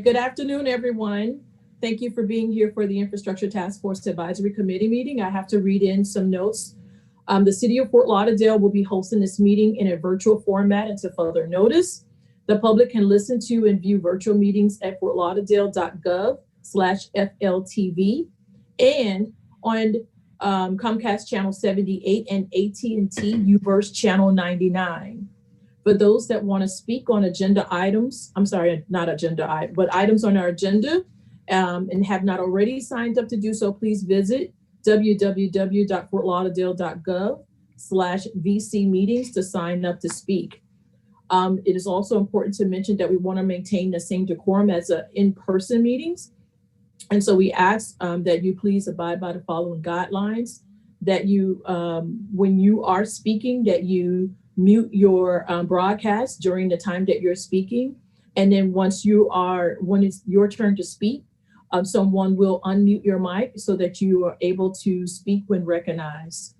Good afternoon, everyone. Thank you for being here for the Infrastructure Task Force Advisory Committee meeting. I have to read in some notes. The City of Fort Lauderdale will be hosting this meeting in a virtual format until further notice. The public can listen to and view virtual meetings at fortlauderdale.gov/FLTV and on Comcast Channel 78 and AT&T UVerse Channel 99. For those that want to speak on agenda items, I'm sorry, not agenda item, but items on our agenda and have not already signed up to do so, please visit www.fortlauderdale.gov/VC meetings to sign up to speak. It is also important to mention that we want to maintain the same decorum as in-person meetings. And so we ask that you please abide by the following guidelines, that you, when you are speaking, that you mute your broadcast during the time that you're speaking. And then when it's your turn to speak, someone will unmute your mic so that you are able to speak when recognized.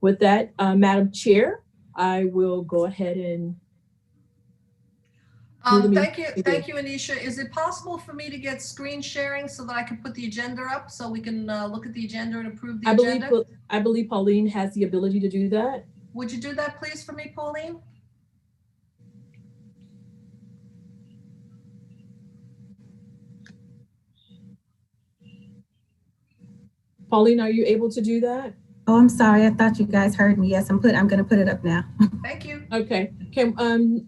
With that, Madam Chair, I will go ahead and thank you, Anisha. Is it possible for me to get screen sharing so that I can put the agenda up so we can look at the agenda and approve the agenda? I believe Pauline has the ability to do that. Would you do that, please, for me, Pauline? Pauline, are you able to do that? Oh, I'm sorry. I thought you guys heard me. Yes, I'm going to put it up now. Thank you. Okay.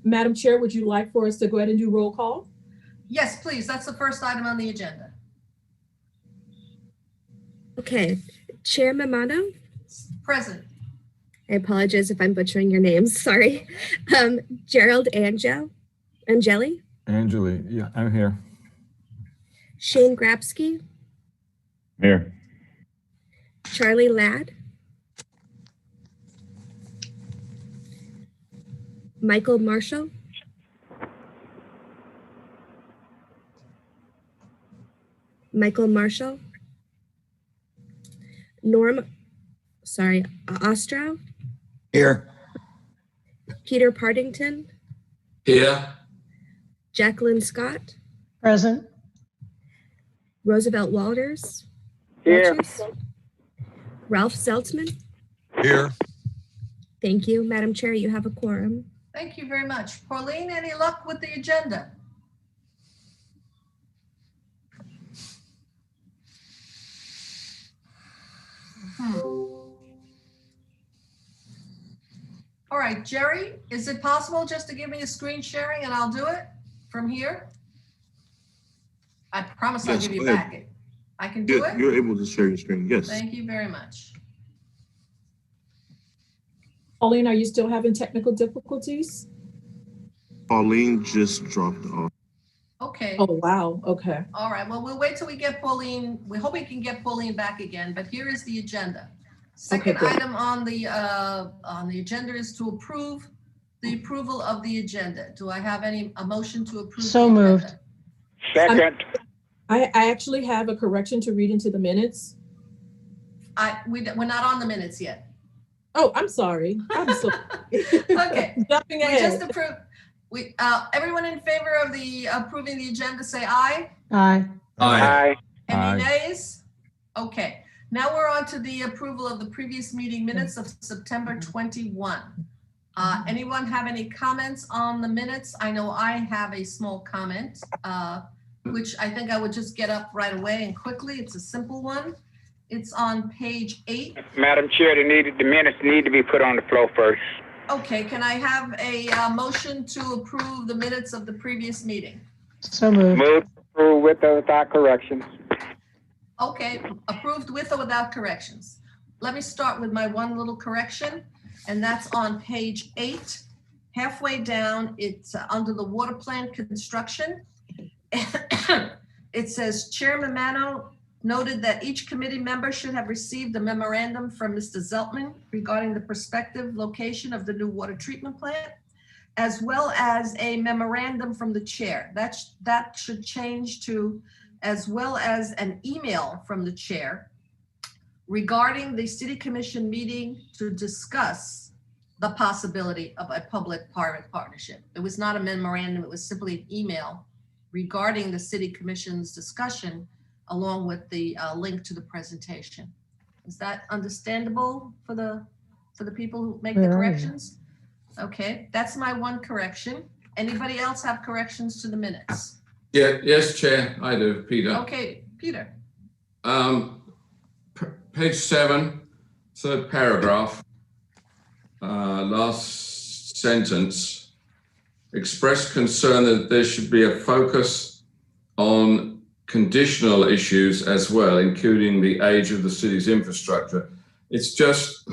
Madam Chair, would you like for us to go ahead and do roll call? Yes, please. That's the first item on the agenda. Okay. Chair Mamano? Present. I apologize if I'm butchering your names. Sorry. Gerald Angeli? Angeli, yeah, I'm here. Shane Grabsky? Here. Charlie Ladd? Michael Marshall? Ostrow? Here. Peter Partington? Here. Jacqueline Scott? Present. Roosevelt Walters? Here. Ralph Zeltzman? Here. Thank you. Madam Chair, you have a quorum. Thank you very much. Pauline, any luck with the agenda? All right, Jerry, is it possible just to give me a screen sharing and I'll do it from here? I promise I'll give you back. I can do it? You're able to share your screen, yes. Thank you very much. Pauline, are you still having technical difficulties? Pauline just dropped off. Okay. Oh, wow. Okay. All right. Well, we'll wait till we get Pauline. We hope we can get Pauline back again, but here is the agenda. Second item on the agenda is to approve the approval of the agenda. Do I have a motion to approve? So moved. Second. I actually have a correction to read into the minutes. We're not on the minutes yet. Oh, I'm sorry. I'm so okay. Jumping ahead. We just approved. Everyone in favor of the approving the agenda, say aye. Aye. Aye. Any nays? Okay. Now we're on to the approval of the previous meeting minutes of September 21. Anyone have any comments on the minutes? I know I have a small comment, which I think I would just get up right away and quickly. It's a simple one. It's on page 8. Madam Chair, the minutes need to be put on the floor first. Okay, can I have a motion to approve the minutes of the previous meeting? So moved. Move through with or without corrections. Okay, approved with or without corrections. Let me start with my one little correction, and that's on page 8. Halfway down, it's under the water plant construction. It says, Chair Mamano noted that each committee member should have received a memorandum from Mr. Zeltman regarding the prospective location of the new water treatment plant, as well as a memorandum from the chair. That should change to as well as an email from the chair regarding the city commission meeting to discuss the possibility of a public-private partnership. It was not a memorandum, it was simply an email regarding the city commission's discussion along with the link to the presentation. Is that understandable for the people who make the Yeah. corrections? Okay, that's my one correction. Anybody else have corrections to the minutes? Yeah, yes, Chair, I do, Peter. Okay, Peter. Page 7, third paragraph, last sentence, expressed concern that there should be a focus on conditional issues as well, including the age of the city's infrastructure. It's just,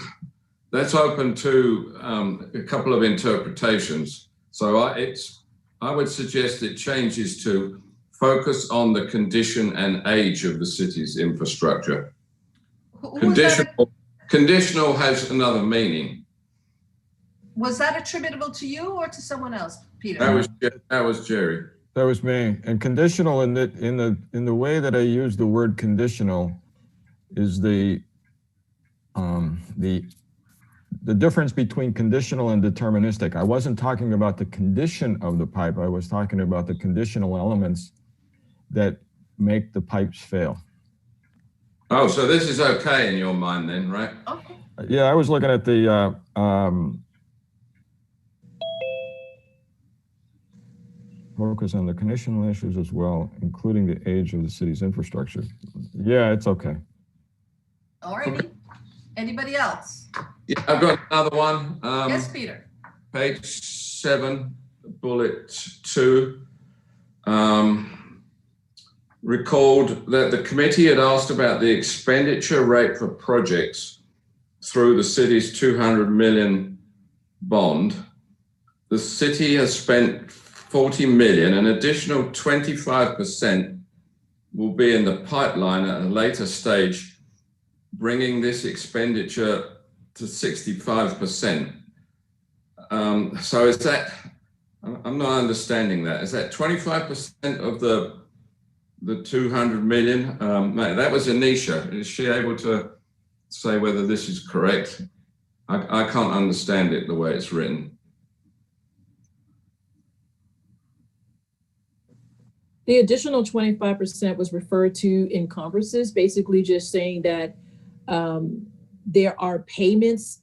that's open to a couple of interpretations. So I would suggest it changes to focus on the condition and age of the city's infrastructure. Conditional has another meaning. Was that attributable to you or to someone else, Peter? That was Jerry. That was me. And conditional in the way that I use the word conditional is the difference between conditional and deterministic. I wasn't talking about the condition of the pipe. I was talking about the conditional elements that make the pipes fail. Oh, so this is okay in your mind then, right? Okay. Yeah, I was looking at the focus on the conditional issues as well, including the age of the city's infrastructure. Yeah, it's okay. All righty. Anybody else? Yeah, I've got another one. Yes, Peter. Page 7, bullet 2. Recalled that the committee had asked about the expenditure rate for projects through the city's 200 million bond. The city has spent 40 million, an additional 25% will be in the pipeline at a later stage, bringing this expenditure to 65%. So is that, I'm not understanding that. Is that 25% of the 200 million? That was Anisha. Is she able to say whether this is correct? I can't understand it the way it's written. The additional 25% was referred to in conferences, basically just saying that there are payments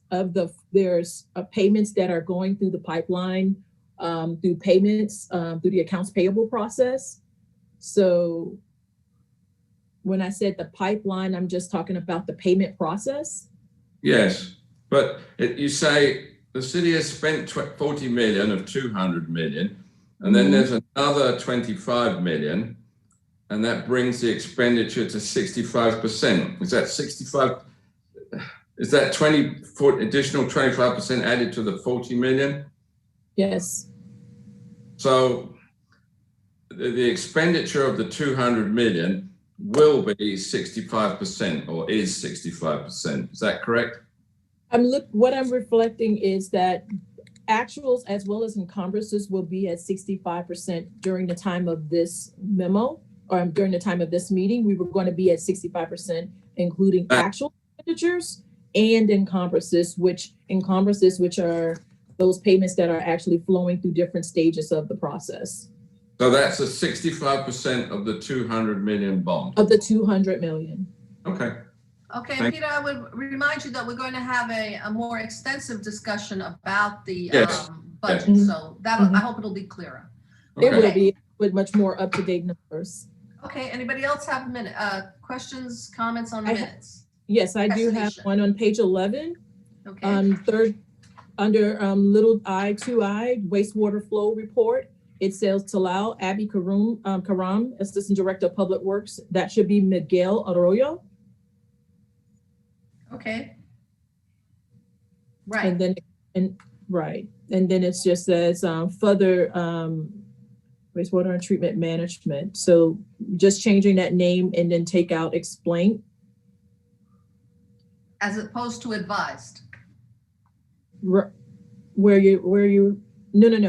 there's payments that are going through the pipeline through payments through the accounts payable process. So when I said the pipeline, I'm just talking about the payment process. Yes, but you say the city has spent 40 million of 200 million, and then there's another 25 million, and that brings the expenditure to 65%. Is that 65? Is that 20 additional 25% added to the 40 million? Yes. So the expenditure of the 200 million will be 65% or is 65%. Is that correct? What I'm reflecting is that actuals as well as encumbrances will be at 65% during the time of this memo, or during the time of this meeting. We were going to be at 65%, including actual expenditures and encumbrances, which are those payments that are actually flowing through different stages of the process. So that's a 65% of the 200 million bond. Of the 200 million. Okay. Okay, Peter, I would remind you that we're going to have a more extensive discussion about the budget. Yes. So that I hope it'll be clearer. It will be with much more up-to-date numbers. Okay, anybody else have questions, comments on the minutes? Yes, I do have one on page 11. Okay. Third, under little I2I, wastewater flow report, it says to allow Abby Karam, Assistant Director of Public Works. That should be Miguel Arroyo. Okay. Right. And then, and then it just says further wastewater and treatment management. So just changing that name and then take out explain. As opposed to advised. No,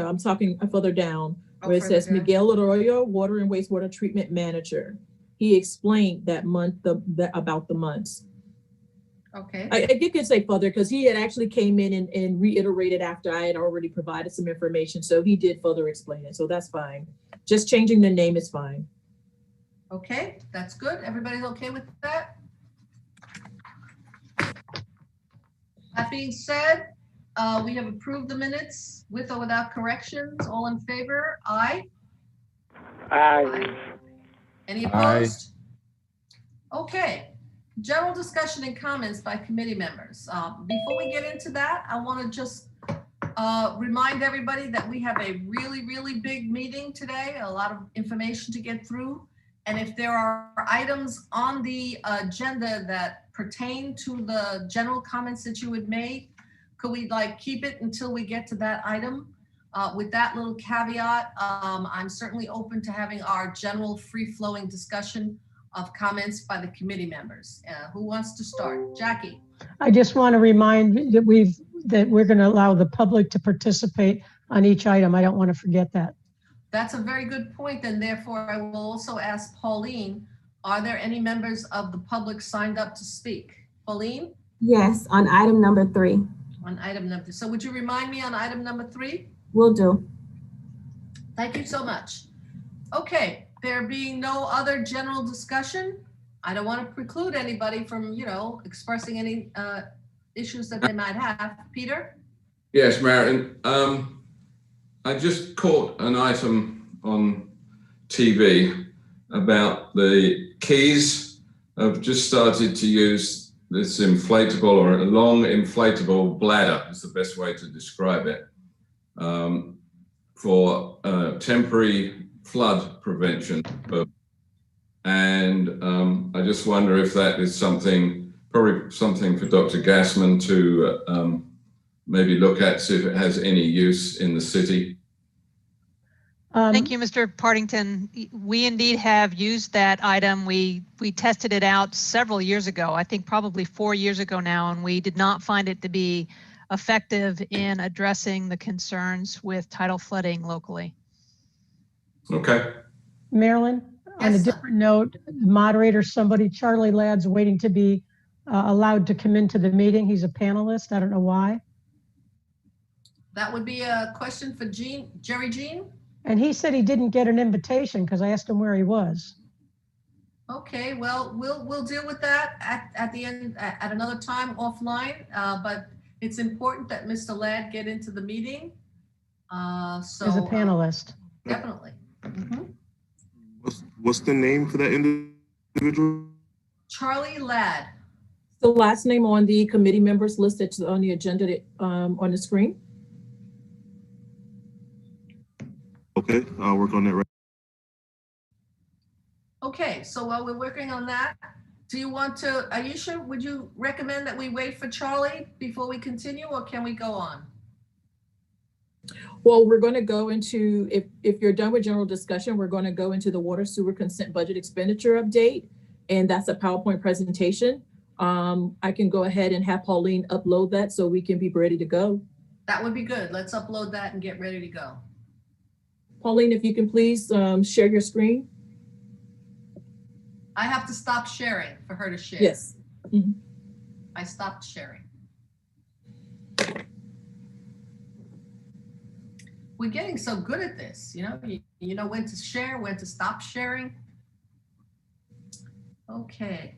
I'm talking further down where it says Miguel Arroyo, Water and Wastewater Treatment Manager. He explained that month about the months. Okay, I think you could say further because he had actually came in and reiterated after I had already provided some information. So he did further explain it. So that's fine. Just changing the name is fine. okay, that's good. Everybody's okay with that? That being said, we have approved the minutes with or without corrections. All in favor? Aye. Aye. Any Aye. opposed? Okay, general discussion and comments by committee members. Before we get into that, I want to just remind everybody that we have a really, really big meeting today, a lot of information to get through. And if there are items on the agenda that pertain to the general comments that you had made, could we keep it until we get to that item? With that little caveat, I'm certainly open to having our general free-flowing discussion of comments by the committee members. Who wants to start? Jackie? I just want to remind that we're going to allow the public to participate on each item. I don't want to forget that. That's a very good point, and therefore I will also ask Pauline, are there any members of the public signed up to speak? Pauline? Yes, on item number 3. On item number, so would you remind me on item number 3? Will do. Thank you so much. Okay, there being no other general discussion, I don't want to preclude anybody from, expressing any issues that they might have. Peter? Yes, Marion. I just caught an item on TV about the Keys have just started to use this inflatable or a long inflatable bladder is the best way to describe it for temporary flood prevention. And I just wonder if that is probably something for Dr. Gassman to maybe look at, see if it has any use in the city. Thank you, Mr. Partington. We indeed have used that item. We tested it out several years ago, I think probably 4 years ago now, and we did not find it to be effective in addressing the concerns with tidal flooding locally. Okay. Marilyn, on a Yes, different note, the moderator, Charlie Ladd's waiting to be allowed to come into the meeting. He's a panelist. I don't know why. That would be a question for Jerry Jean? And he said he didn't get an invitation because I asked him where he was. Okay, well, we'll deal with that at the end, at another time offline, but it's important that Mr. Ladd get into the meeting. So As a panelist. Definitely. Mhm. What's the name for that individual? Charlie Ladd. The last name on the committee members list that's on the agenda on the screen. Okay, I'll work on that right. Okay, so while we're working on that, do you want to, Aisha, would you recommend that we wait for Charlie before we continue, or can we go on? Well, we're going to go into, if you're done with general discussion, we're going to go into the water sewer consent budget expenditure update, and that's a PowerPoint presentation. I can go ahead and have Pauline upload that so we can be ready to go. That would be good. Let's upload that and get ready to go. Pauline, if you can please share your screen. I have to stop sharing for her to share. Yes. Mm-hmm. I stopped sharing. We're getting so good at this, you know when to share, when to stop sharing. Okay.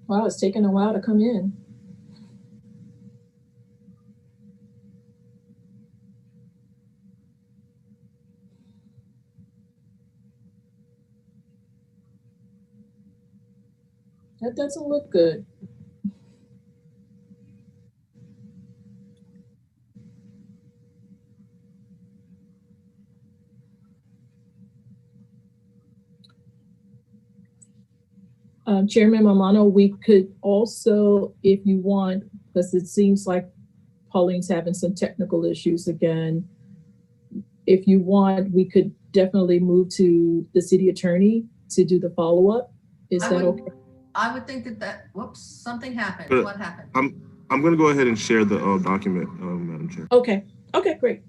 Wow, it's taking a while to come in. That doesn't look good. Chairman Mamano, we could also, if you want, because it seems like Pauline's having some technical issues again. If you want, we could definitely move to the city attorney to do the follow-up. Is that okay? I would think that, whoops, something happened. But what happened? I'm going to go ahead and share the document, Madam Chair. Okay, great.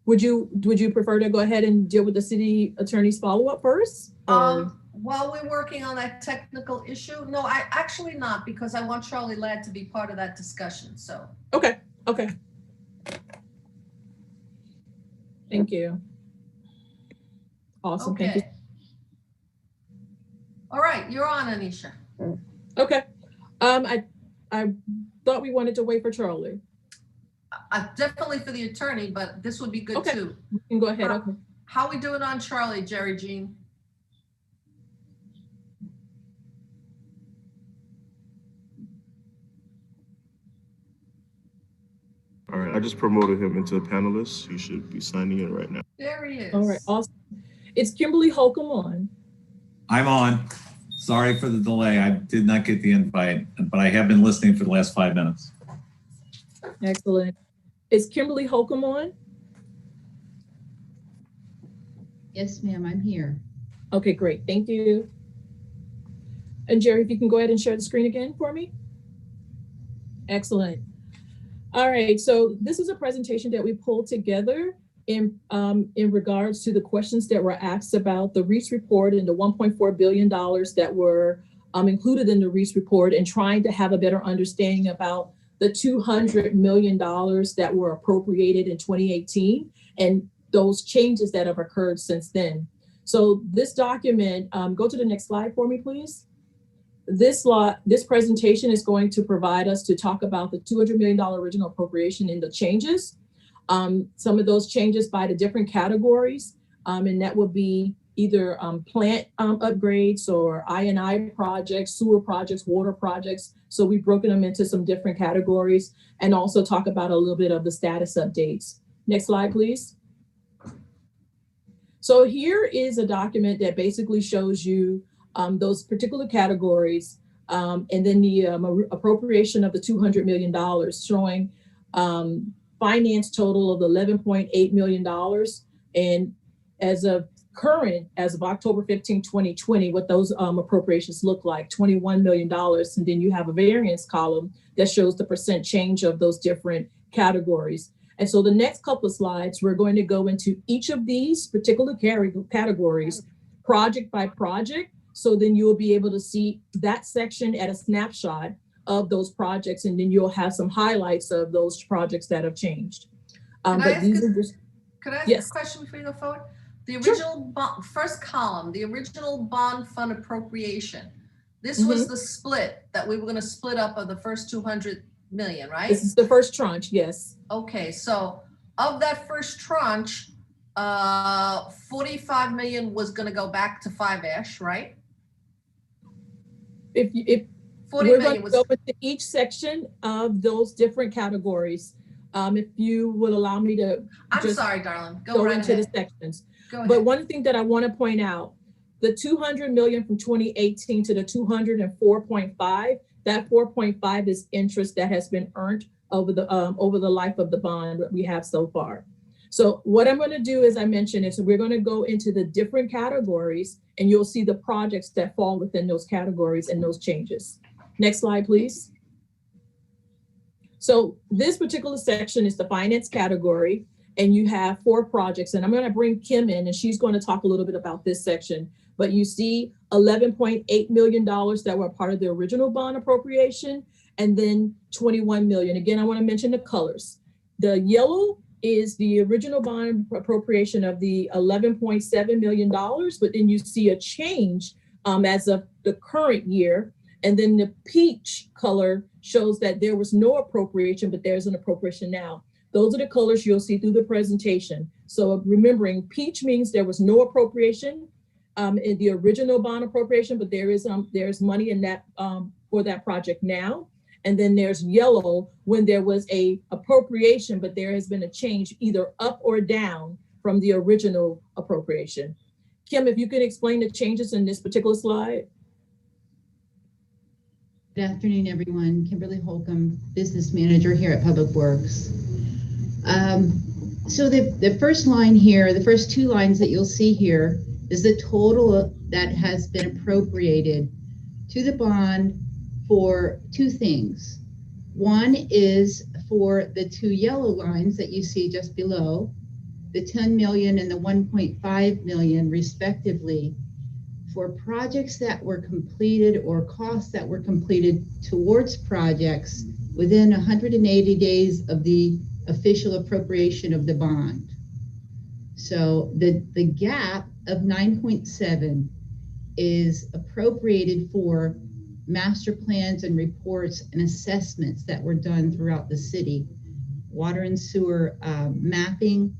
Would you prefer to go ahead and deal with the city attorney's follow-up first? While we're working on that technical issue, no, I actually not, because I want Charlie Ladd to be part of that discussion, so. Okay. Thank you. Awesome, thank you. Okay. All right, you're on, Anisha. Okay, I thought we wanted to wait for Charlie. Definitely for the attorney, but this would be good Okay. too. You can go ahead, okay. How we doing on Charlie, Jerry Jean? All right, I just promoted him into a panelist. He should be signing in right now. There he is. All right, awesome. It's Kimberly Holcomb on. I'm on. Sorry for the delay. I did not get the invite, but I have been listening for the last 5 minutes. Excellent. Is Kimberly Holcomb on? Yes, ma'am, I'm here. Okay, great. Thank you. And Jerry, if you can go ahead and share the screen again for me. Excellent. All right, so this is a presentation that we pulled together in regards to the questions that were asked about the Reese report and the $1.4 billion that were included in the Reese report, and trying to have a better understanding about the $200 million that were appropriated in 2018 and those changes that have occurred since then. So this document, go to the next slide for me, please. This presentation is going to provide us to talk about the $200 million original appropriation and the changes. Some of those changes by the different categories, and that would be either plant upgrades or I&I projects, sewer projects, water projects. So we've broken them into some different categories, and also talk about a little bit of the status updates. Next slide, please. So here is a document that basically shows you those particular categories, and then the appropriation of the $200 million, showing finance total of $11.8 million. And as of October 15, 2020, what those appropriations look like, $21 million. And then you have a variance column that shows the percent change of those different categories. And so the next couple of slides, we're going to go into each of these particular categories, project by project. So then you'll be able to see that section at a snapshot of those projects, and then you'll have some highlights of those projects that have changed. Could I ask yes. a question before you go forward? The original first column, the original bond fund appropriation, this was the split that we were going to split up of the first 200 million, right? This is the first tranche, yes. Okay, so of that first tranche, 45 million was going to go back to FIVEASH, right? If 40 we're million going to go into each section of those different categories. If you would allow me to, I'm sorry, darling. Go right into ahead. the sections. Go ahead. But one thing that I want to point out, the 200 million from 2018 to the 204.5, that 4.5 is interest that has been earned over the life of the bond that we have so far. So what I'm going to do, as I mentioned, is we're going to go into the different categories, and you'll see the projects that fall within those categories and those changes. Next slide, please. So this particular section is the finance category, and you have 4 projects, and I'm going to bring Kim in, and she's going to talk a little bit about this section. But you see $11.8 million that were part of the original bond appropriation, and then 21 million. Again, I want to mention the colors. The yellow is the original bond appropriation of the $11.7 million, but then you see a change as of the current year. And then the peach color shows that there was no appropriation, but there's an appropriation now. Those are the colors you'll see through the presentation. So remembering, peach means there was no appropriation in the original bond appropriation, but there's money in that for that project now. And then there's yellow when there was a appropriation, but there has been a change either up or down from the original appropriation. Kim, if you could explain the changes in this particular slide. Good afternoon, everyone. Kimberly Holcomb, Business Manager here at Public Works. So the first line here, the first two lines that you'll see here is the total that has been appropriated to the bond for two things. One is for the two yellow lines that you see just below, the 10 million and the 1.5 million respectively, for projects that were completed or costs that were completed towards projects within 180 days of the official appropriation of the bond. So the gap of 9.7 is appropriated for master plans and reports and assessments that were done throughout the city. Water and sewer mapping,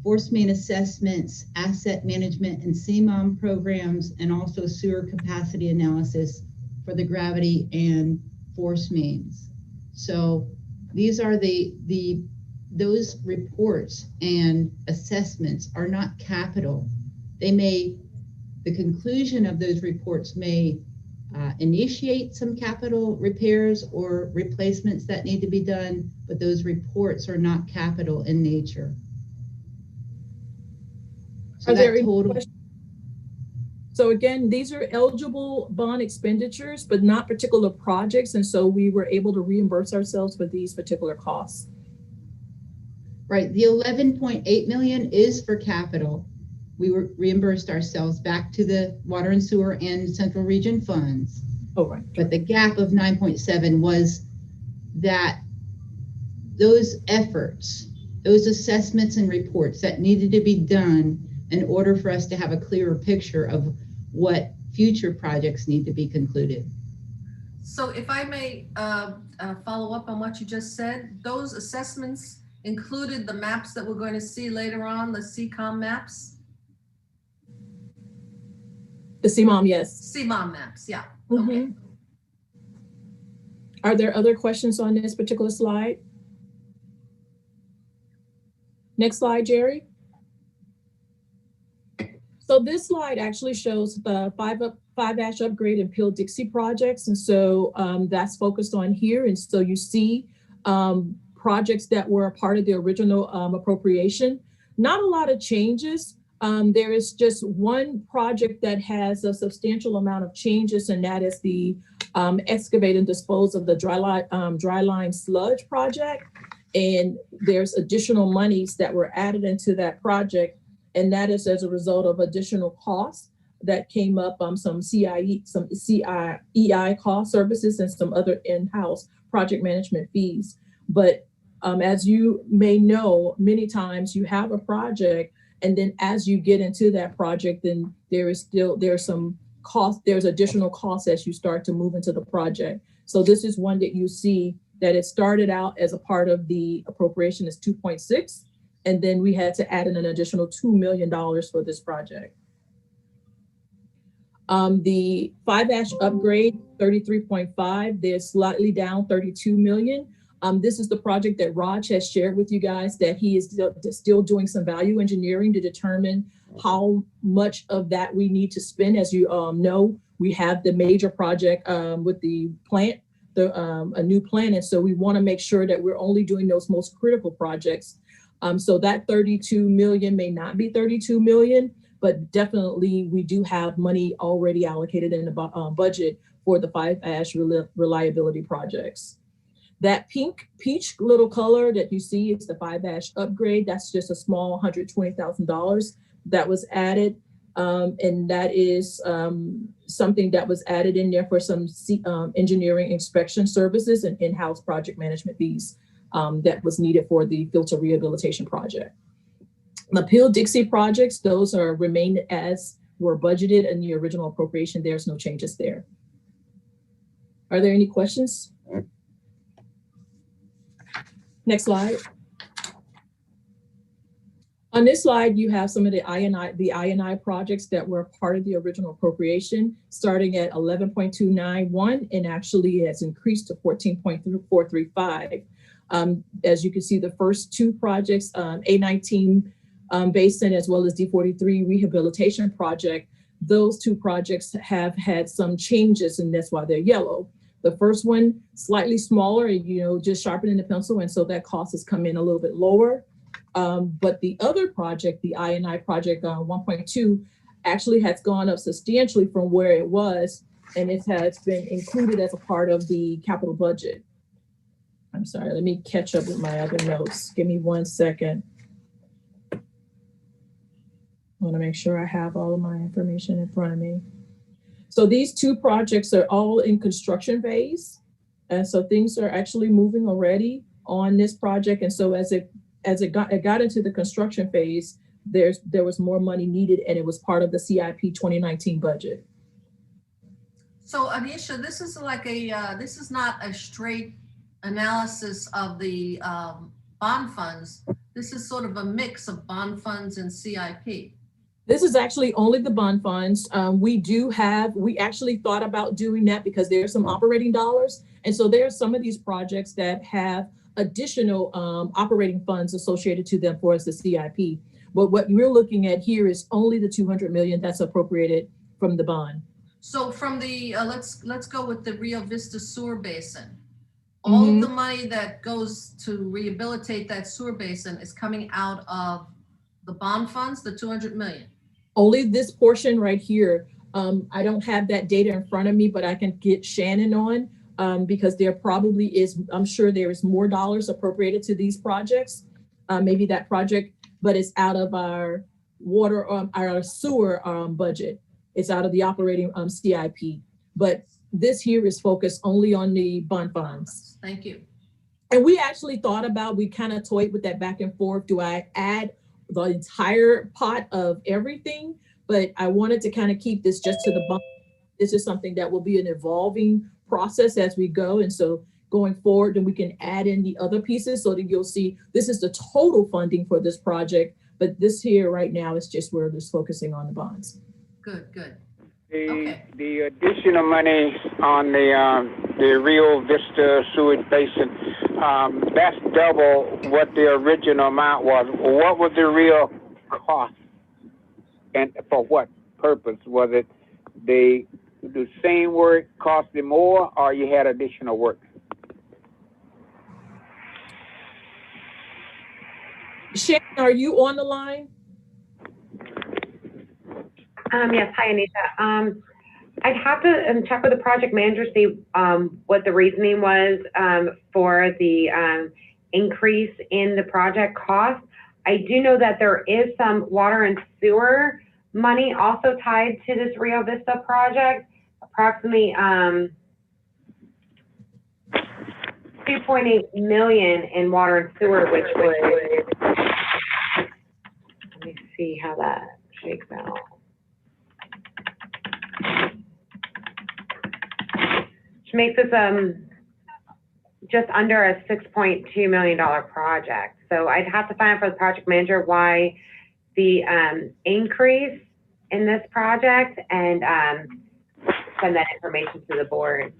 force main assessments, asset management and CMOM programs, and also sewer capacity analysis for the gravity and force mains. So these are those reports and assessments are not capital. The conclusion of those reports may initiate some capital repairs or replacements that need to be done, but those reports are not capital in nature. So Are there that any total. questions? So again, these are eligible bond expenditures, but not particular projects. And so we were able to reimburse ourselves for these particular costs. Right, the 11.8 million is for capital. We were reimbursed ourselves back to the water and sewer and central region funds. Oh, right. But the gap of 9.7 was that those efforts, those assessments and reports that needed to be done in order for us to have a clearer picture of what future projects need to be concluded. So if I may follow up on what you just said, those assessments included the maps that we're going to see later on, the CCOM maps? The CMOM, yes. CMOM maps, yeah. Mm-hmm. Okay. Are there other questions on this particular slide? Next slide, Jerry. So this slide actually shows the FIVEASH upgrade and PEELE DIXIE projects. And so that's focused on here. And so you see projects that were a part of the original appropriation. Not a lot of changes. There is just one project that has a substantial amount of changes, and that is the excavate and dispose of the dry line sludge project. And there's additional monies that were added into that project. And that is as a result of additional costs that came up, some CIEI cost services and some other in-house project management fees. But as you may know, many times you have a project, and then as you get into that project, then there's some cost, there's additional costs as you start to move into the project. So this is one that you see that it started out as a part of the appropriation is 2.6. And then we had to add in an additional $2 million for this project. The FIVEASH upgrade, 33.5, they're slightly down 32 million. This is the project that Raj has shared with you guys that he is still doing some value engineering to determine how much of that we need to spend. As you know, we have the major project with the plant, a new plant. And so we want to make sure that we're only doing those most critical projects. So that 32 million may not be 32 million, but definitely we do have money already allocated in the budget for the FIVEASH reliability projects. That peach little color that you see is the FIVEASH upgrade. That's just a small $120,000 that was added. And that is something that was added in there for some engineering inspection services and in-house project management fees that was needed for the filter rehabilitation project. The PEELE DIXIE projects, those are remained as were budgeted in the original appropriation. There's no changes there. Are there any questions? Next slide. On this slide, you have some of the I&I projects that were part of the original appropriation, starting at 11.291, and actually has increased to 14.435. As you can see, the first two projects, A19 Basin as well as D43 Rehabilitation Project, those two projects have had some changes, and that's why they're yellow. The first one, slightly smaller, you know, just sharpening the pencil. And so that cost has come in a little bit lower. But the other project, the I&I project 1.2, actually has gone up substantially from where it was, and it has been included as a part of the capital budget. I'm sorry, let me catch up with my other notes. Give me 1 second. I want to make sure I have all of my information in front of me. So these two projects are all in construction phase. And so things are actually moving already on this project. And so as it got into the construction phase, there was more money needed, and it was part of the CIP 2019 budget. So Anisha, this is like this is not a straight analysis of the bond funds. This is sort of a mix of bond funds and CIP. This is actually only the bond funds. We actually thought about doing that because there are some operating dollars. And so there are some of these projects that have additional operating funds associated to them for us, the CIP. But what we're looking at here is only the 200 million that's appropriated from the bond. So from the, let's go with the Rio Vista sewer basin. All of the money that goes to rehabilitate that sewer basin is coming out of the bond funds, the 200 million. Only this portion right here. I don't have that data in front of me, but I can get Shannon on because there probably is, I'm sure there is more dollars appropriated to these projects. Maybe that project, but it's out of our water, our sewer budget. It's out of the operating CIP. But this here is focused only on the bond funds. Thank you. And we actually thought about, we kind of toyed with that back and forth. Do I add the entire pot of everything? But I wanted to kind of keep this just to the bond. This is something that will be an evolving process as we go. And so going forward, then we can add in the other pieces so that you'll see this is the total funding for this project. But this here right now is just where it's focusing on the bonds. Good, good. The additional money on the Rio Vista sewage basin, that's double what the original amount was. What was the real cost, and for what purpose? Was it the same work costing more, or you had additional work? Shannon, are you on the line? Yes, hi Anisha. I'd have to check with the project manager, see what the reasoning was for the increase in the project cost. I do know that there is some water and sewer money also tied to this Rio Vista project, approximately 2.8 million in water and sewer, which would, let me see how that shakes out. Which makes this just under a $6.2 million project. So I'd have to find out for the project manager why the increase in this project and send that information to the board.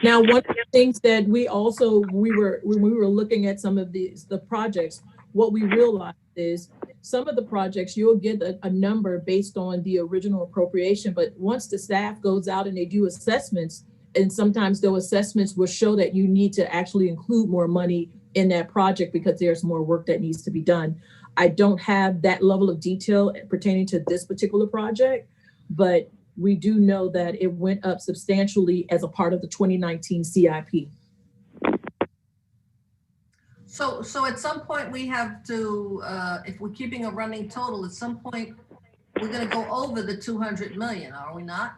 Now, one of the things that we were when we were looking at some of the projects, what we realized is some of the projects you'll get a number based on the original appropriation, but once the staff goes out and they do assessments, and sometimes those assessments will show that you need to actually include more money in that project because there's more work that needs to be done. I don't have that level of detail pertaining to this particular project, but we do know that it went up substantially as a part of the 2019 CIP. So at some point we have to, if we're keeping a running total, at some point we're going to go over the 200 million, are we not?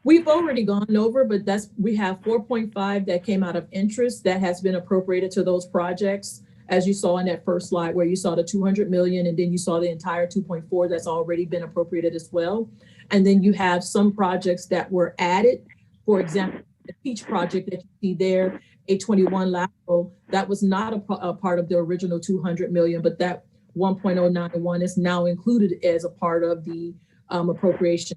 We've already gone over, but we have 4.5 that came out of interest that has been appropriated to those projects. As you saw in that first slide where you saw the 200 million and then you saw the entire 2.4 that's already been appropriated as well. And then you have some projects that were added. For example, the Peach project that you see there, 821 lateral, that was not a part of the original 200 million, but that 1.091 is now included as a part of the appropriation.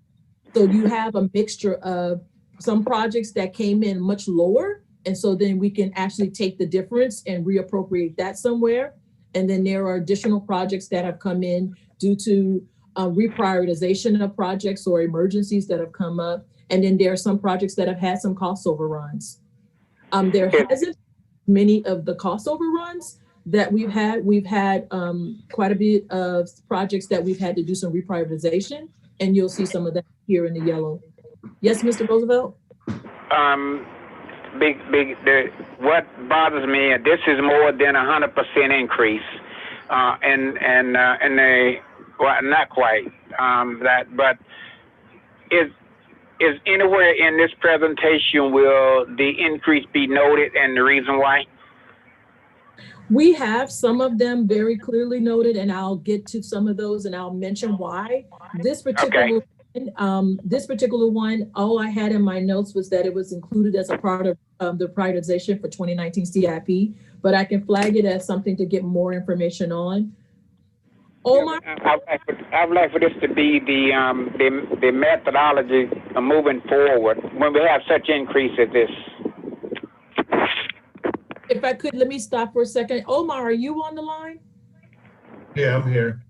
So you have a mixture of some projects that came in much lower. And so then we can actually take the difference and reappropriate that somewhere. And then there are additional projects that have come in due to reprioritization of projects or emergencies that have come up. And then there are some projects that have had some cost overruns. There hasn't many of the cost overruns that we've had. We've had quite a bit of projects that we've had to do some reprioritization, and you'll see some of that here in the yellow. Yes, Mr. Roosevelt? What bothers me, this is more than 100% increase, well, not quite that, but is anywhere in this presentation will the increase be noted and the reason why? We have some of them very clearly noted, and I'll get to some of those and I'll mention why. This particular one, all I had in my notes was that it was included as a part of the prioritization for 2019 CIP, but I can flag it as something to get more information on. Omar? I'd like for this to be the methodology of moving forward when we have such increase as this. If I could, let me stop for a second. Omar, are you on the line? Yeah, I'm here.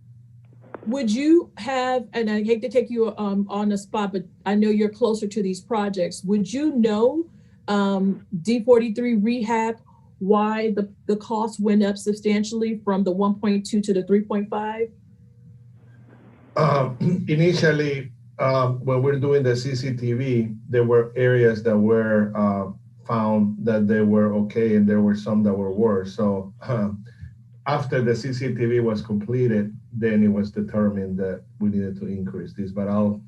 Would you have, and I hate to take you on the spot, but I know you're closer to these projects. Would you know D43 rehab, why the cost went up substantially from the 1.2 to the 3.5? Initially, when we're doing the CCTV, there were areas that were found that they were okay, and there were some that were worse. So after the CCTV was completed, then it was determined that we needed to increase this. But I'll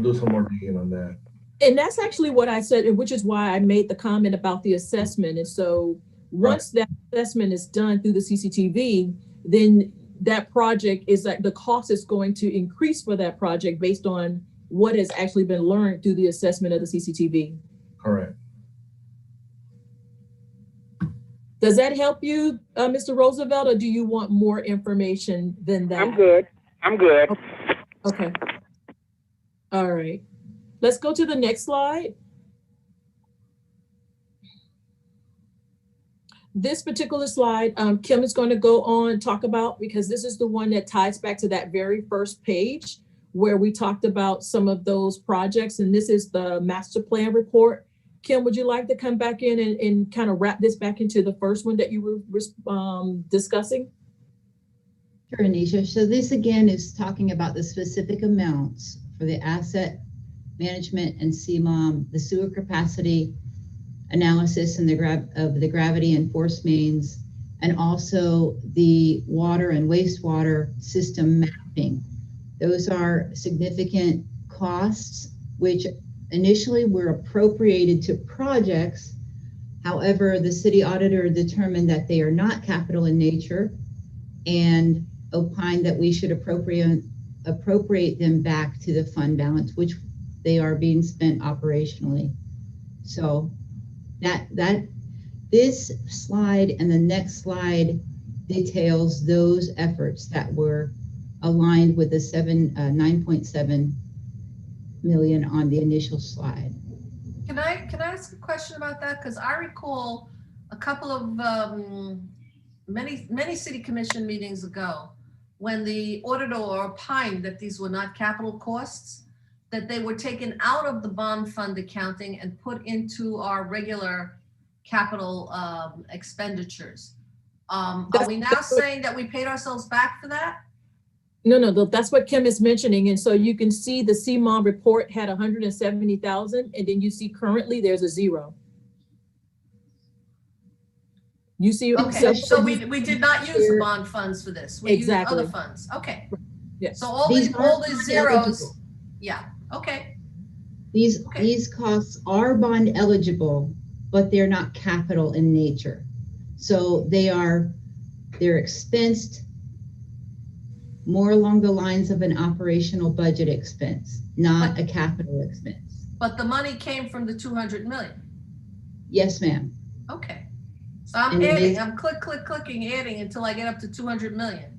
do some more digging on that. And that's actually what I said, which is why I made the comment about the assessment. And so once that assessment is done through the CCTV, then that project is like the cost is going to increase for that project based on what has actually been learned through the assessment of the CCTV. Correct. Does that help you, Mr. Roosevelt, or do you want more information than that? I'm good. Okay. All right. Let's go to the next slide. This particular slide, Kim is going to go on talk about, because this is the one that ties back to that very first page where we talked about some of those projects. And this is the master plan report. Kim, would you like to come back in and kind of wrap this back into the first one that you were discussing? Sure, Anisha. So this again is talking about the specific amounts for the asset management and CMOM, the sewer capacity analysis and the gravity and force mains, and also the water and wastewater system mapping. Those are significant costs, which initially were appropriated to projects. However, the city auditor determined that they are not capital in nature and opined that we should appropriate them back to the fund balance, which they are being spent operationally. So this slide and the next slide details those efforts that were aligned with the 9.7 million on the initial slide. Can I ask a question about that? Because I recall a couple of many city commission meetings ago when the auditor opined that these were not capital costs, that they were taken out of the bond fund accounting and put into our regular capital expenditures. Are we now saying that we paid ourselves back for that? No, that's what Kim is mentioning. And so you can see the CMOM report had 170,000, and then you see currently there's a zero. You see, okay, so we did not use the bond funds for this. We used other funds. Okay. Yes. So all these zeros. Yeah. Okay. These costs are bond eligible, but they're not capital in nature. So they're expensed more along the lines of an operational budget expense, not a capital expense. But the money came from the 200 million. Yes, ma'am. Okay. So I'm adding, I'm clicking, adding until I get up to 200 million.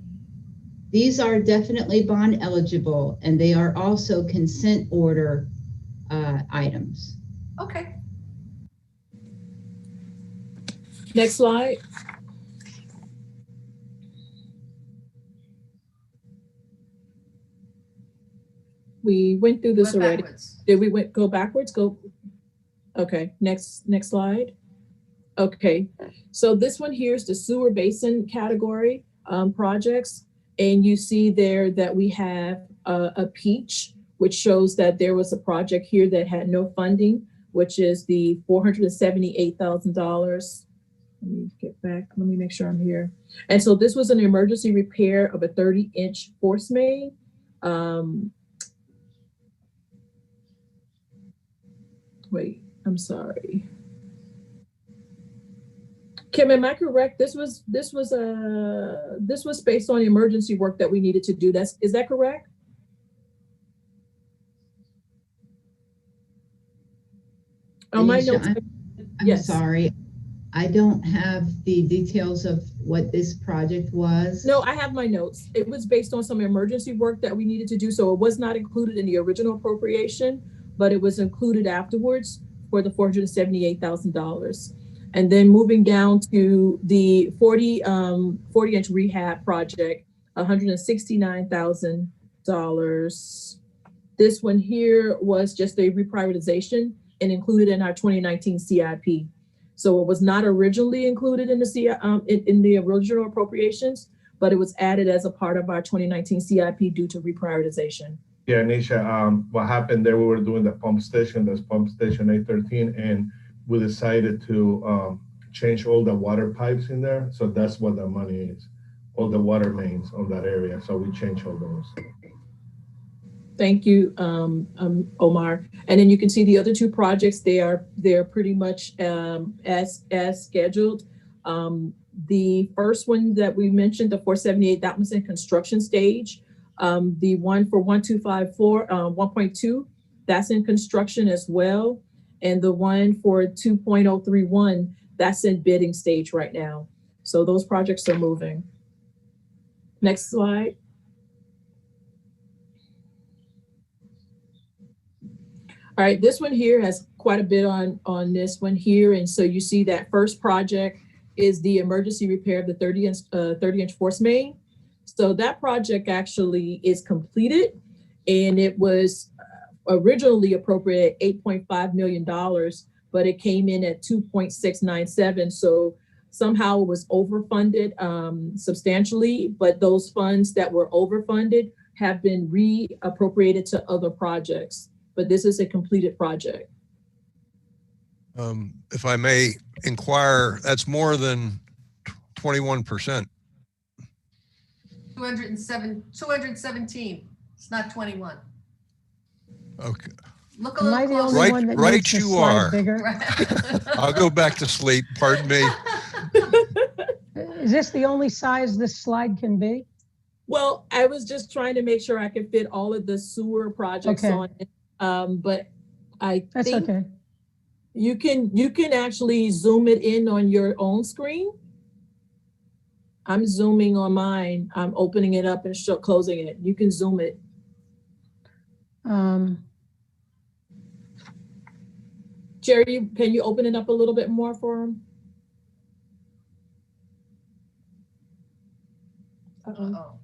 These are definitely bond eligible, and they are also consent order items. Okay. Next slide. We went through this Go already. backwards. Did we go backwards? Go. Okay, next slide. Okay, so this one here is the sewer basin category projects. And you see there that we have a peach, which shows that there was a project here that had no funding, which is the $478,000. Let me get back, let me make sure I'm here. And so this was an emergency repair of a 30-inch force main. Wait, I'm sorry. Kim, am I correct? This was based on emergency work that we needed to do. Is that correct? On my notes. I'm sorry. I don't have the details of what this project was. No, I have my notes. It was based on some emergency work that we needed to do. So it was not included in the original appropriation, but it was included afterwards for the $478,000. And then moving down to the 40-inch rehab project, $169,000. This one here was just a reprioritization and included in our 2019 CIP. So it was not originally included in the in the original appropriations, but it was added as a part of our 2019 CIP due to reprioritization. Yeah, Nisha, what happened there, we were doing the pump station, that's pump station 813, and we decided to change all the water pipes in there. So that's what the money is, all the water mains on that area. So we changed all those. Thank you, Omar. And then you can see the other two projects, they're pretty much as scheduled. The first one that we mentioned, the 478, that was in construction stage. The one for 1254, 1.2, that's in construction as well. And the one for 2.031, that's in bidding stage right now. So those projects are moving. Next slide. All right, this one here has quite a bit on this one here. And so you see that first project is the emergency repair of the 30-inch force main. So that project actually is completed, and it was originally appropriated $8.5 million, but it came in at 2.697. So somehow it was overfunded substantially, but those funds that were overfunded have been reappropriated to other projects. But this is a completed project. If I may inquire, that's more than 21%. 217. It's not 21. Okay. Look a little closer. Right you are. Right. I'll go back to sleep. Pardon me. Is this the only size this slide can be? Well, I was just trying to make sure I could fit all of the sewer projects on it. But I That's think okay. you can actually zoom it in on your own screen. I'm zooming on mine. I'm opening it up and closing it. You can zoom it. Jerry, can you open it up a little bit more for him?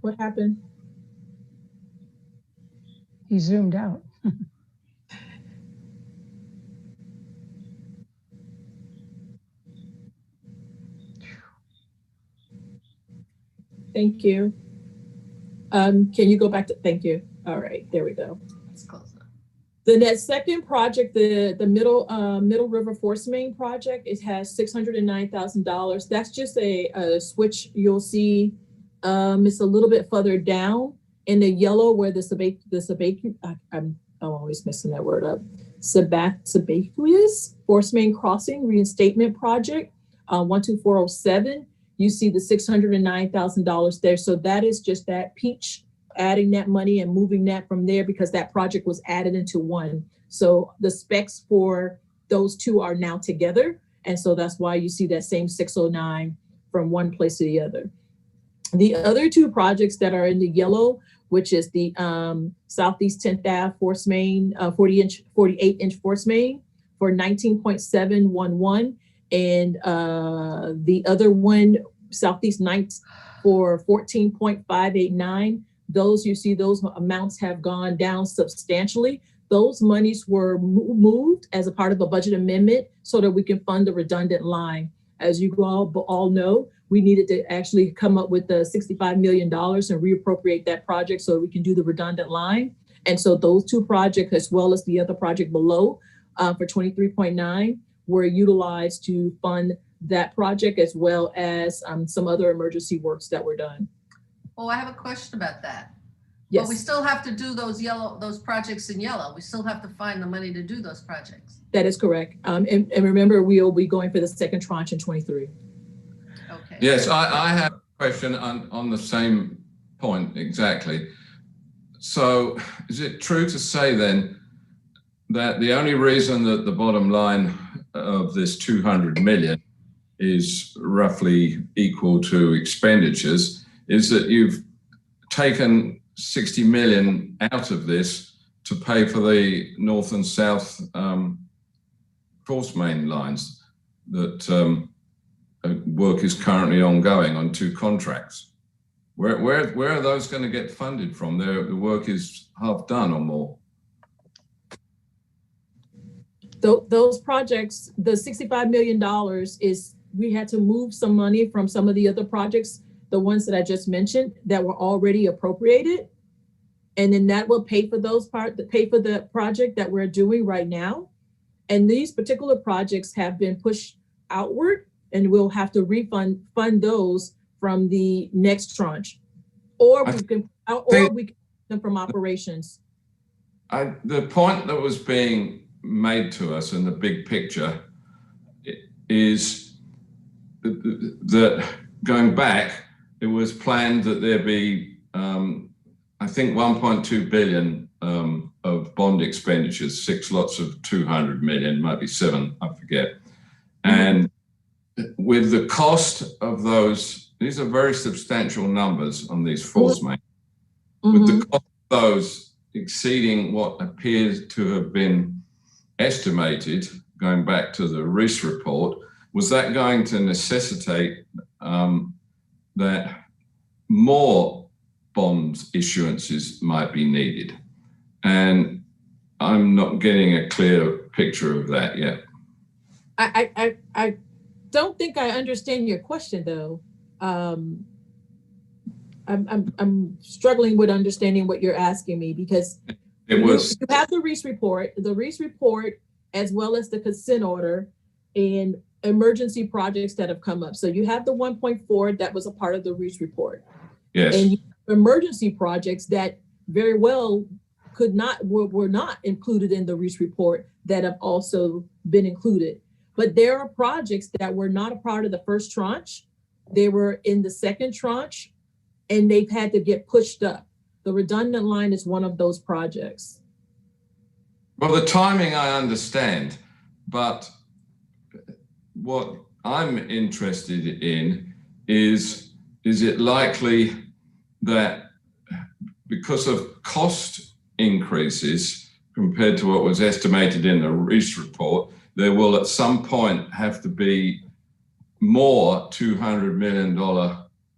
What happened? He zoomed out. Thank you. Can you go back to, thank you. All right, there we go. That's close enough. The next second project, the Middle River Force Main project, it has $609,000. That's just a switch. You'll see it's a little bit further down in the yellow where I'm always messing that word up. Sebaceous Force Main Crossing Reinstatement Project, 12407. You see the $609,000 there. So that is just that peach, adding that money and moving that from there because that project was added into one. So the specs for those two are now together. And so that's why you see that same 609 from one place to the other. The other two projects that are in the yellow, which is the Southeast 10th Ave Force Main, 48-inch Force Main for 19.711. And the other one, Southeast 9th for 14.589. those, you see those amounts have gone down substantially. Those monies were moved as a part of a budget amendment so that we can fund the redundant line. As you all know, we needed to actually come up with the $65 million and reappropriate that project so we can do the redundant line. And so those two projects, as well as the other project below for 23.9, were utilized to fund that project, as well as some other emergency works that were done. Oh, I have a question about that. Yes. But we still have to do those projects in yellow. We still have to find the money to do those projects. That is correct. And remember, we'll be going for the second tranche in 23. Okay. Yes, I have a question on the same point exactly. So is it true to say then that the only reason that the bottom line of this 200 million is roughly equal to expenditures is that you've taken 60 million out of this to pay for the north and south force main lines that work is currently ongoing on 2 contracts? Where are those going to get funded from? The work is half done or more. Those projects, the $65 million is, we had to move some money from some of the other projects, the ones that I just mentioned that were already appropriated. And then that will pay for pay for the project that we're doing right now. And these particular projects have been pushed outward, and we'll have to fund those from the next tranche, or we can them from operations. The point that was being made to us in the big picture is that going back, it was planned that there be, I think, 1.2 billion of bond expenditures, 6 lots of 200 million, might be 7, I forget. And with the cost of those, these are very substantial numbers on these force main. With the cost of those exceeding what appears to have been estimated, going back to the Reese report, was that going to necessitate that more bond issuances might be needed? And I'm not getting a clear picture of that yet. I don't think I understand your question, though. I'm struggling with understanding what you're asking me, because you have the Reese report, as well as the consent order and emergency projects that have come up. So you have the 1.4 that was a part of the Reese report. Yes. And emergency projects that very well were not included in the Reese report that have also been included. But there are projects that were not a part of the first tranche. They were in the second tranche, and they've had to get pushed up. The redundant line is one of those projects. Well, the timing I understand, but what I'm interested in is it likely that because of cost increases compared to what was estimated in the Reese report, there will at some point have to be more $200 million,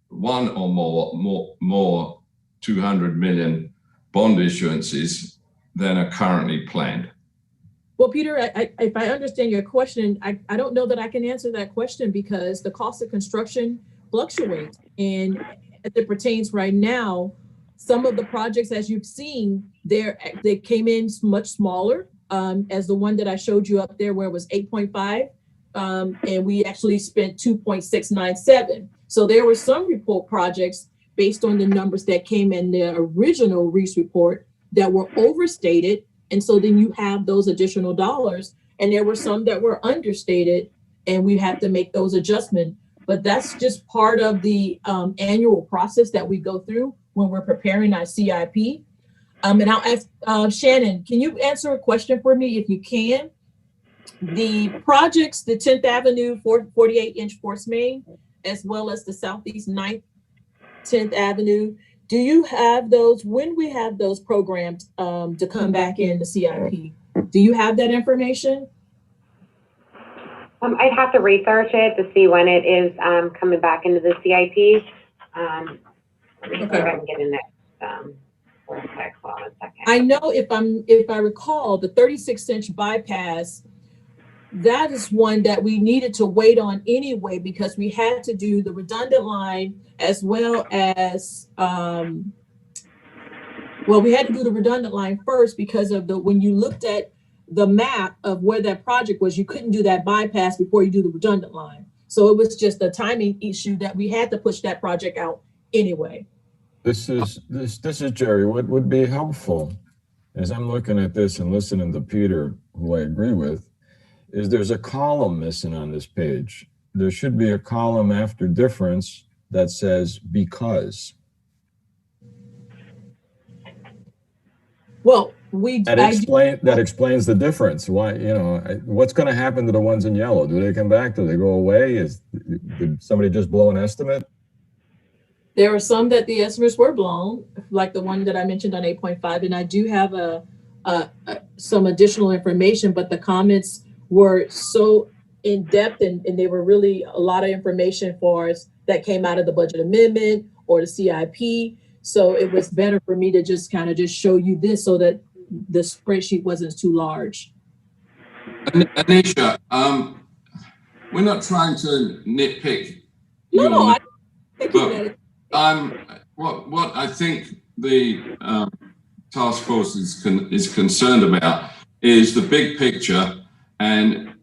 one or more 200 million bond issuances than are currently planned? Well, Peter, if I understand your question, I don't know that I can answer that question, because the cost of construction fluctuates. And as it pertains right now, some of the projects, as you've seen, they came in much smaller, as the one that I showed you up there, where it was 8.5, and we actually spent 2.697. So there were some report projects based on the numbers that came in the original Reese report that were overstated. And so then you have those additional dollars, and there were some that were understated, and we have to make those adjustments. But that's just part of the annual process that we go through when we're preparing our CIP. And I'll ask Shannon, can you answer a question for me if you can? The projects, the 10th Avenue 48-inch force main, as well as the Southeast 9th 10th Avenue, do you have those, when we have those programmed to come back in the CIP? Do you have that information? I'd have to research it to see when it is coming back into the CIP. Let me see if I can get in Where's that? Hold on a second. I know if I recall, the 36-inch bypass, that is one that we needed to wait on anyway because we had to do the redundant line as well as we had to do the redundant line first because of when you looked at the map of where that project was, you couldn't do that bypass before you do the redundant line. So it was just a timing issue that we had to push that project out anyway. This is Jerry. What would be helpful, as I'm looking at this and listening to Peter, who I agree with, is there's a column missing on this page. There should be a column after difference that says because. Well, that explains the difference. Why, what's going to happen to the ones in yellow? Do they come back? Do they go away? Did somebody just blow an estimate? There are some that the estimates were blown, like the one that I mentioned on 8.5, and I do have some additional information, but the comments were so in depth and they were really a lot of information for us that came out of the budget amendment or the CIP. So it was better for me to just kind of just show you this so that the spreadsheet wasn't too large. Anisha, we're not trying to nitpick. No, what I think the task force is concerned about is the big picture. And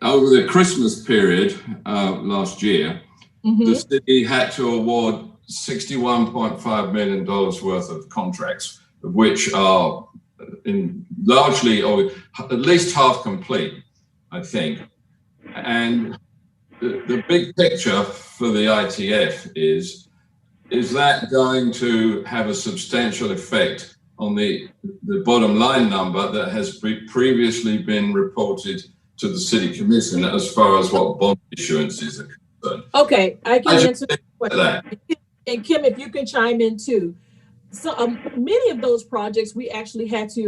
over the Christmas period last year, the city had to award $61.5 million worth of contracts, which are largely or at least half complete, I think. And the big picture for the ITF is that going to have a substantial effect on the bottom line number that has previously been reported to the City Commission as far as what bond issuances are concerned? Okay, I can answer that. And Kim, if you can chime in too. So many of those projects, we actually had to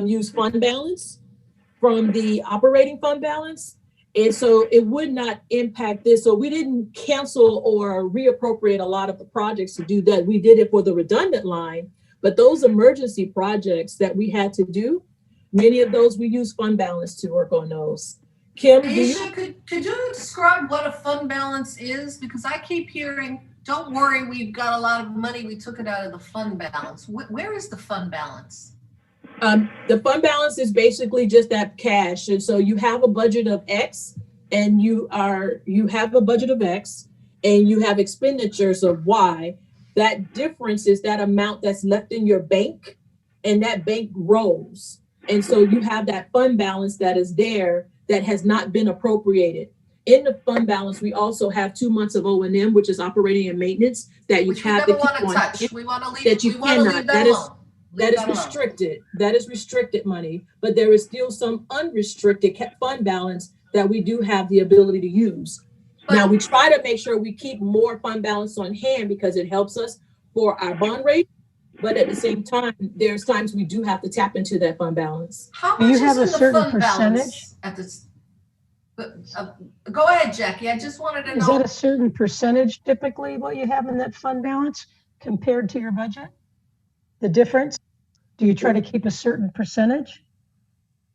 use fund balance from the operating fund balance. And so it would not impact this. So we didn't cancel or reappropriate a lot of the projects to do that. We did it for the redundant line, but those emergency projects that we had to do, many of those we use fund balance to work on those. Kim, Aisha, could you describe what a fund balance is? Because I keep hearing, don't worry, we've got a lot of money, we took it out of the fund balance. Where is the fund balance? The fund balance is basically just that cash. And so you have a budget of X and you have a budget of X and you have expenditures of Y. That difference is that amount that's left in your bank and that bank grows. And so you have that fund balance that is there that has not been appropriated. In the fund balance, we also have 2 months of O&M, which is operating and maintenance, that you have to keep on. Touch. We want to leave that you cannot. That alone. That is restricted. That is restricted money, but there is still some unrestricted fund balance that we do have the ability to use. Now, we try to make sure we keep more fund balance on hand because it helps us for our bond rate. But at the same time, there's times we do have to tap into that fund balance. How much is in the fund balance at this? Go ahead, Jackie. I just wanted to know. Is that a certain percentage typically what you have in that fund balance compared to your budget? The difference? Do you try to keep a certain percentage?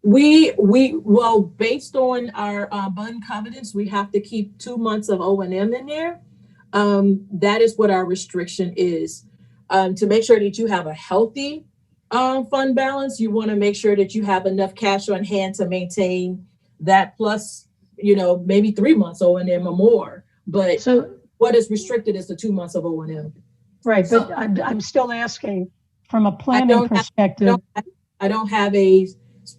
Well, based on our bond covenants, we have to keep 2 months of O&M in there. That is what our restriction is. To make sure that you have a healthy fund balance, you want to make sure that you have enough cash on hand to maintain that plus, maybe 3 months O&M or more. But so what is restricted is the 2 months of O&M. Right, but I'm still asking from a planning perspective. I don't have a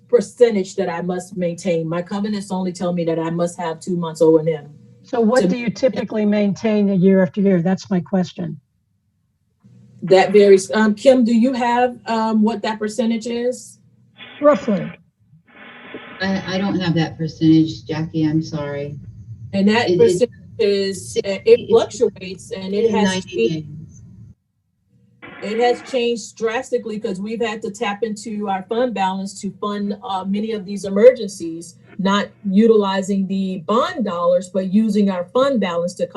percentage that I must maintain. My covenants only tell me that I must have 2 months O&M. So what do you typically maintain a year after year? That's my question. That varies. Kim, do you have what that percentage is? Roughly. I don't have that percentage, Jackie. I'm sorry. And that percentage it fluctuates, and it has changed drastically because we've had to tap into our fund balance to fund many of these emergencies, not utilizing the bond dollars, but using our fund balance to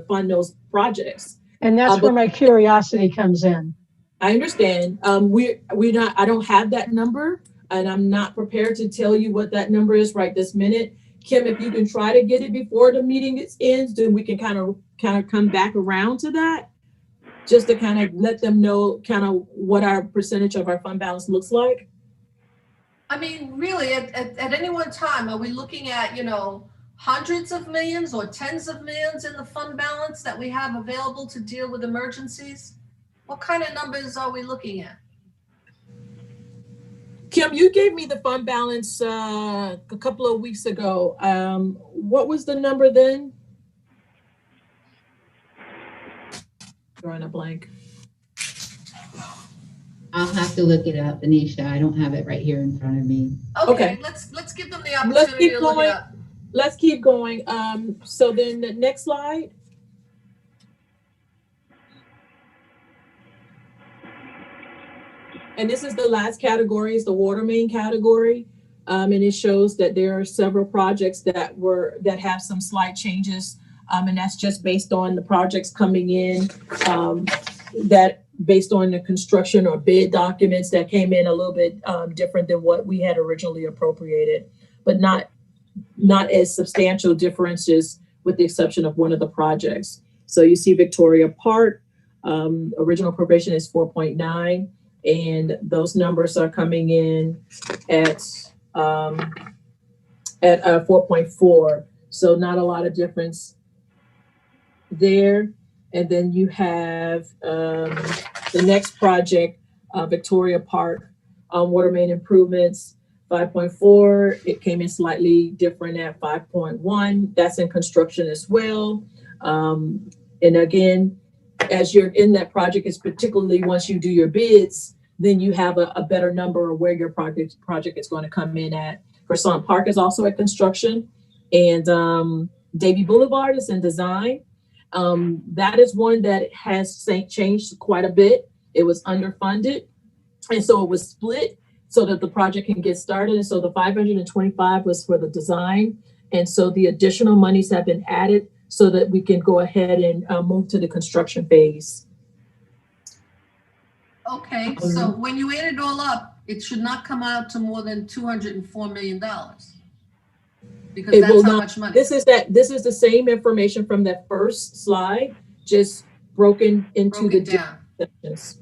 fund those projects. And that's where my curiosity comes in. I understand. I don't have that number, and I'm not prepared to tell you what that number is right this minute. Kim, if you can try to get it before the meeting ends, then we can kind of come back around to that, just to kind of let them know kind of what our percentage of our fund balance looks like. I mean, really, at any one time, are we looking at, hundreds of millions or tens of millions in the fund balance that we have available to deal with emergencies? What kind of numbers are we looking at? Kim, you gave me the fund balance a couple of weeks ago. What was the number then? Drawing a blank. I'll have to look it up, Anisha. I don't have it right here in front of me. Okay. Let's give them the opportunity to look it up. Let's keep going. So then the next slide. And this is the last category, is the water main category. And it shows that there are several projects that have some slight changes. And that's just based on the projects coming in, that based on the construction or bid documents that came in a little bit different than what we had originally appropriated, but not as substantial differences with the exception of one of the projects. So you see Victoria Park, original appropriation is 4.9. And those numbers are coming in at 4.4. So not a lot of difference there. And then you have the next project, Victoria Park, water main improvements, 5.4. It came in slightly different at 5.1. That's in construction as well. And again, as you're in that project, is particularly once you do your bids, then you have a better number of where your project is going to come in at. Croissant Park is also at construction, and Davie Boulevard is in design. That is one that has changed quite a bit. It was underfunded, and so it was split so that the project can get started. And so the 525 was for the design, and so the additional monies have been added so that we can go ahead and move to the construction phase. Okay, so when you add it all up, it should not come out to more than $204 million. Because that's how much money. This is the same information from that first slide, just broken into the different sections.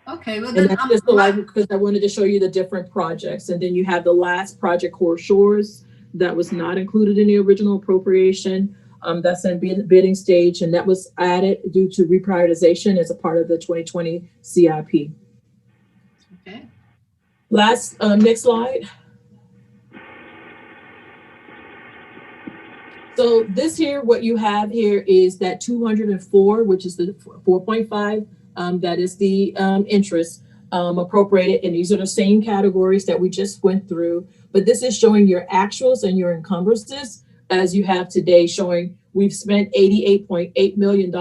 Okay, well And then that's just because I wanted to show you the different projects. And then you have the last project, Core Shores, that was not included in the original appropriation. That's in bidding stage, and that was added due to reprioritization as a part of the 2020 CIP. Okay. Next slide. So this here, what you have here is that 204, which is the 4.5, that is the interest appropriated, and these are the same categories that we just went through, but this is showing your actuals and your encumbrances as you have today, showing we've spent $88.8 million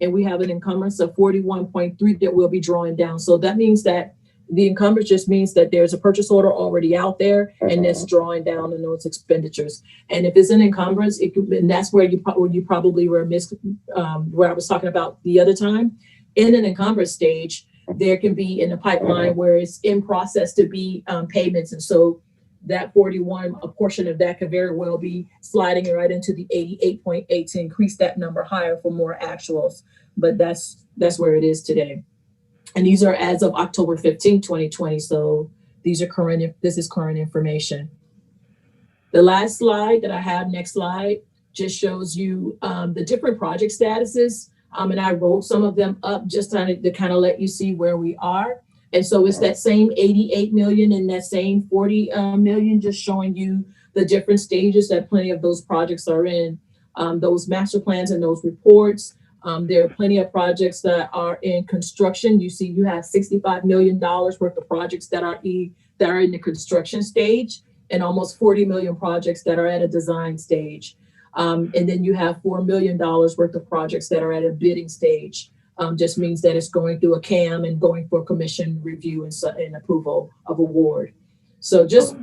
and we have an encumbrance of 41.3 that we'll be drawing down. So that means that the encumbrance just means that there's a purchase order already out there and that's drawing down on those expenditures. And if it's an encumbrance, and that's where you probably were where I was talking about the other time. In an encumbrance stage, there can be in the pipeline where it's in process to be payments. And so that 41, a portion of that could very well be sliding right into the 88.8 to increase that number higher for more actuals. But that's where it is today. And these are as of October 15, 2020. So these are this is current information. The last slide that I have, next slide, just shows you the different project statuses. And I wrote some of them up just to kind of let you see where we are. And so it's that same 88 million and that same 40 million, just showing you the different stages that plenty of those projects are in. Those master plans and those reports. There are plenty of projects that are in construction. You see, you have $65 million worth of projects that are in the construction stage, and almost 40 million projects that are at a design stage. And then you have $4 million worth of projects that are at a bidding stage. Just means that it's going through a CAM and going for commission review and approval of award. So just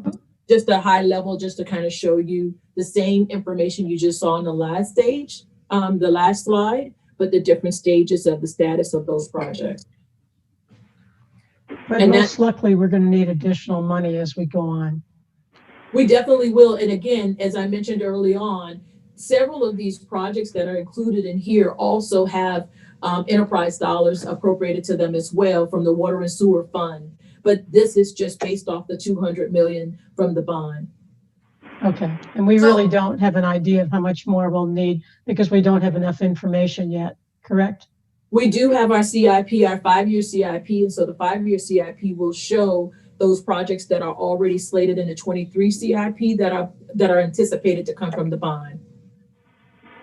a high level, just to kind of show you the same information you just saw on the last stage, the last slide, but the different stages of the status of those projects. But And most likely, we're going to need additional money as we go on. We definitely will. And again, as I mentioned early on, several of these projects that are included in here also have enterprise dollars appropriated to them as well from the Water and Sewer Fund. But this is just based off the 200 million from the bond. Okay, and we really don't have an idea of how much more we'll need because we don't have enough information yet, correct? We do have our CIP, our 5-year CIP, and so the 5-year CIP will show those projects that are already slated in the 23 CIP that are anticipated to come from the bond.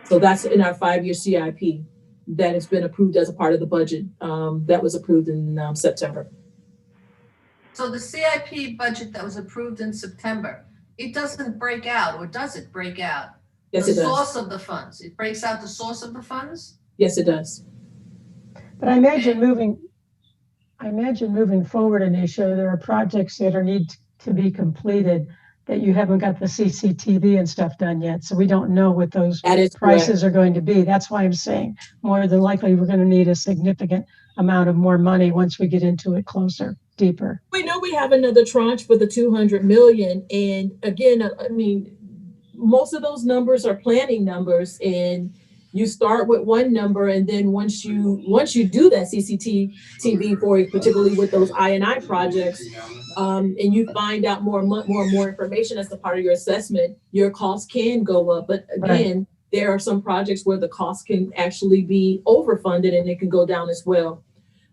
So that's in our 5-year CIP that has been approved as a part of the budget that was approved in September. So the CIP budget that was approved in September, it doesn't break out, or does it break out? Yes, the it does. source of the funds. It breaks out the source of the funds? Yes, it does. But I imagine moving forward, Anisha, there are projects that need to be completed that you haven't got the CCTV and stuff done yet. So we don't know what those prices are going to be. That's why I'm saying more than likely we're going to need a significant amount of more money once we get into it closer, deeper. We know we have another tranche for the 200 million. And again, I mean, most of those numbers are planning numbers, and you start with one number, and then once you do that CCTV for it, particularly with those I&I projects, and you find out more information as a part of your assessment, your costs can go up. But again, there are some projects where the cost can actually be overfunded and it can go down as well.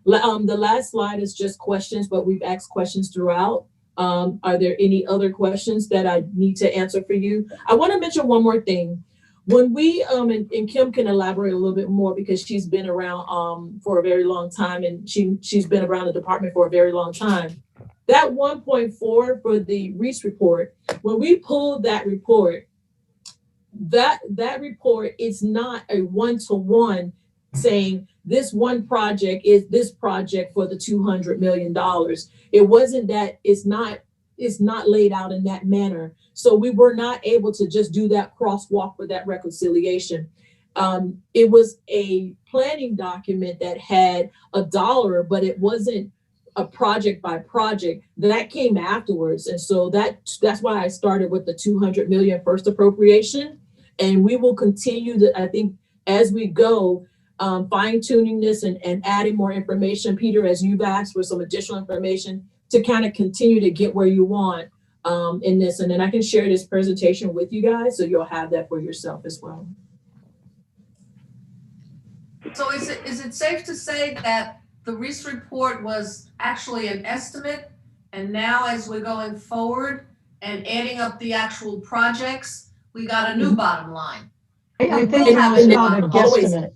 The last slide is just questions, but we've asked questions throughout. Are there any other questions that I need to answer for you? I want to mention one more thing. When we, and Kim can elaborate a little bit more because she's been around for a very long time, and she's been around the department for a very long time. That 1.4 for the Reese report, when we pulled that report, that report is not a one-to-one saying this one project is this project for the $200 million. It wasn't that, it's not laid out in that manner. So we were not able to just do that crosswalk with that reconciliation. It was a planning document that had a dollar, but it wasn't a project by project. That came afterwards. And so that's why I started with the 200 million first appropriation. And we will continue to, I think, as we go, fine tuning this and adding more information. Peter, as you've asked for some additional information to kind of continue to get where you want in this. And then I can share this presentation with you guys so you'll have that for yourself as well. So is it safe to say that the Reese report was actually an estimate, and now as we're going forward and adding up the actual projects, we got a new bottom line? I think it was called a guesstimate.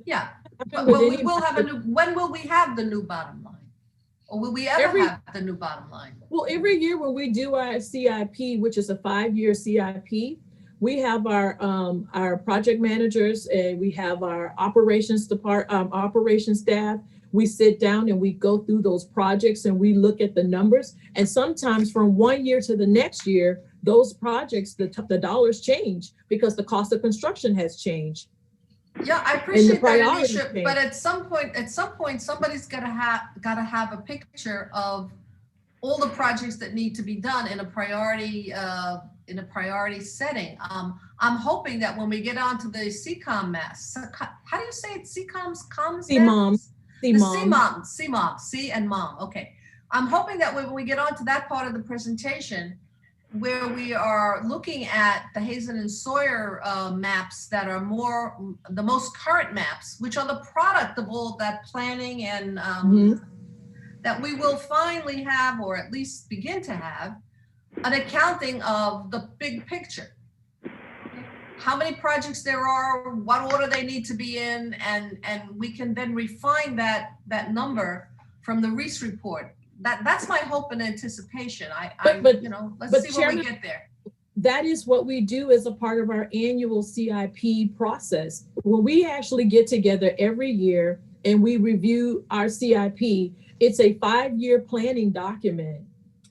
Yeah. But we will have a new, when will we have the new bottom line? Or will we ever have the new bottom line? Well, every year when we do our CIP, which is a 5-year CIP, we have our project managers and we have our operations staff. We sit down and we go through those projects and we look at the numbers. And sometimes from one year to the next year, those projects, the dollars change because the cost of construction has changed. Yeah, I appreciate that, Anisha, but at some point, somebody's gotta have a picture of all the projects that need to be done in a priority setting. I'm hoping that when we get onto the CCOM maps, how do you say it? CMOM, C and MOM. Okay, I'm hoping that when we get onto that part of the presentation, where we are looking at the Hazen and Sawyer maps that are the most current maps, which are the product of all of that planning and that we will finally have, or at least begin to have, an accounting of the big picture. How many projects there are, what order they need to be in, and we can then refine that number from the Reese report. That's my hope and anticipation. Let's see where we get there. That is what we do as a part of our annual CIP process. When we actually get together every year and we review our CIP, it's a 5-year planning document.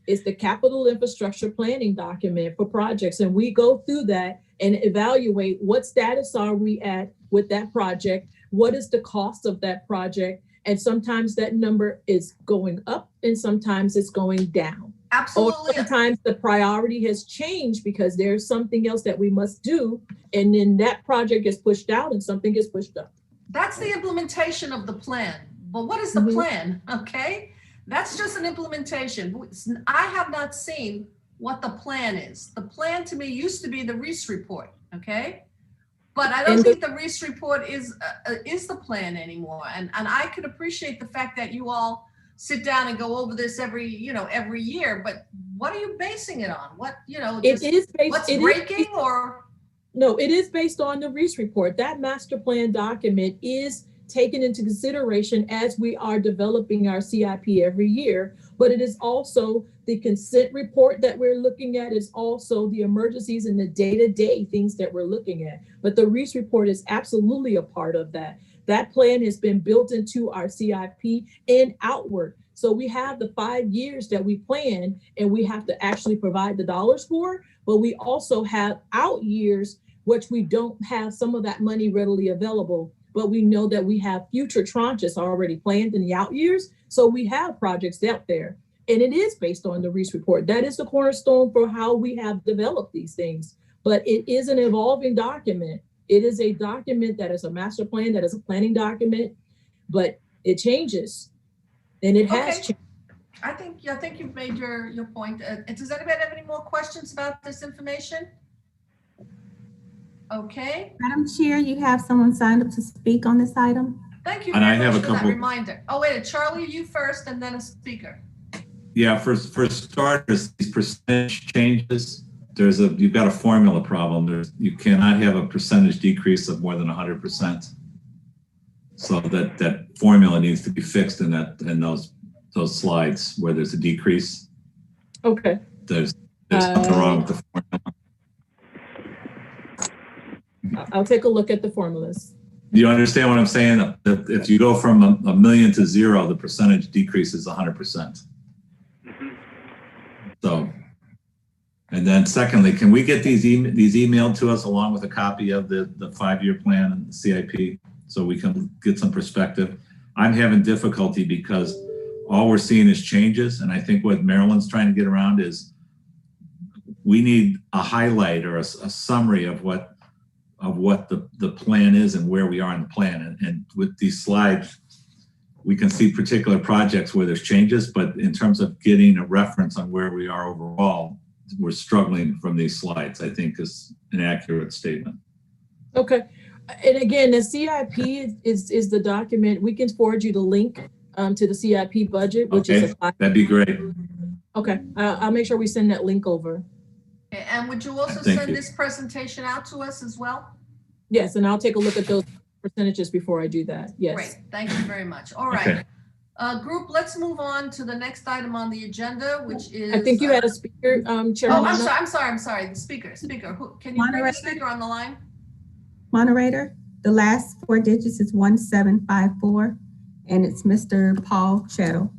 It's the capital infrastructure planning document for projects. And we go through that and evaluate what status are we at with that project? What is the cost of that project? And sometimes that number is going up and sometimes it's going down. Absolutely. Or sometimes the priority has changed because there's something else that we must do. And then that project gets pushed out and something gets pushed up. That's the implementation of the plan. But what is the plan? Okay. That's just an implementation. I have not seen what the plan is. The plan to me used to be the Reese report. Okay. But I don't think the Reese report is the plan anymore. And I could appreciate the fact that you all sit down and go over this every year, but what are you basing it on? What, just it is based, what's breaking or? No, it is based on the Reese report. That master plan document is taken into consideration as we are developing our CIP every year, but it is also the consent report that we're looking at, is also the emergencies and the day-to-day things that we're looking at. But the Reese report is absolutely a part of that. That plan has been built into our CIP and outward. So we have the 5 years that we plan and we have to actually provide the dollars for, but we also have out years, which we don't have some of that money readily available, but we know that we have future tranches already planned in the out years. So we have projects out there and it is based on the Reese report. That is the cornerstone for how we have developed these things, but it is an evolving document. It is a document that is a master plan, that is a planning document, but it changes and it has changed. I think you've made your point. Does anybody have any more questions about this information? Okay. Madam Chair, you have someone signed up to speak on this item. Thank you And very I have much a for that couple- reminder. Oh, wait, Charlie, you first and then a speaker. Yeah, for starters, these percentage changes, you've got a formula problem. You cannot have a percentage decrease of more than 100%. So that formula needs to be fixed in those slides where there's a decrease. Okay. There's nothing wrong with the formula. I'll take a look at the formulas. Do you understand what I'm saying? That if you go from a million to zero, the percentage decrease is 100%. So, and then secondly, can we get these emailed to us along with a copy of the 5-year plan and the CIP so we can get some perspective? I'm having difficulty because all we're seeing is changes. And I think what Marilyn's trying to get around is we need a highlight or a summary of what the plan is and where we are in the plan. And with these slides, we can see particular projects where there's changes, but in terms of getting a reference on where we are overall, we're struggling from these slides, I think is an accurate statement. Okay. And again, the CIP is the document. We can forward you the link to the CIP budget, which is that'd be great. Okay. I'll make sure we send that link over. Okay. And would you also send this presentation out to us as well? Yes, and I'll take a look at those percentages before I do that. Yes. Great. Thank you very much. All right. Group, let's move on to the next item on the agenda, which is. I think you had a speaker, Chair. Oh, I'm sorry. The speaker. Who, can you bring the speaker on the line? Moderator, the last 4 digits is 1754, and it's Mr. Paul Chettle.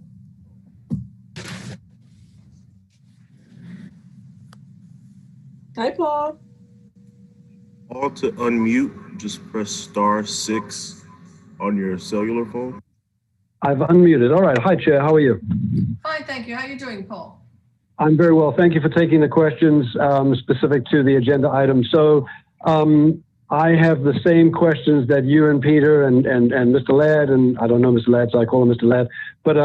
Hi, Paul. All to unmute, just press *6 on your cellular phone. I've unmuted. All right. Hi, Chair. How are you? Fine, thank you. How are you doing, Paul? I'm very well. Thank you for taking the questions specific to the agenda item. So I have the same questions that you and Peter and Mr. Ladd, and I don't know Mr. Ladd, so I call him Mr. Ladd, but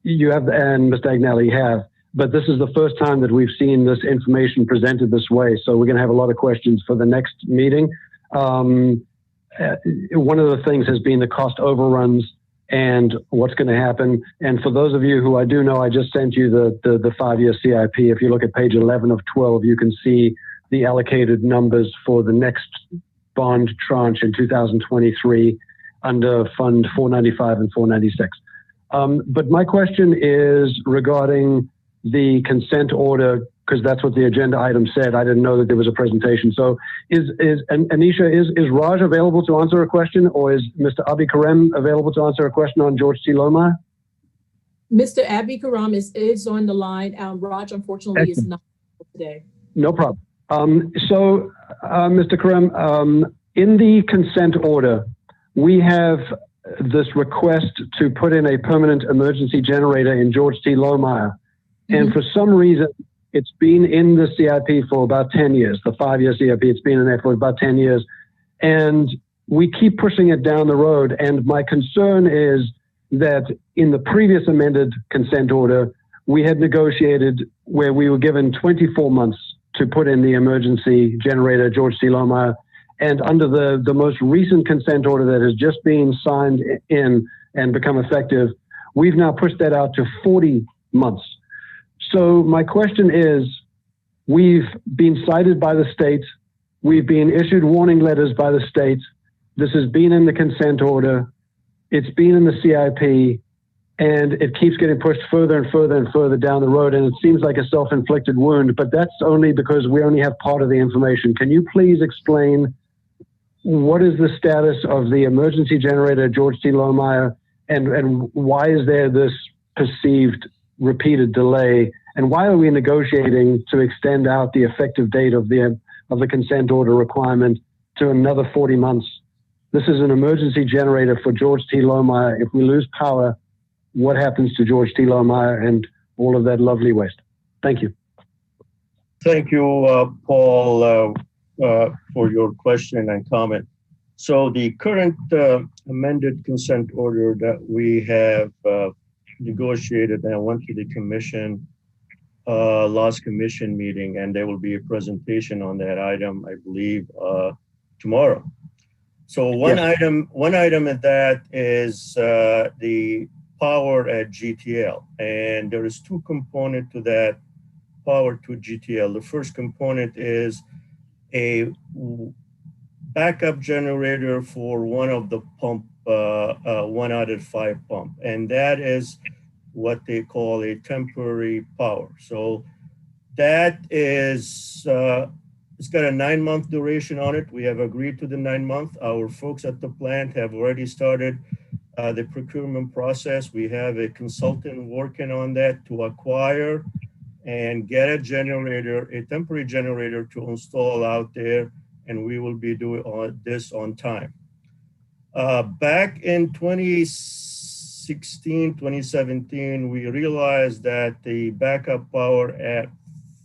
you have, and Mr. Agnelli have. But this is the first time that we've seen this information presented this way. So we're going to have a lot of questions for the next meeting. One of the things has been the cost overruns and what's going to happen. And for those of you who I do know, I just sent you the 5-year CIP. If you look at page 11 of 12, you can see the allocated numbers for the next bond tranche in 2023 under Fund 495 and 496. But my question is regarding the consent order, because that's what the agenda item said. I didn't know that there was a presentation. So Anisha, is Raj available to answer a question, or is Mr. Abi Karem available to answer a question on George T. Lomar? Mr. Abi Karam is on the line. Raj, unfortunately, is not today. No problem. So, Mr. Karem, In the consent order, we have this request to put in a permanent emergency generator in George T. Lohmeyer. And for some reason, it's been in the CIP for about 10 years, the 5-year CIP, it's been in there for about 10 years. And we keep pushing it down the road. And my concern is that in the previous amended consent order, we had negotiated where we were given 24 months to put in the emergency generator, George T. Lohmeyer. And under the most recent consent order that has just been signed in and become effective, we've now pushed that out to 40 months. So my question is, we've been cited by the state, we've been issued warning letters by the state, this has been in the consent order, it's been in the CIP, and it keeps getting pushed further and further and further down the road, and it seems like a self-inflicted wound, but that's only because we only have part of the information. Can you please explain what is the status of the emergency generator, George T. Lohmeyer, and why is there this perceived repeated delay, and why are we negotiating to extend out the effective date of the consent order requirement to another 40 months? This is an emergency generator for George T. Lohmeyer. If we lose power, what happens to George T. Lohmeyer and all of that lovely waste? Thank you. Thank you, Paul, for your question and comment. So the current amended consent order that we have negotiated and went to the commission, last commission meeting, and there will be a presentation on that item, I believe, tomorrow. So one item in that is the power at GTL, and there is two components to that power to GTL. The first component is a backup generator for one of the pump, 1 out of 5 pump, and that is what they call a temporary power. So that is, it's got a 9-month duration on it. We have agreed to the 9-month. Our folks at the plant have already started the procurement process. We have a consultant working on that to acquire and get a generator, a temporary generator to install out there, and we will be doing this on time. Back in 2016, 2017, we realized that the backup power at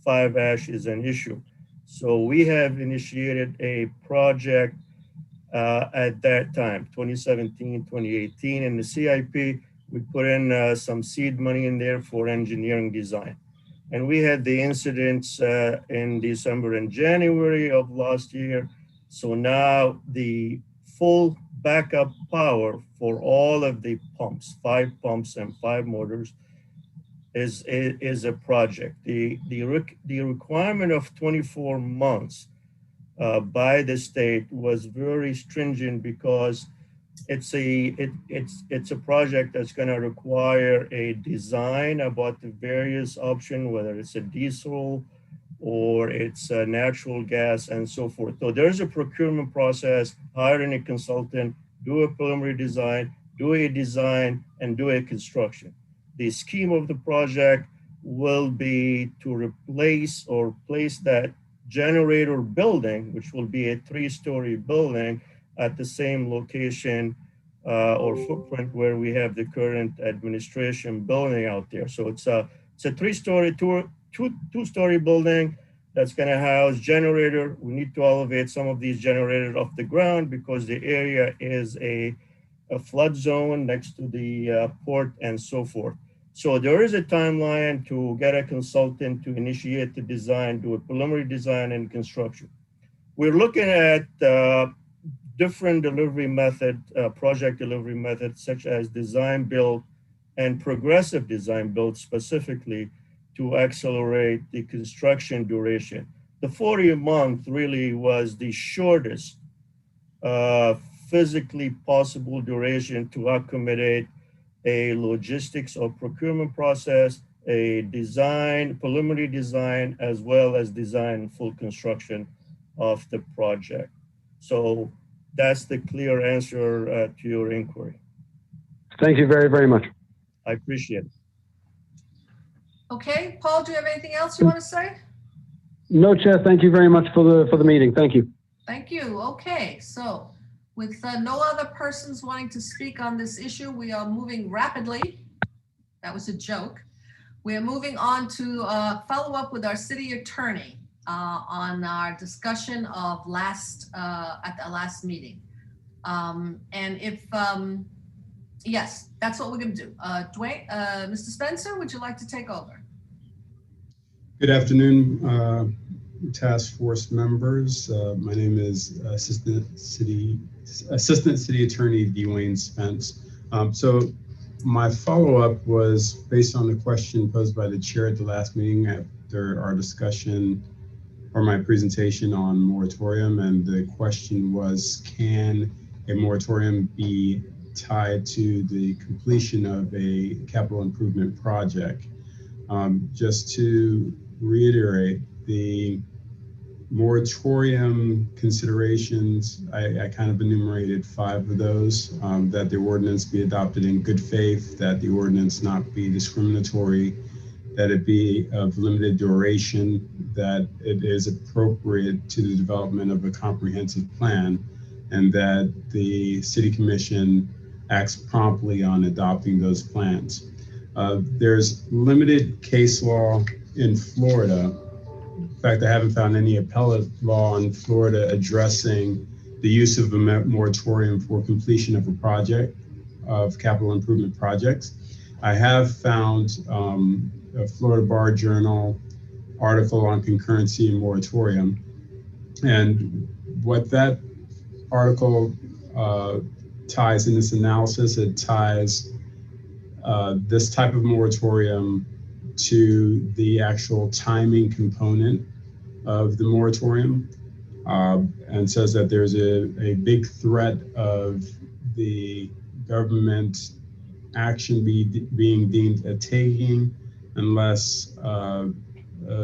FIVEASH is an issue. So we have initiated a project at that time, 2017, 2018. In the CIP, we put in some seed money in there for engineering design. And we had the incidents in December and January of last year. So now the full backup power for all of the pumps, 5 pumps and 5 motors, is a project. The requirement of 24 months by the state was very stringent because it's a project that's going to require a design about the various options, whether it's a diesel or it's a natural gas and so forth. So there's a procurement process, hiring a consultant, do a preliminary design, do a design, and do a construction. The scheme of the project will be to replace or place that generator building, which will be a 3-story building, at the same location or footprint where we have the current administration building out there. So it's a 3-story, two-story building that's going to house generator. We need to elevate some of these generators off the ground because the area is a flood zone next to the port and so forth. So there is a timeline to get a consultant to initiate the design, do a preliminary design and construction. We're looking at different delivery method, project delivery methods, such as design build and progressive design build specifically to accelerate the construction duration. The 40-month really was the shortest physically possible duration to accommodate a logistics or procurement process, a design, preliminary design, as well as design full construction of the project. So that's the clear answer to your inquiry. Thank you very, very much. I appreciate it. Okay, Paul, do you have anything else you want to say? No, Chair, thank you very much for the meeting. Thank you. Thank you. Okay, so with no other persons wanting to speak on this issue, we are moving rapidly. That was a joke. We are moving on to follow up with our city attorney on our discussion of at the last meeting. And if, yes, that's what we're going to do. Dwayne, Mr. Spencer, would you like to take over? Good afternoon, task force members. My name is Assistant City Attorney Dwayne Spence. So my follow-up was based on the question posed by the chair at the last meeting after our discussion or my presentation on moratorium, and the question was, can a moratorium be tied to the completion of a capital improvement project? Just to reiterate, the moratorium considerations, I kind of enumerated 5 of those, that the ordinance be adopted in good faith, that the ordinance not be discriminatory, that it be of limited duration, that it is appropriate to the development of a comprehensive plan, and that the City Commission acts promptly on adopting those plans. There's limited case law in Florida. In fact, I haven't found any appellate law in Florida addressing the use of a moratorium for completion of a project, of capital improvement projects. I have found a Florida Bar Journal article on concurrency and moratorium. And what that article ties in this analysis, it ties this type of moratorium to the actual timing component of the moratorium, and says that there's a big threat of the government action being deemed a taking unless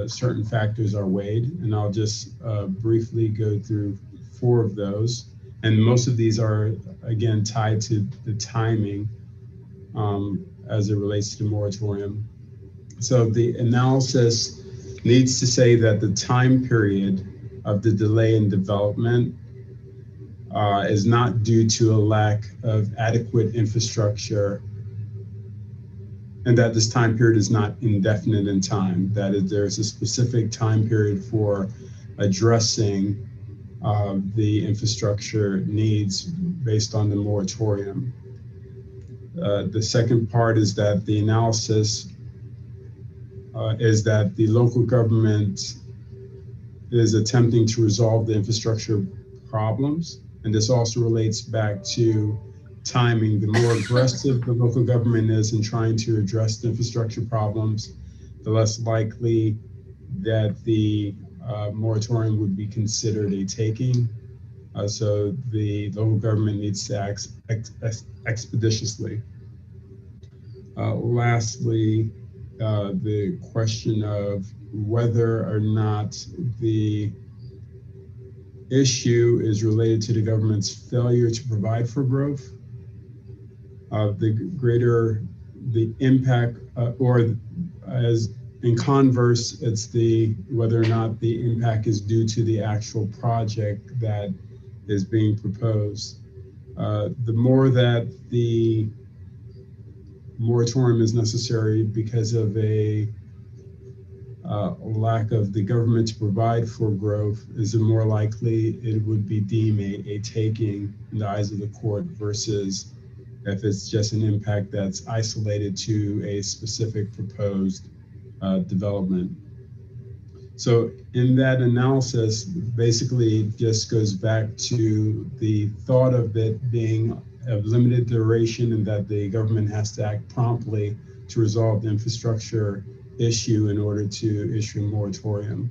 certain factors are weighed. And I'll just briefly go through 4 of those. And most of these are, again, tied to the timing as it relates to moratorium. So the analysis needs to say that the time period of the delay in development is not due to a lack of adequate infrastructure, and that this time period is not indefinite in time, that there's a specific time period for addressing the infrastructure needs based on the moratorium. The second part is that the analysis is that the local government is attempting to resolve the infrastructure problems. And this also relates back to timing. The more aggressive the local government is in trying to address the infrastructure problems, the less likely that the moratorium would be considered a taking. So the local government needs to act expeditiously. Lastly, the question of whether or not the issue is related to the government's failure to provide for growth. The greater the impact, or as in converse, it's whether or not the impact is due to the actual project that is being proposed. The more that the moratorium is necessary because of a lack of the government to provide for growth, is it more likely it would be deemed a taking in the eyes of the court versus if it's just an impact that's isolated to a specific proposed development. So in that analysis, basically it just goes back to the thought of it being of limited duration and that the government has to act promptly to resolve the infrastructure issue in order to issue a moratorium.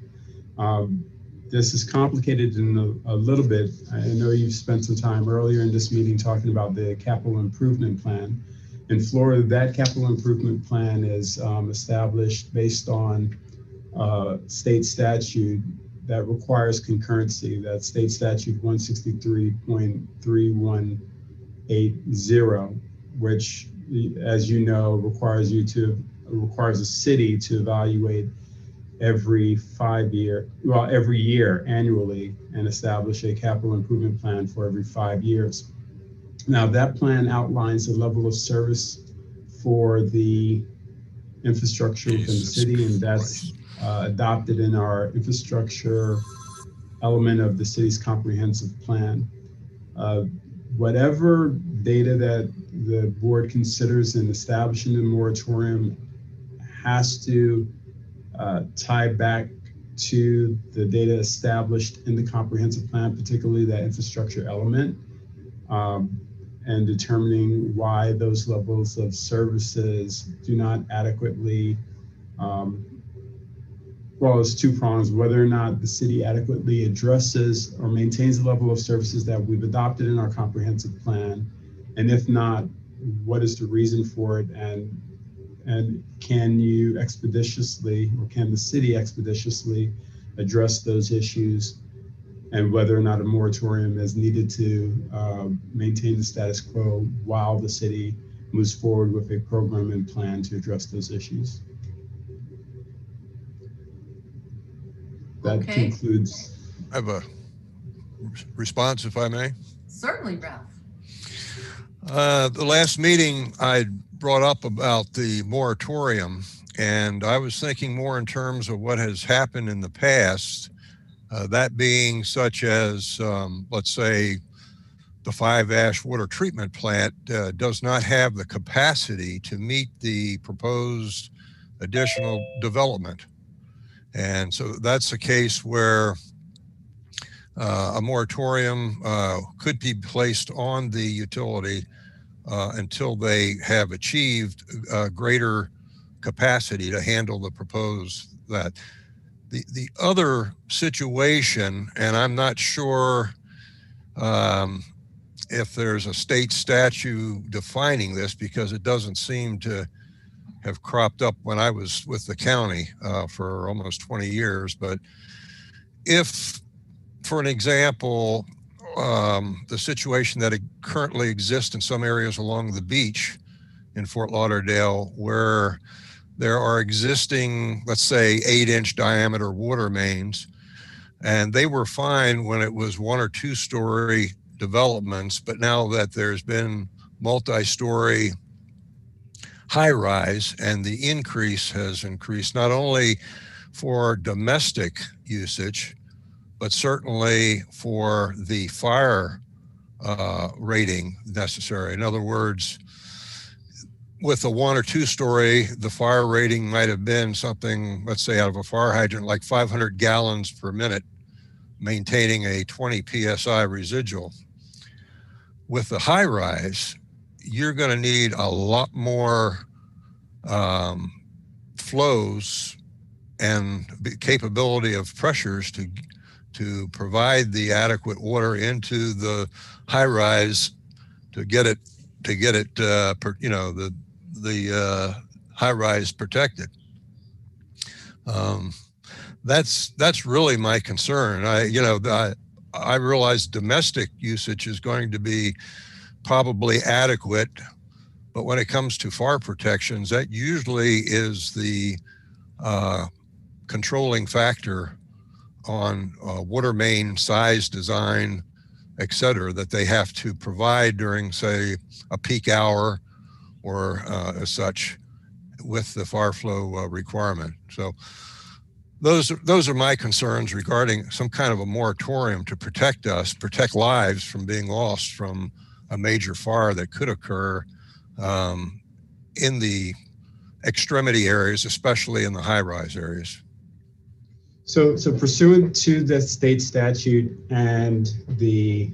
This is complicated in a little bit. I know you've spent some time earlier in this meeting talking about the capital improvement plan. In Florida, that capital improvement plan is established based on state statute that requires concurrency. That's state statute 163.3180, which, as you know, requires a city to evaluate every year annually, and establish a capital improvement plan for every 5 years. Now, that plan outlines the level of service for the infrastructure within the city, and that's adopted in our infrastructure element of the city's comprehensive plan. Whatever data that the board considers in establishing the moratorium has to tie back to the data established in the comprehensive plan, particularly that infrastructure element, and determining why those levels of services do not adequately, well, it's two prongs, whether or not the city adequately addresses or maintains the level of services that we've adopted in our comprehensive plan, and if not, what is the reason for it, and can you expeditiously, or can the city expeditiously address those issues, and whether or not a moratorium is needed to maintain the status quo while the city moves forward with a program and plan to address those issues. That concludes. I have a response, if I may. Certainly, Ralph. The last meeting I brought up about the moratorium, and I was thinking more in terms of what has happened in the past, that being such as, let's say, the FIVEASH water treatment plant does not have the capacity to meet the proposed additional development. And so that's a case where a moratorium could be placed on the utility until they have achieved greater capacity to handle the proposed that. The other situation, and I'm not sure if there's a state statute defining this, because it doesn't seem to have cropped up when I was with the county for almost 20 years. But if, for an example, the situation that currently exists in some areas along the beach in Fort Lauderdale, where there are existing, let's say, 8-inch diameter water mains, and they were fine when it was 1 or 2 story developments, but now that there's been multi-story high rise, and the increase has increased not only for domestic usage, but certainly for the fire rating necessary. In other words, with a 1 or 2 story, the fire rating might have been something, let's say out of a fire hydrant, like 500 gallons per minute, maintaining a 20 PSI residual. With the high rise, you're going to need a lot more flows and capability of pressures to provide the adequate water into the high rise to get it the high rise protected. That's really my concern. I realize domestic usage is going to be probably adequate, but when it comes to fire protections, that usually is the controlling factor on water main size, design, et cetera, that they have to provide during, say, a peak hour or as such with the fire flow requirement. So those are my concerns regarding some kind of a moratorium to protect us, protect lives from being lost from a major fire that could occur in the extremity areas, especially in the high-rise areas. So pursuant to the state statute and the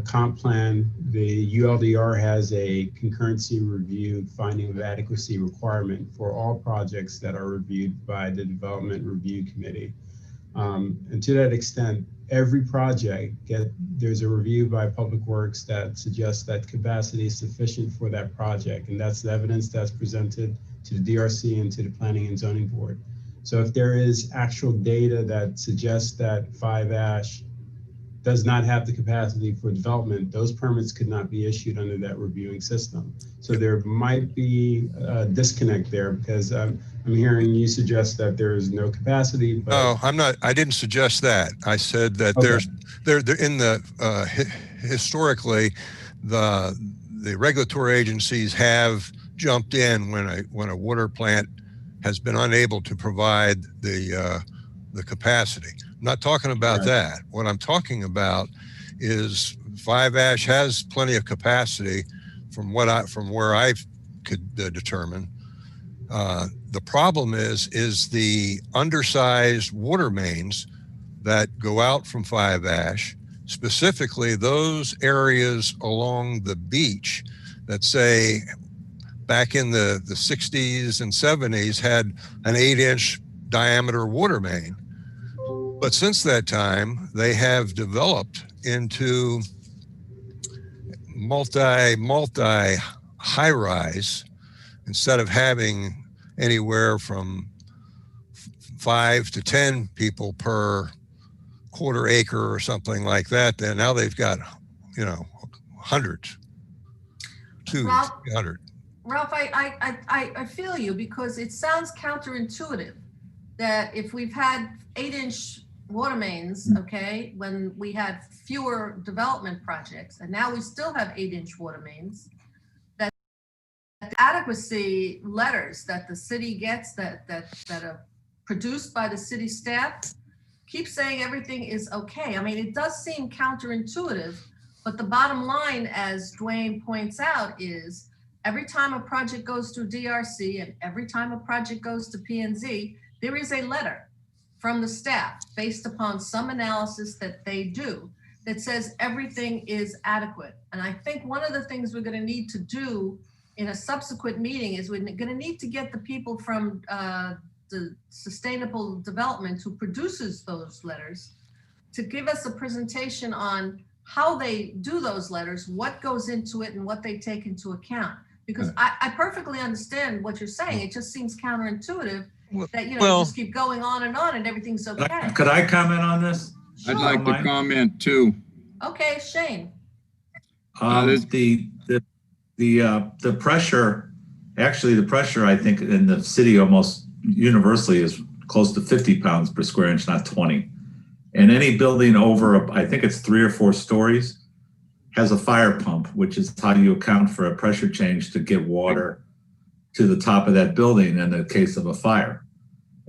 comp plan, the ULDR has a concurrency review finding of adequacy requirement for all projects that are reviewed by the Development Review Committee. And to that extent, every project, there's a review by Public Works that suggests that capacity is sufficient for that project. And that's the evidence that's presented to the DRC and to the Planning and Zoning Board. So if there is actual data that suggests that FIVEASH does not have the capacity for development, those permits could not be issued under that reviewing system. So there might be a disconnect there, because I'm hearing you suggest that there is no capacity, but No, I didn't suggest that. I said that Okay. there in the historically, the regulatory agencies have jumped in when a water plant has been unable to provide the capacity. I'm not talking about Right. that. What I'm talking about is FIVEASH has plenty of capacity from where I could determine. The problem is the undersized water mains that go out from FIVEASH, specifically those areas along the beach that, say, back in the 60s and 70s had an 8-inch diameter water main. But since that time, they have developed into multi high rise. Instead of having anywhere from 5 to 10 people per quarter acre or something like that, then now they've got, hundreds, 200. Ralph, I feel you, because it sounds counterintuitive that if we've had 8-inch water mains, okay, when we had fewer development projects, and now we still have 8-inch water mains, that the adequacy letters that the city gets that are produced by the city staff keep saying everything is okay. I mean, it does seem counterintuitive, but the bottom line, as Dwayne points out, is every time a project goes through DRC and every time a project goes to P&Z, there is a letter from the staff based upon some analysis that they do that says everything is adequate. And I think one of the things we're going to need to do in a subsequent meeting is we're going to need to get the people from the Sustainable Development who produces those letters to give us a presentation on how they do those letters, what goes into it, and what they take into account. Because I perfectly understand what you're saying. It just seems counterintuitive that, you just keep going on and everything's okay. Could I comment on this? Sure. I'd like to comment too. Okay, Shane. The pressure, actually the pressure, I think in the city almost universally is close to 50 pounds per square inch, not 20. And any building over, I think it's 3 or 4 stories, has a fire pump, which is how you account for a pressure change to get water to the top of that building in the case of a fire.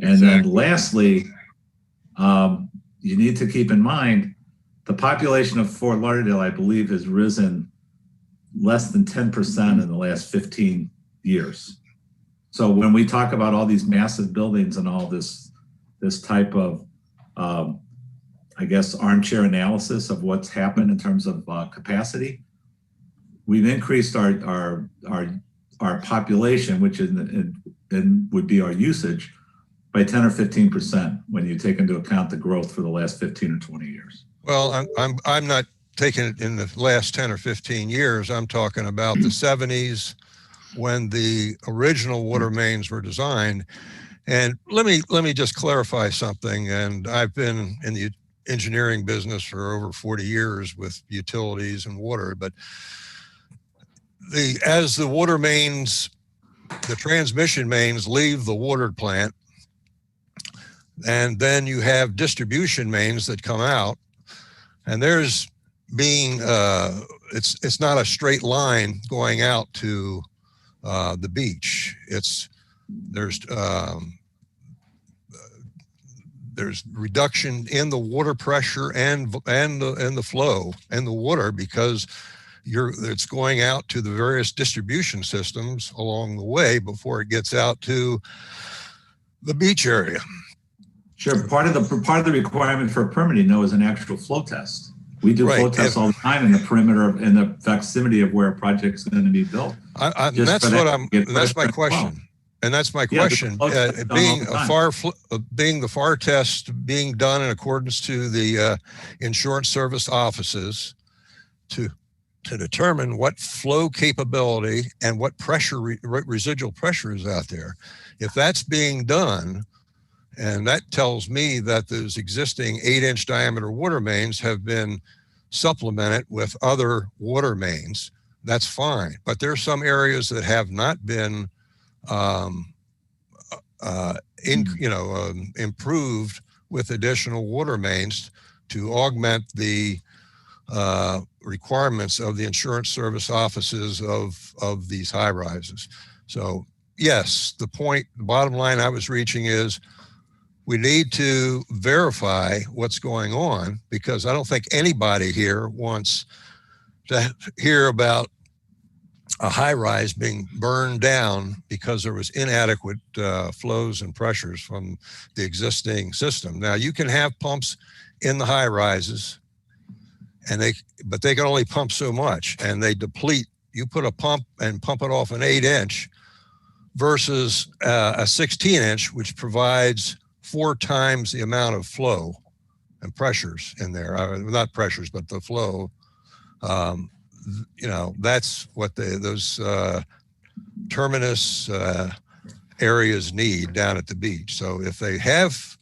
And then lastly, you need to keep in mind the population of Fort Lauderdale, I believe, has risen less than 10% in the last 15 years. So when we talk about all these massive buildings and all this type of, I guess, armchair analysis of what's happened in terms of capacity, we've increased our population, which would be our usage, by 10 or 15% when you take into account the growth for the last 15 or 20 years. Well, I'm not taking it in the last 10 or 15 years. I'm talking about the 70s when the original water mains were designed. And let me just clarify something. And I've been in the engineering business for over 40 years with utilities and water, but as the water mains, the transmission mains leave the water plant, and then you have distribution mains that come out, and there's being it's not a line going out to the beach. There's reduction in the water pressure and the flow and the water because it's going out to the various distribution systems along the way before it gets out to the beach area. Sure. Part of the requirement for permitting, though, is an actual flow test. We do flow tests all the time in the perimeter in the proximity of where a project's going to be built. That's my question. And that's my question. Being the FAR test being done in accordance to the insurance service offices to determine what flow capability and what pressure residual pressure is out there. If that's being done, and that tells me that those existing 8-inch diameter water mains have been supplemented with other water mains, that's fine. But there's some areas that have not been improved with additional water mains to augment the requirements of the insurance service offices of these high rises. So yes, the bottom line I was reaching is we need to verify what's going on, because I don't think anybody here wants to hear about a high rise being burned down because there was inadequate flows and pressures from the existing system. Now you can have pumps in the high rises, but they can only pump so much, and they deplete. You put a pump and pump it off an 8-inch versus a 16-inch, which provides 4 times the amount of flow and pressures in there. Not pressures, but the flow. That's what those terminus areas need down at the beach. So if they have,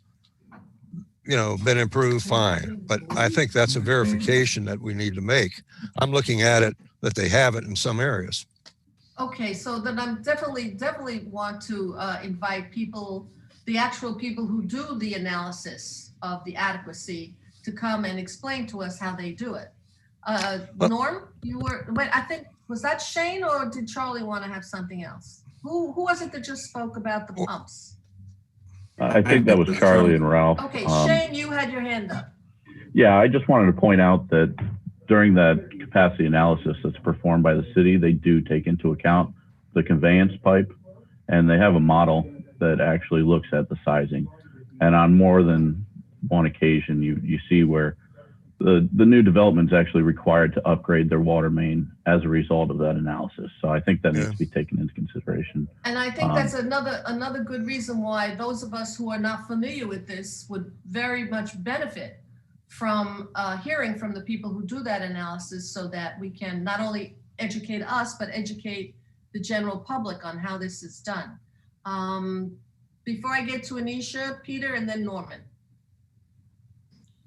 been improved, fine. But I think that's a verification that we need to make. I'm looking at it that they have it in some areas. Okay, so then I'm definitely want to invite people, the actual people who do the analysis of the adequacy, to come and explain to us how they do it. Norm, I think, was that Shane, or did Charlie want to have something else? Who was it that just spoke about the pumps? I think that was Charlie and Ralph. Okay, Shane, you had your hand up. Yeah, I just wanted to point out that during that capacity analysis that's performed by the city, they do take into account the conveyance pipe, and they have a model that actually looks at the sizing. And on more than one occasion, you see where the new development is actually required to upgrade their water main as a result of that analysis. So I think that needs to be taken into consideration. And I think that's another good reason why those of us who are not familiar with this would very much benefit from hearing from the people who do that analysis, so that we can not only educate us, but educate the general public on how this is done. Before I get to Anisha, Peter, and then Norman.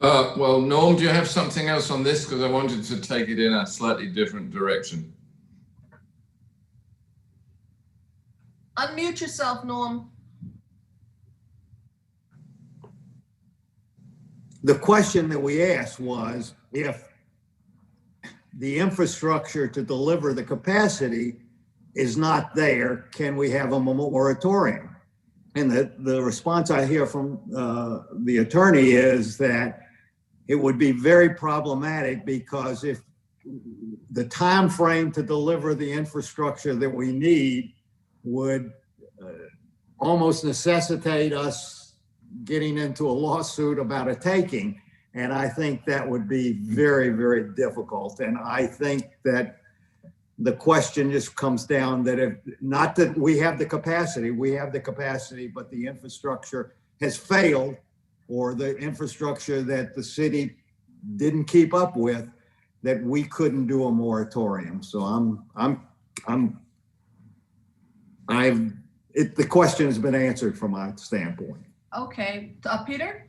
Well, Norm, do you have something else on this? Because I wanted to take it in a slightly different direction. Unmute yourself, Norm. The question that we asked was, if the infrastructure to deliver the capacity is not there, can we have a moratorium? And the response I hear from the attorney is that it would be very problematic, because if the time frame to deliver the infrastructure that we need would almost necessitate us getting into a lawsuit about a taking. And I think that would be very, very difficult. And I think that the question just comes down that if, not that we have the capacity, but the infrastructure has failed, or the infrastructure that the city didn't keep up with, that we couldn't do a moratorium. So the question has been answered from my standpoint. Okay, Peter?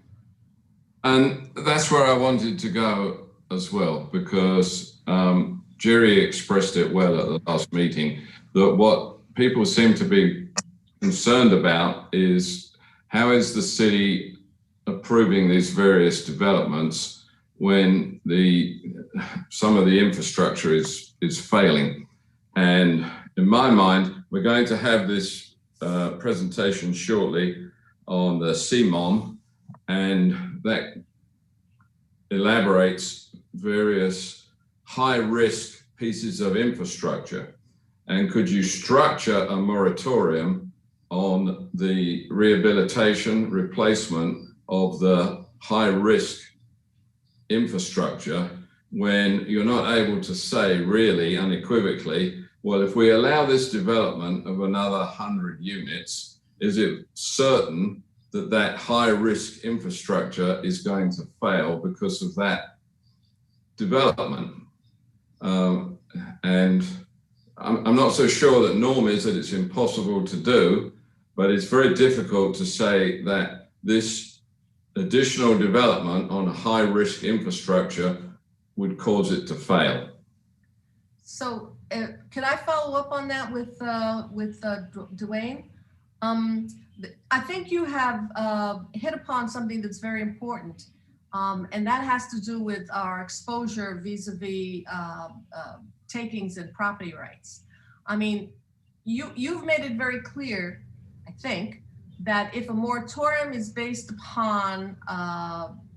And that's where I wanted to go as well, because Jerry expressed it well at the last meeting, that what people seem to be concerned about is how is the city approving these various developments when some of the infrastructure is failing. And in my mind, we're going to have this presentation shortly on the CMOM, and that elaborates various high-risk pieces of infrastructure. And could you structure a moratorium on the rehabilitation, replacement of the high-risk infrastructure, when you're not able to say really unequivocally, well, if we allow this development of another 100 units, is it certain that that high-risk infrastructure is going to fail because of that development? And I'm not so sure that Norm is that it's impossible to do, but it's very difficult to say that this additional development on a high-risk infrastructure would cause it to fail. So can I follow up on that with Dwayne? I think you have hit upon something that's very important, and that has to do with our exposure vis-a-vis takings and property rights. I mean, you've made it very clear, I think, that if a moratorium is based upon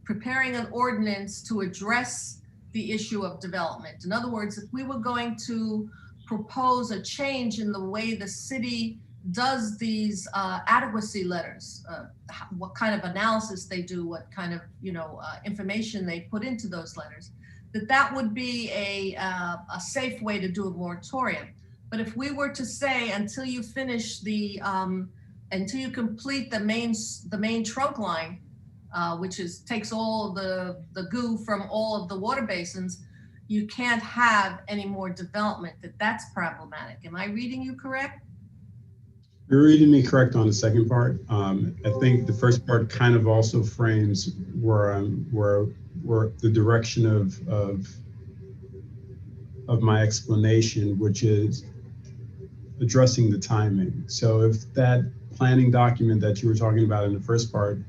preparing an ordinance to address the issue of development. In other words, if we were going to propose a change in the way the city does these adequacy letters, what kind of analysis they do, what kind of information they put into those letters, that would be a safe way to do a moratorium. But if we were to say until you finish until you complete the main trunk line, which takes all the goo from all of the water basins, you can't have any more development, that's problematic. Am I reading you correct? You're reading me correct on the second part. I think the first part kind of also frames where the direction of my explanation, which is addressing the timing. So if that planning document that you were talking about in the first part,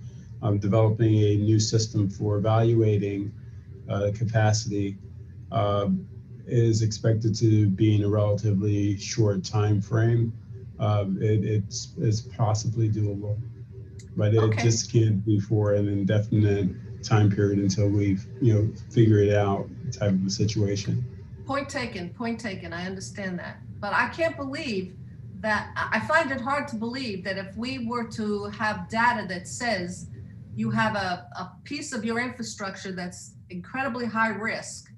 developing a new system for evaluating capacity, is expected to be in a relatively short time frame, it's possibly doable, but it just can't be for an indefinite time period until we've figure it out type of a situation. Point taken, point taken. I understand that, but I can't believe that. I find it hard to believe that if we were to have data that says you have a piece of your infrastructure that's incredibly high risk,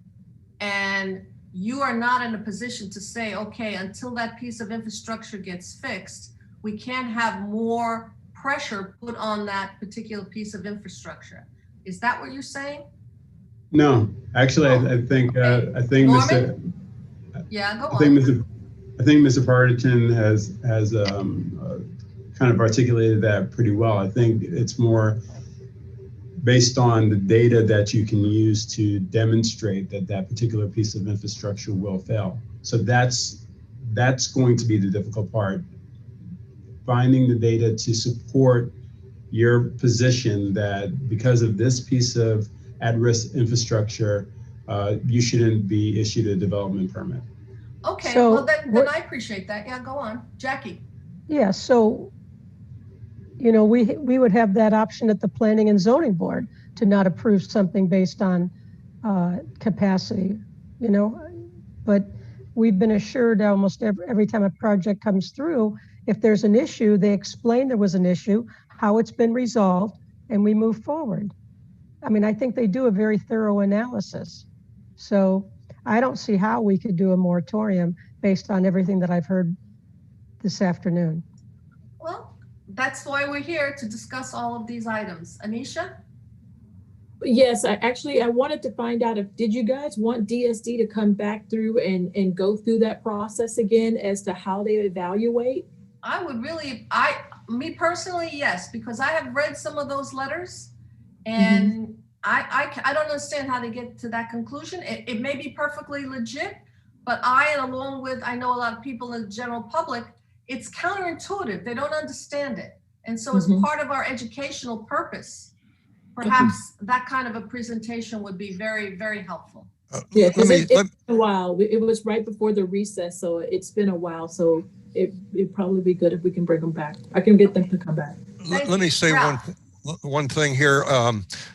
and you are not in a position to say, okay, until that piece of infrastructure gets fixed, we can't have more pressure put on that particular piece of infrastructure. Is that what you're saying? No, actually, I think Mr. Yeah, go on. I think Mr. Partington has kind of articulated that pretty well. I think it's more based on the data that you can use to demonstrate that particular piece of infrastructure will fail. So that's going to be the difficult part. Finding the data to support your position that because of this piece of at-risk infrastructure, you shouldn't be issued a development permit. Okay, So well then I appreciate that. Yeah, go on. Jackie. Yeah, so, we would have that option at the Planning and Zoning Board to not approve something based on capacity, but we've been assured almost every time a project comes through, if there's an issue, they explain there was an issue, how it's been resolved, and we move forward. I mean, I think they do a very thorough analysis. So I don't see how we could do a moratorium based on everything that I've heard this afternoon. Well, that's why we're here, to discuss all of these items. Anisha? Yes, I wanted to find out did you guys want DSD to come back through and go through that process again as to how they evaluate? I would really, me personally, yes, because I have read some of those letters, and I don't understand how they get to that conclusion. It may be perfectly legit, but I know a lot of people in the general public, it's counterintuitive. They don't understand it. And so as part of our educational purpose, perhaps that kind of a presentation would be very, very helpful. Yeah, because it's been a while. It was right before the recess, so it's been a while. So it'd probably be good if we can bring them back. I can get them to come back. Let me say one thing here.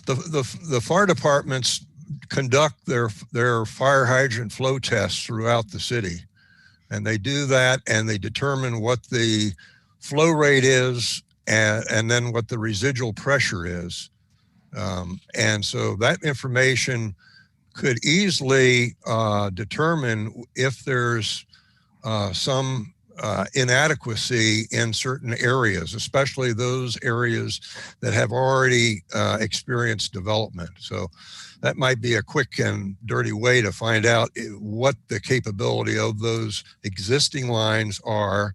The fire departments conduct their fire hydrant flow tests throughout the city, and they do that, and they determine what the flow rate is, and then what the residual pressure is, and so that information could easily determine if there's some inadequacy in certain areas, especially those areas that have already experienced development. So that might be a quick and dirty way to find out what the capability of those existing lines are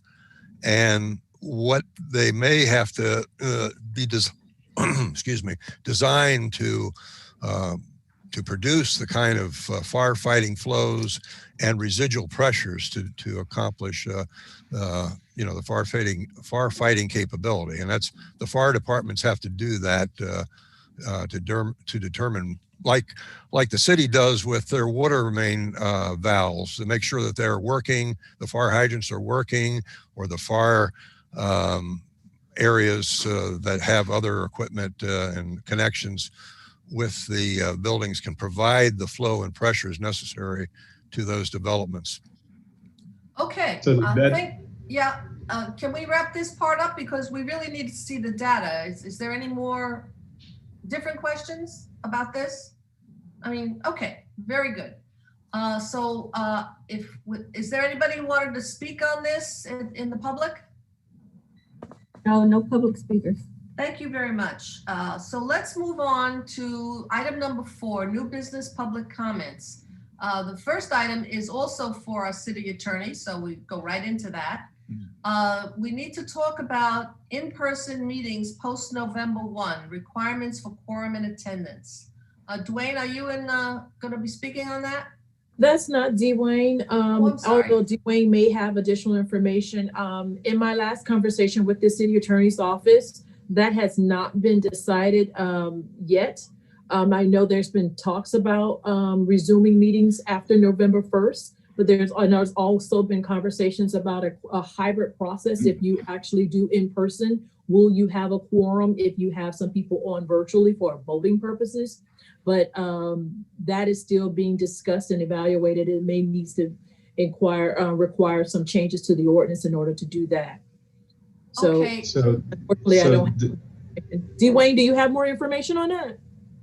and what they may have to be designed to produce the kind of firefighting flows and residual pressures to accomplish you know, the firefighting capability. And that's, the fire departments have to do that to determine, like the city does with their water main valves, to make sure that they're working, the fire hydrants are working, or the fire areas that have other equipment and connections with the buildings can provide the flow and pressures necessary to those developments. Okay, So can we wrap this part up? Because we really need to see the data. Is there any more different questions about this? I mean, okay, very good. Is there anybody who wanted to speak on this in the public? No, no public speakers. Thank you very much. So let's move on to item number 4, new business public comments. The first item is also for our city attorney, so we go right into that. We need to talk about in-person meetings post-November 1, requirements for quorum and attendance. Dwayne, are you going to be speaking on that? That's not Dwayne. Although Dwayne may have additional information. In my last conversation with the city attorney's office, that has not been decided yet. I know there's been talks about resuming meetings after November 1st, but there's also been conversations about a hybrid process. If you actually do in person, will you have a quorum if you have some people on virtually for voting purposes? But that is still being discussed and evaluated. It may need to require some changes to the ordinance in order to do that. So, okay. Unfortunately, I don't. Dwayne, do you have more information on that?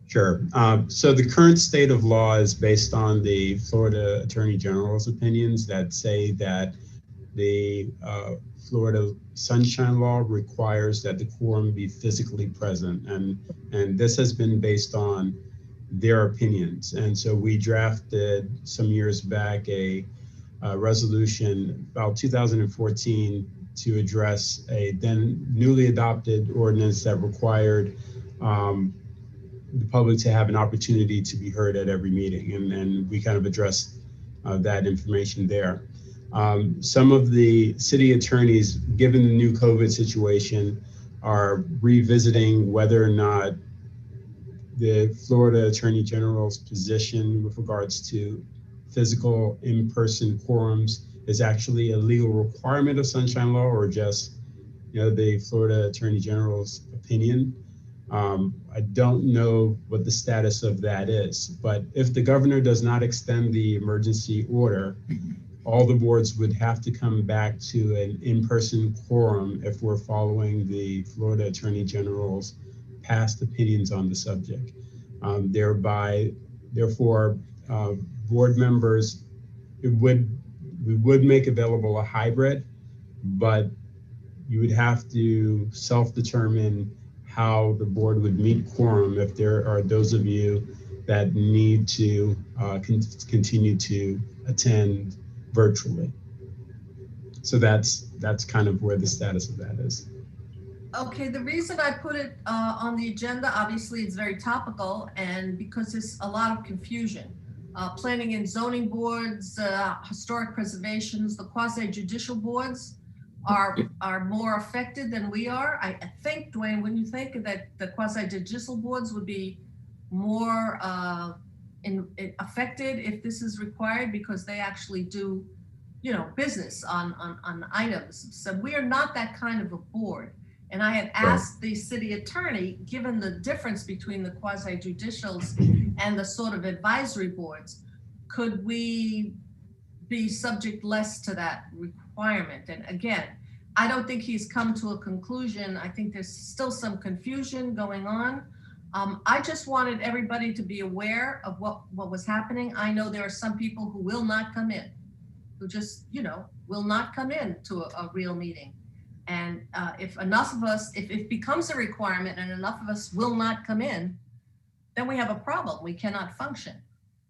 Sure. So the current state of law is based on the Florida Attorney General's opinions that say that the Florida Sunshine Law requires that the quorum be physically present. And this has been based on their opinions. And so we drafted some years back a resolution about 2014 to address a then newly adopted ordinance that required the public to have an opportunity to be heard at every meeting. And we kind of addressed that information there. Some of the city attorneys, given the new COVID situation, are revisiting whether or not the Florida Attorney General's position with regards to physical in-person quorums is actually a legal requirement of Sunshine Law or just, you know, the Florida Attorney General's opinion. I don't know what the status of that is, but if the governor does not extend the emergency order, all the boards would have to come back to an in-person quorum if we're following the Florida Attorney General's past opinions on the subject. Therefore, board members, we would make available a hybrid, but you would have to self-determine how the board would meet quorum if there are those of you that need to continue to attend virtually. So that's kind of where the status of that is. Okay, the reason I put it on the agenda, obviously it's very topical, and because there's a lot of confusion. Planning and zoning boards, historic preservations, the quasi-judicial boards are more affected than we are. I think, Dwayne, wouldn't you think that the quasi-judicial boards would be more affected if this is required, because they actually do, you know, business on items. So we are not that kind of a board. And I had asked the city attorney, given the difference between the quasi-judicials and the sort of advisory boards, could we be subject less to that requirement? And again, I don't think he's come to a conclusion. I think there's still some confusion going on. I just wanted everybody to be aware of what was happening. I know there are some people who will not come in, who just, you know, will not come in to a real meeting. And if enough of us, if it becomes a requirement and enough of us will not come in, then we have a problem. We cannot function.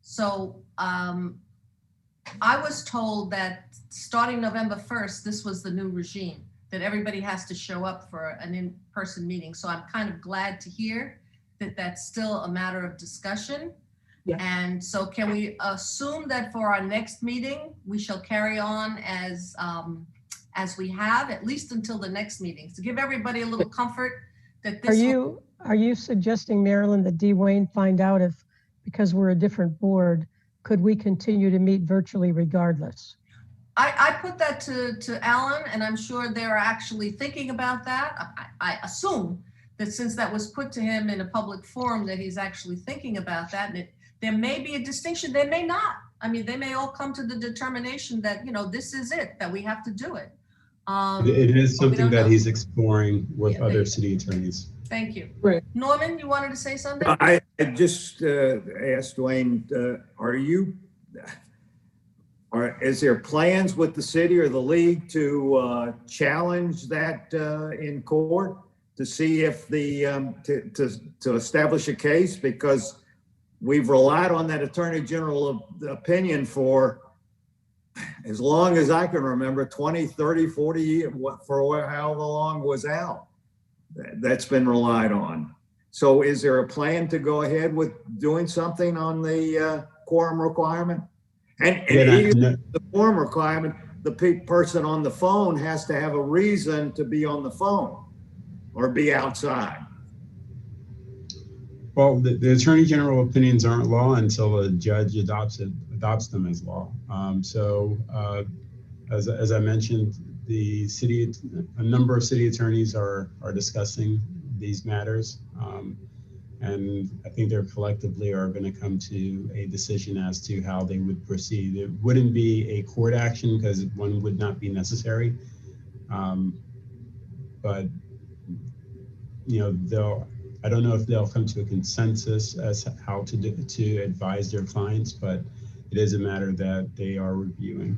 So I was told that starting November 1st, this was the new regime, that everybody has to show up for an in-person meeting. So I'm kind of glad to hear that that's still a matter of discussion. Yeah. And so can we assume that for our next meeting, we shall carry on as as we have, at least until the next meeting, to give everybody a little comfort that this. Are you suggesting, Marilyn, that Dwayne find out if, because we're a different board, could we continue to meet virtually regardless? I put that to Alan, and I'm sure they're actually thinking about that. I assume that since that was put to him in a public forum, that he's actually thinking about that. And there may be a distinction, there may not. I mean, they may all come to the determination that, you know, this is it, that we have to do it. It is something that know. he's exploring with Yeah, other city attorneys. Thank you. Right. Norman, you wanted to say something? I just asked Dwayne, is there plans with the city or the league to challenge that in court to see if to establish a case? Because we've relied on that attorney general opinion for as long as I can remember, 20, 30, 40 years, for however long was out. That's been relied on. So is there a plan to go ahead with doing something on the quorum requirement? And even the quorum requirement, the person on the phone has to have a reason to be on the phone or be outside. Well, the attorney general opinions aren't law until a judge adopts them as law. As I mentioned, a number of city attorneys are discussing these matters, and I think they're collectively are going to come to a decision as to how they would proceed. It wouldn't be a court action because one would not be necessary, but you know, I don't know if they'll come to a consensus as how to advise their clients, but it is a matter that they are reviewing.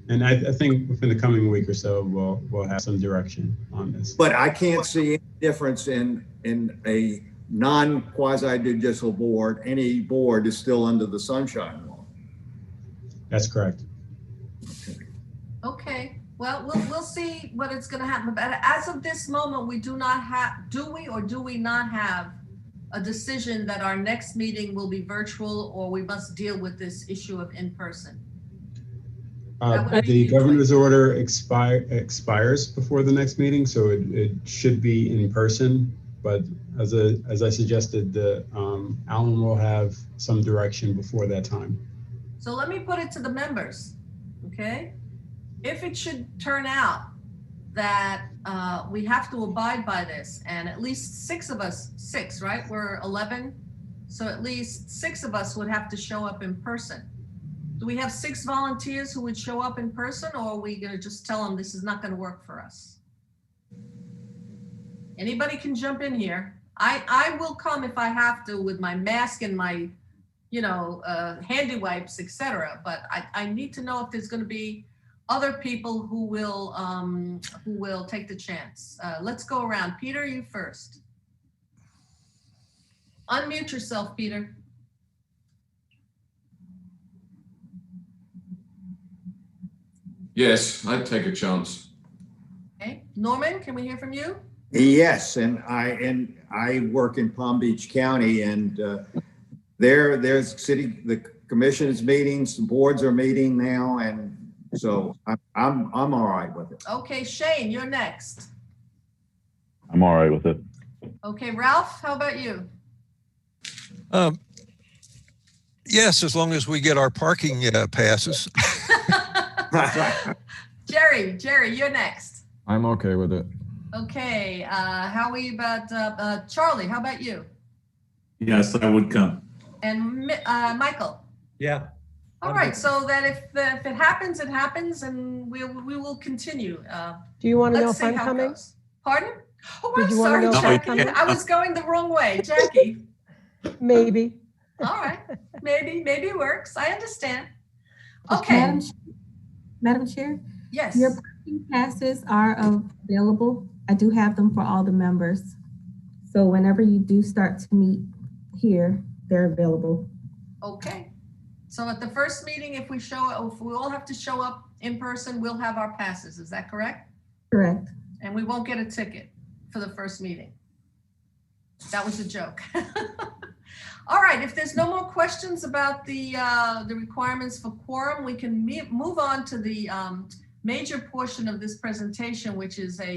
And I think within the coming week or so, we'll have some direction on this. But I can't see any difference in a non-quasi-judicial board. Any board is still under the Sunshine Law. That's correct. Okay. Well, we'll see what it's going to happen. But as of this moment, we do not have, do we not have a decision that our next meeting will be virtual or we must deal with this issue of in-person? The governor's order expires before the next meeting, so it should be in person. But as I suggested, Alan will have some direction before that time. So let me put it to the members, okay? If it should turn out that we have to abide by this, and at least 6 of us, 6, right? We're 11, so at least 6 of us would have to show up in person. Do we have 6 volunteers who would show up in person, or are we going to just tell them this is not going to work for us? Anybody can jump in here. I will come if I have to with my mask and my, you know, handy wipes, etc. But I need to know if there's going to be other people who will take the chance. Let's go around. Peter, you first. Unmute yourself, Peter. Yes, I'd take a chance. Okay, Norman, can we hear from you? Yes, and I work in Palm Beach County, and there's the commission's meetings, the boards are meeting now, and so I'm all right with it. Okay, Shane, you're next. I'm all right with it. Okay, Ralph, how about you? Yes, as long as we get our parking passes. Jerry, you're next. I'm okay with it. Okay, how are we about Charlie? How about you? Yes, I would come. And Michael? Yeah. All right, so that if it happens, it happens, and we will continue. Do you want to know Let's if see I'm how it coming? goes. Pardon? Oh, Did I'm you wanna sorry, know if I'm Jackie. I was going the wrong way, Jackie. Maybe. All right, maybe it works. I understand. Okay. Madam Chair? Yes. Your parking passes are available. I do have them for all the members. So whenever you do start to meet here, they're available. Okay. So at the first meeting, if we all have to show up in person, we'll have our passes. Is that correct? Correct. And we won't get a ticket for the first meeting. That was a joke. All right, if there's no more questions about the requirements for quorum, we can move on to the major portion of this presentation, which is a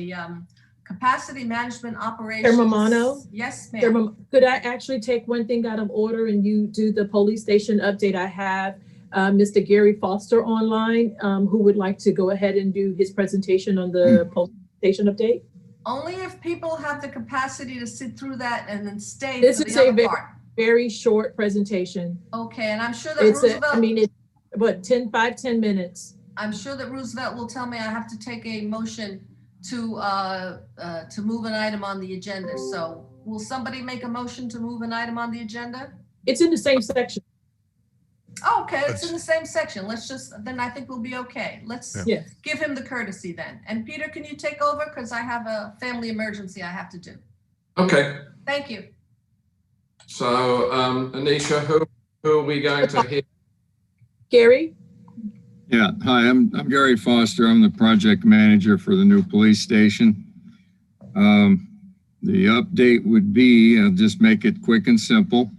capacity management operations. Chair Romano? Yes, Chair ma'am. Could I actually take one thing out of order and you do the police station update? I have Mr. Gary Foster online, who would like to go ahead and do his presentation on the police station update. Only if people have the capacity to sit through that and then stay This for is the a other part. very short presentation. Okay, and I'm sure that It's Roosevelt. it's what, 10 minutes. I'm sure that Roosevelt will tell me I have to take a motion to move an item on the agenda. So will somebody make a motion to move an item on the agenda? It's in the same section. Oh, okay, it's in the same section. Let's just, then I think we'll be okay. Let's give him the courtesy then. And Peter, can you take over? Because I have a family emergency I have to do. Okay. Thank you. So, Anisha, who are we going to hear? Gary? Yeah, hi, I'm Gary Foster. I'm the project manager for the new police station. The update would be, I'll just make it quick and simple.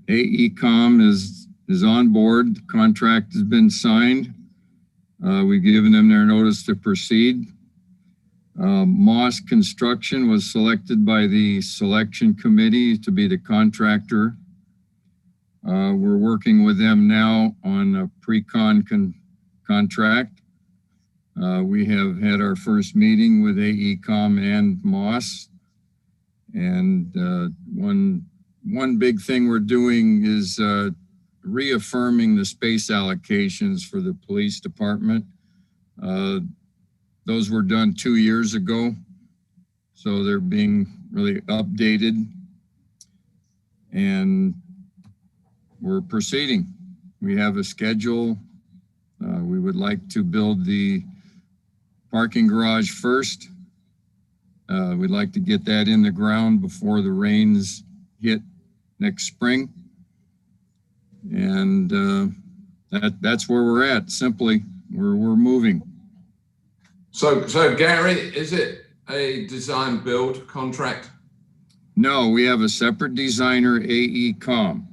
AECom is on board. The contract has been signed. We've given them their notice to proceed. Moss Construction was selected by the selection committee to be the contractor. We're working with them now on a pre-con contract. We have had our first meeting with AECom and Moss. And one big thing we're doing is reaffirming the space allocations for the police department. Those were done 2 years ago, so they're being really updated. And we're proceeding. We have a schedule. We would like to build the parking garage first. We'd like to get that in the ground before the rains hit next spring. And that's where we're at. Simply, we're moving. So Gary, is it a design build contract? No, we have a separate designer, AECom.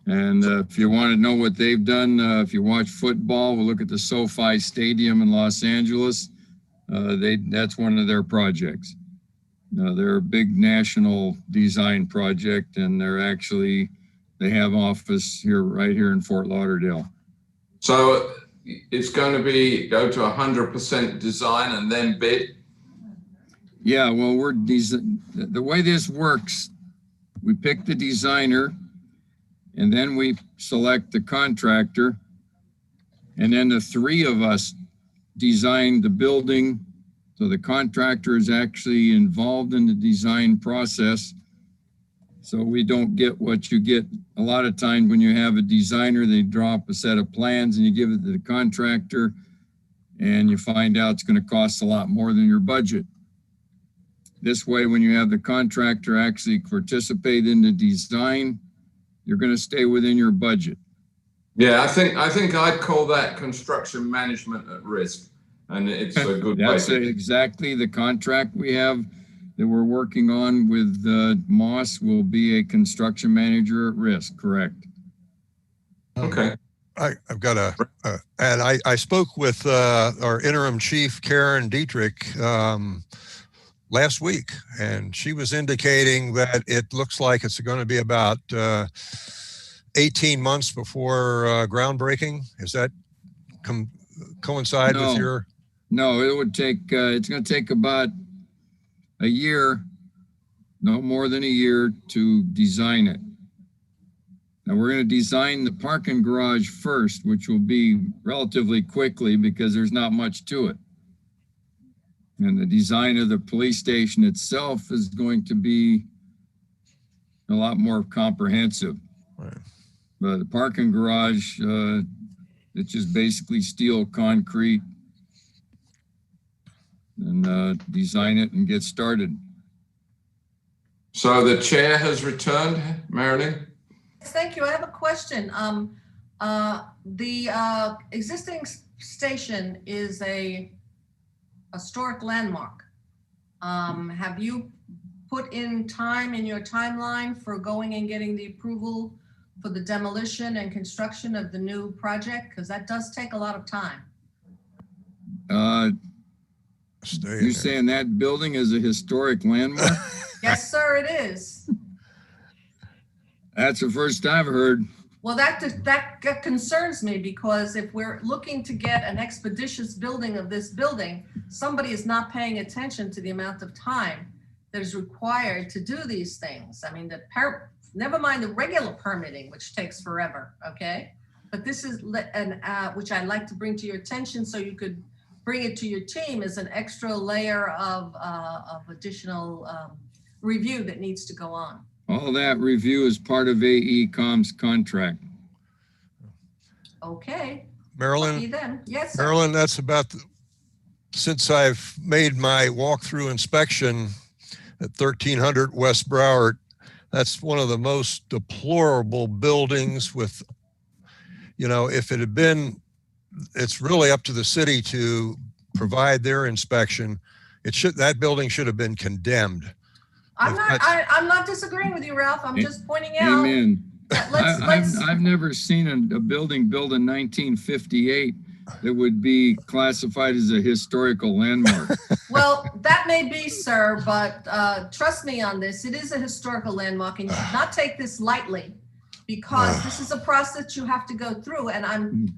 And if you want to know what they've done, if you watch football, we'll look at the SoFi Stadium in Los Angeles. That's one of their projects. They're a big national design project, and they have office right here in Fort Lauderdale. So it's going to go to 100% design and then bid? Yeah, well, the way this works, we pick the designer, and then we select the contractor, and then the three of us design the building. So the contractor is actually involved in the design process. So we don't get what you get a lot of times when you have a designer. They drop a set of plans and you give it to the contractor, and you find out it's going to cost a lot more than your budget. This way, when you have the contractor actually participate in the design, you're going to stay within your budget. Yeah, I think I'd call that construction management at risk, and it's a good way. That's exactly the contract we have that we're working on with Moss. Will be a construction manager at risk, correct? Okay. I've got and I spoke with our interim chief, Karen Dietrich, last week, and she was indicating that it looks like it's going to be about 18 months before groundbreaking. Is that coincide with your? No, it would take, it's going to take about a year, no more than a year, to design it. Now we're going to design the parking garage first, which will be relatively quickly because there's not much to it. And the design of the police station itself is going to be a lot more comprehensive. Right. But the parking garage, it's just basically steel concrete, and design it and get started. So the chair has returned, Marilyn? Thank you. I have a question. The existing station is a historic landmark. Have you put in time in your timeline for going and getting the approval for the demolition and construction of the new project? Because that does take a lot of time. You saying that building is a historic landmark? Yes, sir, it is. That's the first I've heard. Well, that concerns me, because if we're looking to get an expeditious building of this building, somebody is not paying attention to the amount of time that is required to do these things. I mean, never mind the regular permitting, which takes forever, okay? But this is, which I'd like to bring to your attention so you could bring it to your team, as an extra layer of additional review that needs to go on. All that review is part of AECom's contract. Okay. Marilyn? Then. Yes, sir. Marilyn, that's about, since I've made my walkthrough inspection at 1300 West Broward, that's one of the most deplorable buildings with, you know, if it had been, it's really up to the city to provide their inspection. That building should have been condemned. I'm not disagreeing with you, Ralph. I'm just pointing out. Amen. I've never seen a building built in 1958 that would be classified as a historical landmark. Well, that may be, sir, but trust me on this. It is a historical landmark, and you should not take this lightly, because this is a process you have to go through, and I'm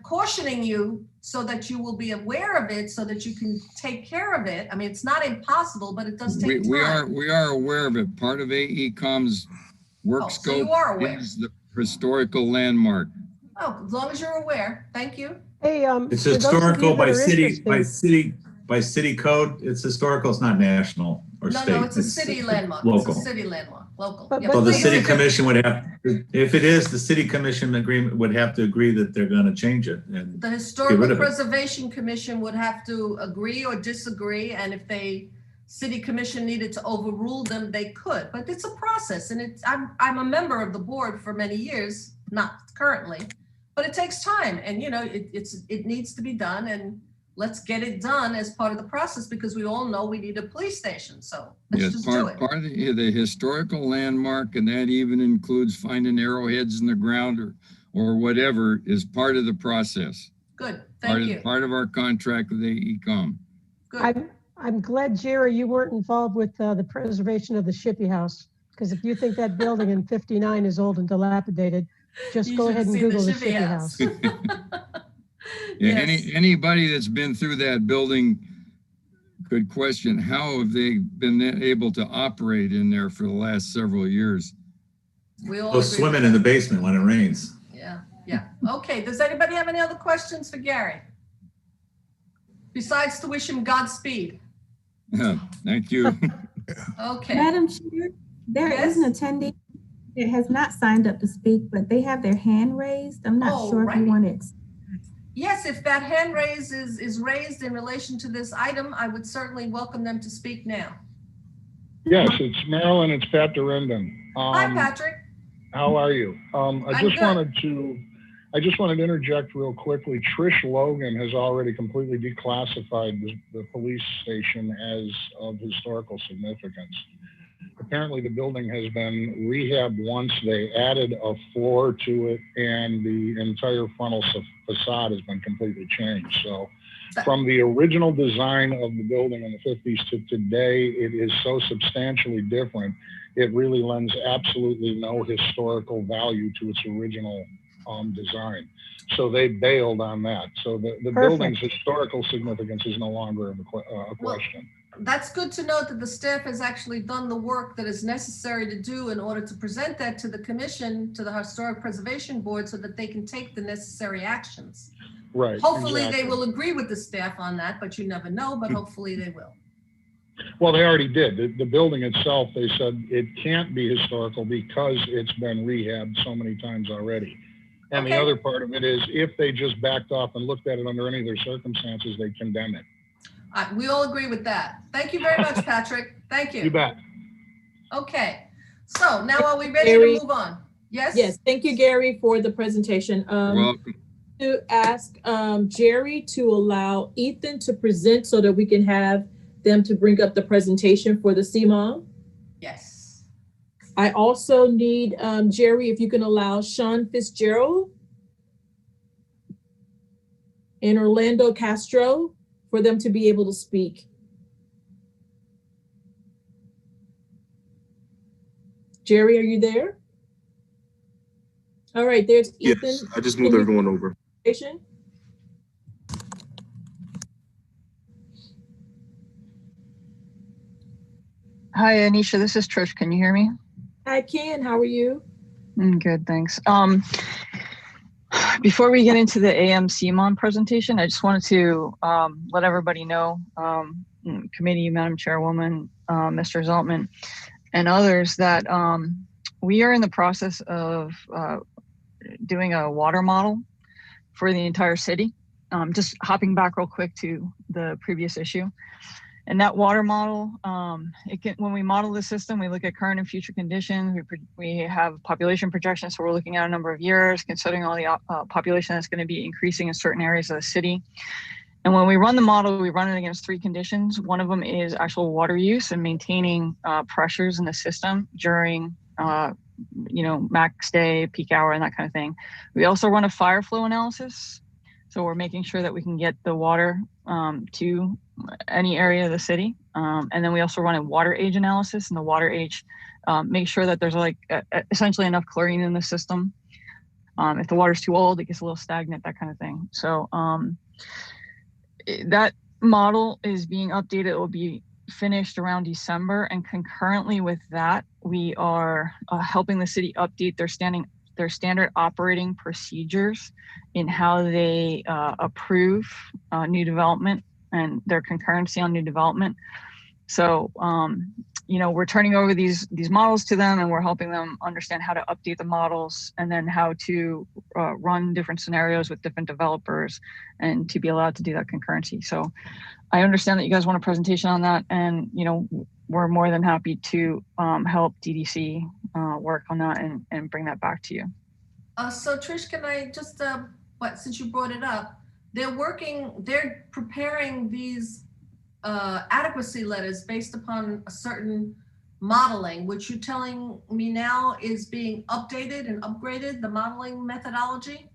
cautioning you so that you will be aware of it, so that you can take care of it. I mean, it's not impossible, but it does take time. We are aware of it. Part of AECom's work scope so you are aware. is the historical landmark. Oh, as long as you're aware. Thank you. Hey, it's historical by city code. It's historical. It's not national or state. No, it's a city landmark. Local. It's a city landmark. Local. But- Yeah, So the please city agree. commission would have, if it is, the city commission agreement would have to agree that they're going to change it. And The Get rid Historical of it. Preservation Commission would have to agree or disagree, and if city commission needed to overrule them, they could. But it's a process, and I'm a member of the board for many years, not currently, but it takes time, and you know, it needs to be done, and let's get it done as part of the process, because we all know we need a police station. So let's Yes, just do it. part of the historical landmark, and that even includes finding arrowheads in the ground or whatever, is part of the process. Good, thank you. Part of our contract with AECom. Good. I'm glad, Jerry, you weren't involved with the preservation of the Shippey House, because if you think that building in 59 is old and dilapidated, just You go should ahead and see Google the Shippey Shippey House. House. Yeah, Yes. anybody that's been through that building could question how have they been able to operate in there for the last several years. We all go agree swimming with in the that. basement when it rains. Yeah. Okay, does anybody have any other questions for Gary? Besides to wish him Godspeed. Thank you. Okay. Madam Chair, there is an attendee that has not signed up to speak, but they have their hand raised. I'm not sure if you righty. want to. Yes, if that hand raise is raised in relation to this item, I would certainly welcome them to speak now. Yes, it's Marilyn, it's Pat Durendon. Hi, Patrick. How are you? I I'm just good. wanted to interject real quickly. Trish Logan has already completely declassified the police station as of historical significance. Apparently the building has been rehabbed once. They added a floor to it, and the entire frontal facade has been completely changed. So from the original design of the building in the 50s to today, it is so substantially different. It really lends absolutely no historical value to its original design. So they bailed on that. So the building's historical significance is no longer a question. That's good to note that the staff has actually done the work that is necessary to do in order to present that to the commission, to the Historic Preservation Board, so that they can take the necessary actions. Right. Hopefully exactly. they will agree with the staff on that, but you never know, but hopefully they will. Well, they already did. The building itself, they said it can't be historical because it's been rehabbed so many times already. And the other part of it is, if they just backed off and looked at it under any of their circumstances, they condemn it. We all agree with that. Thank you very much, Patrick. Thank you. You bet. Okay, so now are we ready Gary? to move on? Yes? Yes, thank you, Gary, for the presentation. Welcome. To ask Jerry to allow Ethan to present so that we can have them to bring up the presentation for the CMOM. Yes. I also need, Jerry, if you can allow Sean Fitzgerald and Orlando Castro for them to be able to speak. Jerry, are you there? All right, there's Ethan. Yes, I just moved everyone over. Hi, Anisha. This is Trish. Can you hear me? I can. How are you? Good, thanks. Before we get into the AM-CMON presentation, I just wanted to let everybody know, committee, Madam Chairwoman, Mr. Zeltman, and others, that we are in the process of doing a water model for the entire city. Just hopping back real quick to the previous issue. And that water model, when we model the system, we look at current and future conditions. We have population projections, so we're looking at a number of years, considering all the population that's going to be increasing in certain areas of the city. And when we run the model, we run it against 3 conditions. One of them is actual water use and maintaining pressures in the system during, max day, peak hour, and that kind of thing. We also run a fire flow analysis. So we're making sure that we can get the water to any area of the city. And then we also run a water age analysis, and the water age make sure that there's essentially enough chlorine in the system. If the water's too old, it gets a little stagnant, that kind of thing. So that model is being updated. It will be finished around December, and concurrently with that, we are helping the city update their standard operating procedures in how they approve new development and their concurrency on new development. So, we're turning over these models to them, and we're helping them understand how to update the models, and then how to run different scenarios with different developers, and to be allowed to do that concurrency. So I understand that you guys want a presentation on that, and we're more than happy to help DDC work on that and bring that back to you. So Trish, can I just, since you brought it up, they're preparing these adequacy letters based upon a certain modeling, which you're telling me now is being updated and upgraded, the modeling methodology?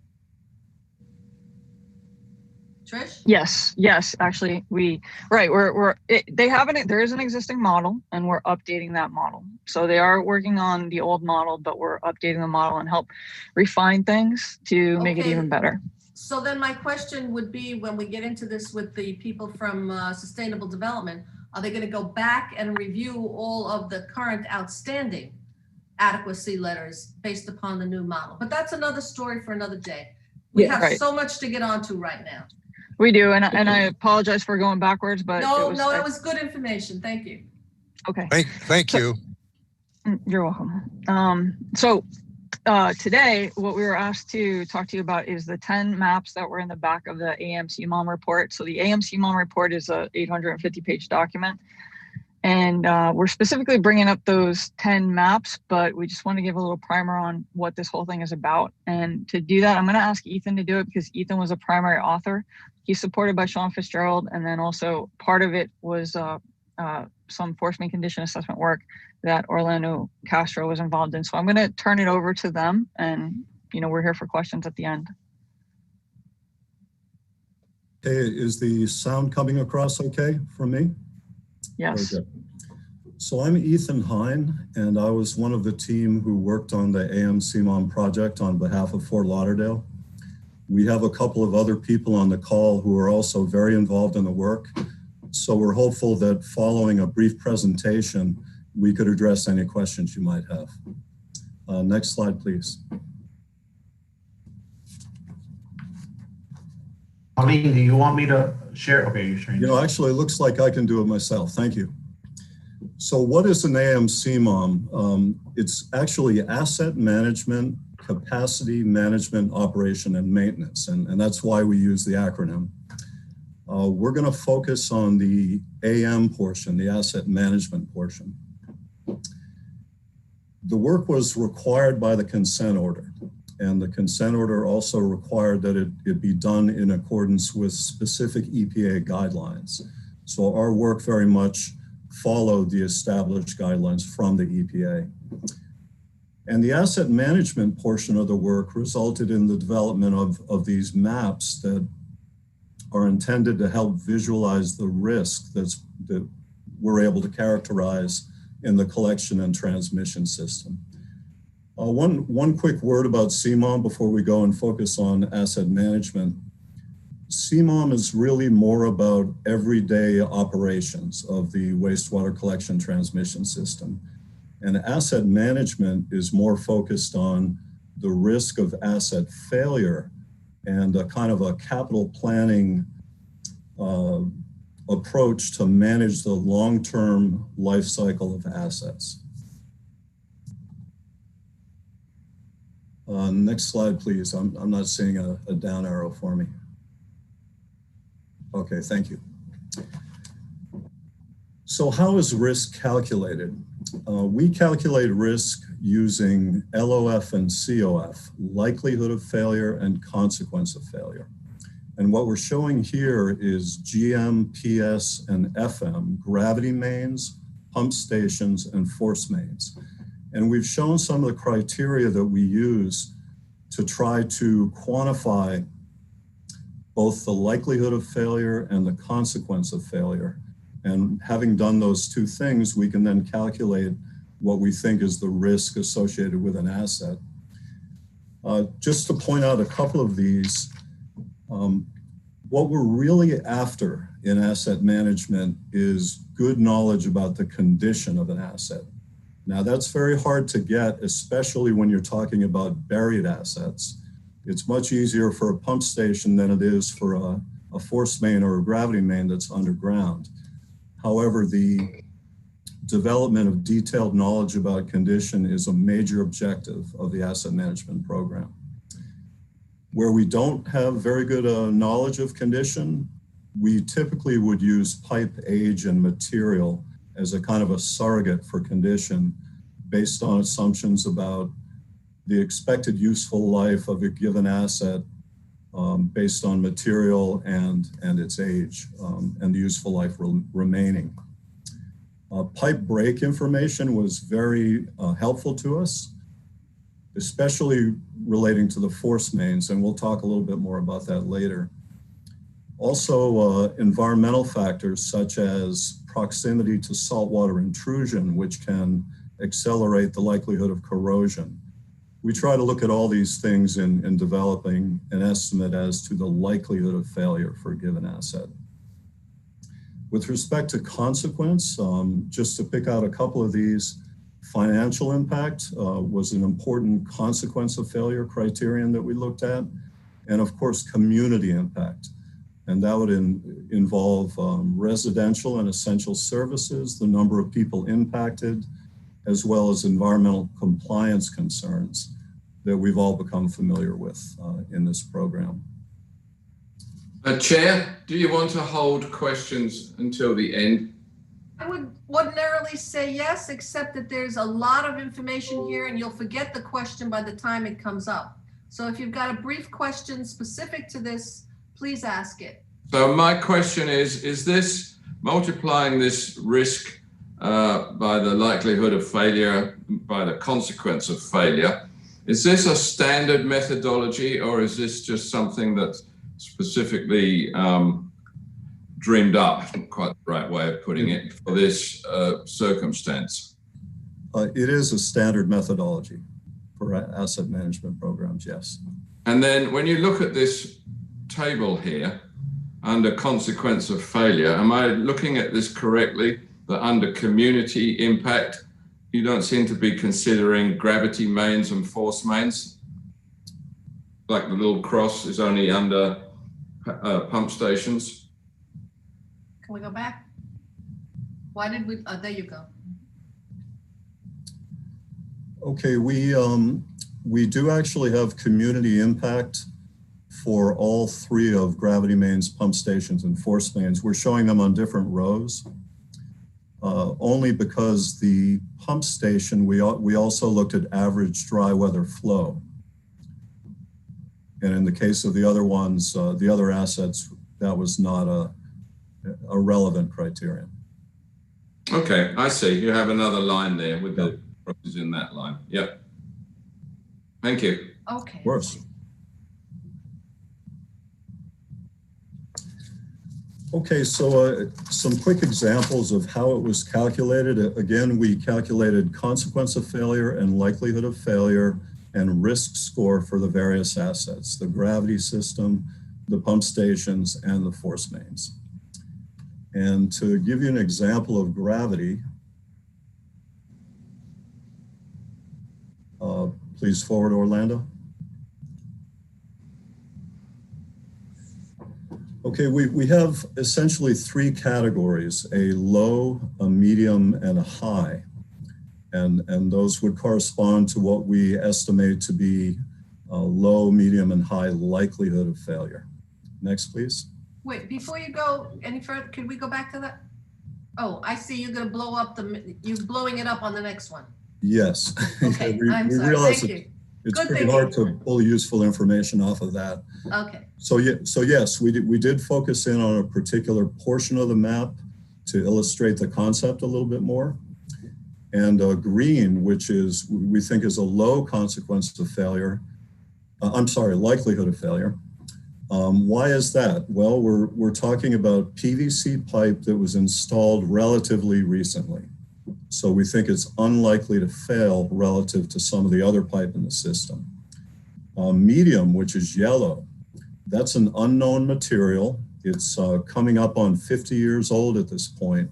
Trish? Yes, actually, there is an existing model, and we're updating that model. So they are working on the old model, but we're updating the model and help refine things to make it even better. So then my question would be, when we get into this with the people from Sustainable Development, are they going to go back and review all of the current outstanding adequacy letters based upon the new model? But that's another story for another day. We have so much to get onto right now. We do, and I apologize for going backwards, but it was good information. Thank you. Okay. Thank you. You're welcome. So today, what we were asked to talk to you about is the 10 maps that were in the back of the AM-CMON report. So the AM-CMON report is a 850-page document, and we're specifically bringing up those 10 maps, but we just want to give a little primer on what this whole thing is about. And to do that, I'm going to ask Ethan to do it, because Ethan was a primary author. He's supported by Sean Fitzgerald, and then also part of it was some enforcement condition assessment work that Orlando Castro was involved in. So I'm going to turn it over to them, and we're here for questions at the end. Hey, is the sound coming across okay from me? Yes. Okay. So I'm Ethan Hine, and I was one of the team who worked on the AM-CMON project on behalf of Fort Lauderdale. We have a couple of other people on the call who are also very involved in the work. So we're hopeful that following a brief presentation, we could address any questions you might have. Next slide, please. Colleen, do you want me to share? Okay, you're sharing. Actually, it looks like I can do it myself. Thank you. So what is an AM-CMON? It's actually asset management, capacity management, operation, and maintenance. And that's why we use the acronym. We're going to focus on the AM portion, the asset management portion. The work was required by the consent order, and the consent order also required that it be done in accordance with specific EPA guidelines. So our work very much followed the established guidelines from the EPA. And the asset management portion of the work resulted in the development of these maps that are intended to help visualize the risk that we're able to characterize in the collection and transmission system. One quick word about CMOM before we go and focus on asset management. CMOM is really more about everyday operations of the wastewater collection transmission system. And asset management is more focused on the risk of asset failure and a kind of a capital planning approach to manage the long-term life cycle of assets. Next slide, please. I'm not seeing a down arrow for me. Okay, thank you. So how is risk calculated? We calculate risk using LOF and COF, likelihood of failure and consequence of failure. And what we're showing here is GM, PS, and FM, gravity mains, pump stations, and force mains. And we've shown some of the criteria that we use to try to quantify both the likelihood of failure and the consequence of failure. And having done those two things, we can then calculate what we think is the risk associated with an asset. Just to point out a couple of these, what we're really after in asset management is good knowledge about the condition of an asset. Now that's very hard to get, especially when you're talking about buried assets. It's much easier for a pump station than it is for a force main or a gravity main that's underground. However, the development of detailed knowledge about condition is a major objective of the asset management program. Where we don't have very good knowledge of condition, we typically would use pipe age and material as a kind of a surrogate for condition based on assumptions about the expected useful life of a given asset based on material and its age and the useful life remaining. Pipe break information was very helpful to us, especially relating to the force mains, and we'll talk a little bit more about that later. Also, environmental factors such as proximity to saltwater intrusion, which can accelerate the likelihood of corrosion. We try to look at all these things in developing an estimate as to the likelihood of failure for a given asset. With respect to consequence, just to pick out a couple of these, financial impact was an important consequence of failure criterion that we looked at. And of course, community impact. And that would involve residential and essential services, the number of people impacted, as well as environmental compliance concerns that we've all become familiar with in this program. Chair, do you want to hold questions until the end? I would ordinarily say yes, except that there's a lot of information here and you'll forget the question by the time it comes up. So if you've got a brief question specific to this, please ask it. So my question is this multiplying this risk by the likelihood of failure, by the consequence of failure, is this a standard methodology or is this just something that's specifically dreamed up, not quite the right way of putting it, for this circumstance? It is a standard methodology for asset management programs, yes. And then when you look at this table here, under consequence of failure, am I looking at this correctly, that under community impact, you don't seem to be considering gravity mains and force mains? Like the little cross is only under pump stations? Can we go back? Why did we, there you go. Okay, we do actually have community impact for all three of gravity mains, pump stations, and force mains. We're showing them on different rows, only because the pump station, we also looked at average dry weather flow. And in the case of the other ones, the other assets, that was not a relevant criterion. Okay, I see. You have another line there with the crosses in that line. Yep. Thank you. Okay. Of course. Okay, so some quick examples of how it was calculated. Again, we calculated consequence of failure and likelihood of failure and risk score for the various assets, the gravity system, the pump stations, and the force mains. And to give you an example of gravity, please forward, Orlando. Okay, we have essentially three categories, a low, a medium, and a high. And those would correspond to what we estimate to be a low, medium, and high likelihood of failure. Next, please. Wait, before you go any further, can we go back to that? Oh, I see you're gonna blow up you're blowing it up on the next one. Yes. Okay, I'm sorry, realize thank you. It's Good pretty thinking. hard to pull useful information off of that. Okay. So yes, we did focus in on a particular portion of the map to illustrate the concept a little bit more. And green, which is, we think is a low consequence of failure, likelihood of failure. Why is that? Well, we're talking about PVC pipe that was installed relatively recently. So we think it's unlikely to fail relative to some of the other pipe in the system. Medium, which is yellow, that's an unknown material. It's coming up on 50 years old at this point.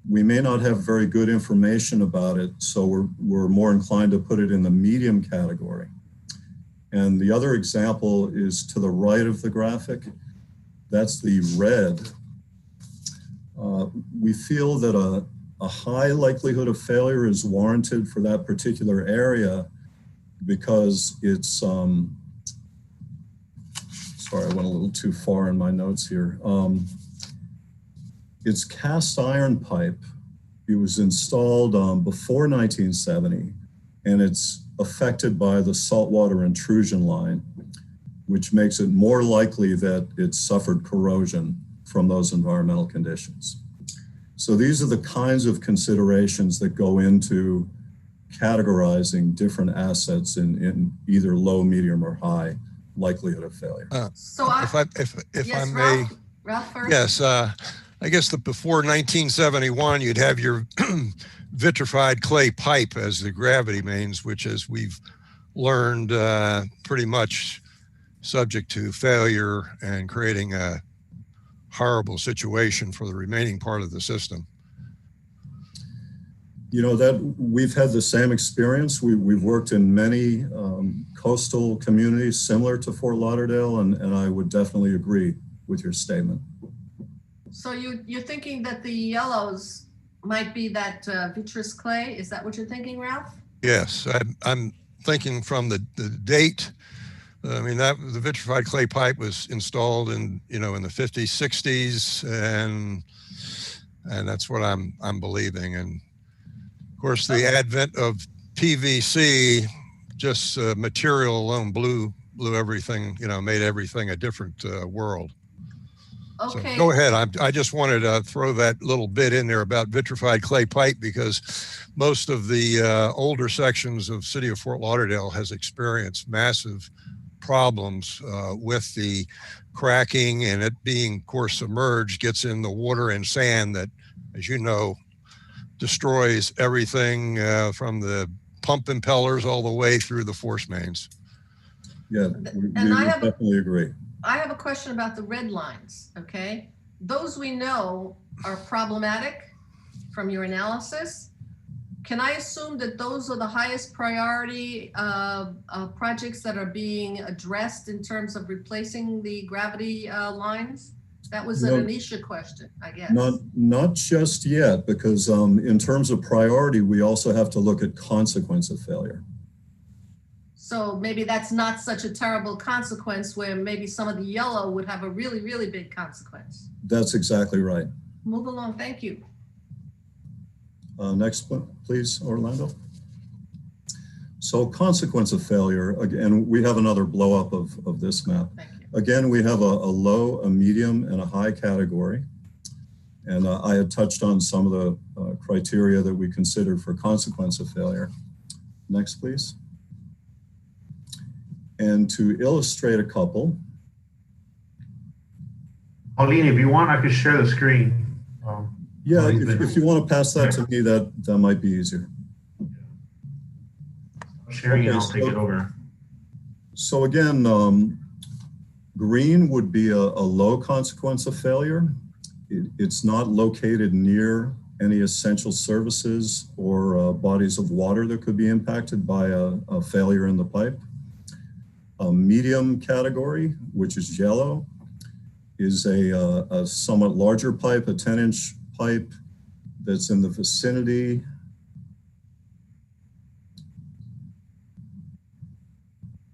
We may not have very good information about it, so we're more inclined to put it in the medium category. And the other example is to the right of the graphic. That's the red. We feel that a high likelihood of failure is warranted for that particular area because it's, sorry, I went a little too far in my notes here. It's cast iron pipe. It was installed before 1970, and it's affected by the saltwater intrusion line, which makes it more likely that it suffered corrosion from those environmental conditions. So these are the kinds of considerations that go into categorizing different assets in either low, medium, or high likelihood of failure. So if yes, I may, Ralph first. yes, I guess before 1971, you'd have your vitrified clay pipe as the gravity mains, which, as we've learned, pretty much subject to failure and creating a horrible situation for the remaining part of the system. You know, that we've had the same experience. We've worked in many coastal communities similar to Fort Lauderdale, and I would definitely agree with your statement. So you're thinking that the yellows might be that vitreous clay? Is that what you're thinking, Ralph? Yes, I'm thinking from the date. I mean, the vitrified clay pipe was installed in the 50s, 60s, and that's what I'm believing. And of course, the advent of PVC, just material alone blew everything, made everything a different world. Okay. So go ahead. I just wanted to throw that little bit in there about vitrified clay pipe because most of the older sections of City of Fort Lauderdale has experienced massive problems with the cracking, and it being, of course, submerged, gets in the water and sand that, as you know, destroys everything from the pump impellers all the way through the force mains. Yeah, we definitely agree. I have a question about the red lines, okay? Those we know are problematic from your analysis. Can I assume that those are the highest priority projects that are being addressed in terms of replacing the gravity lines? That was an Anisha question, I guess. Not just yet, because in terms of priority, we also have to look at consequence of failure. So maybe that's not such a terrible consequence where maybe some of the yellow would have a really, really big consequence. That's exactly right. Move along, thank you. Next one, please, Orlando. So consequence of failure, again, we have another blow up of this map. Again, we have a low, a medium, and a high category. And I had touched on some of the criteria that we considered for consequence of failure. Next, please. And to illustrate a couple. Pauline, if you want, I could share the screen. Yeah, if you want to pass that to me, that might be easier. Sharing it, I'll take it over. So again, green would be a low consequence of failure. It's not located near any essential services or bodies of water that could be impacted by a failure in the pipe. A medium category, which is yellow, is a somewhat larger pipe, a 10-inch pipe that's in the vicinity.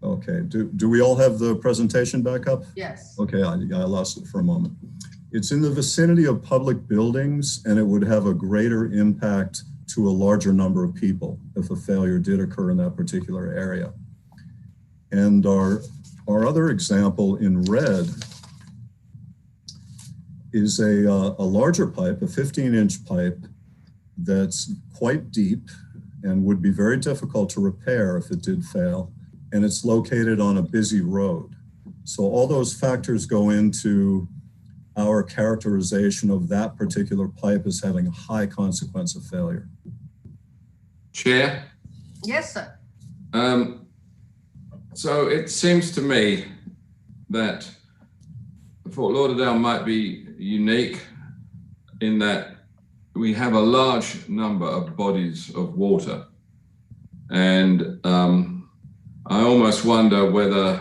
Okay, do we all have the presentation back up? Yes. Okay, I lost it for a moment. It's in the vicinity of public buildings, and it would have a greater impact to a larger number of people if a failure did occur in that particular area. And our other example in red is a larger pipe, a 15-inch pipe that's quite deep and would be very difficult to repair if it did fail. And it's located on a busy road. So all those factors go into our characterization of that particular pipe as having a high consequence of failure. Chair? Yes, sir. So it seems to me that Fort Lauderdale might be unique in that we have a large number of bodies of water. And I almost wonder whether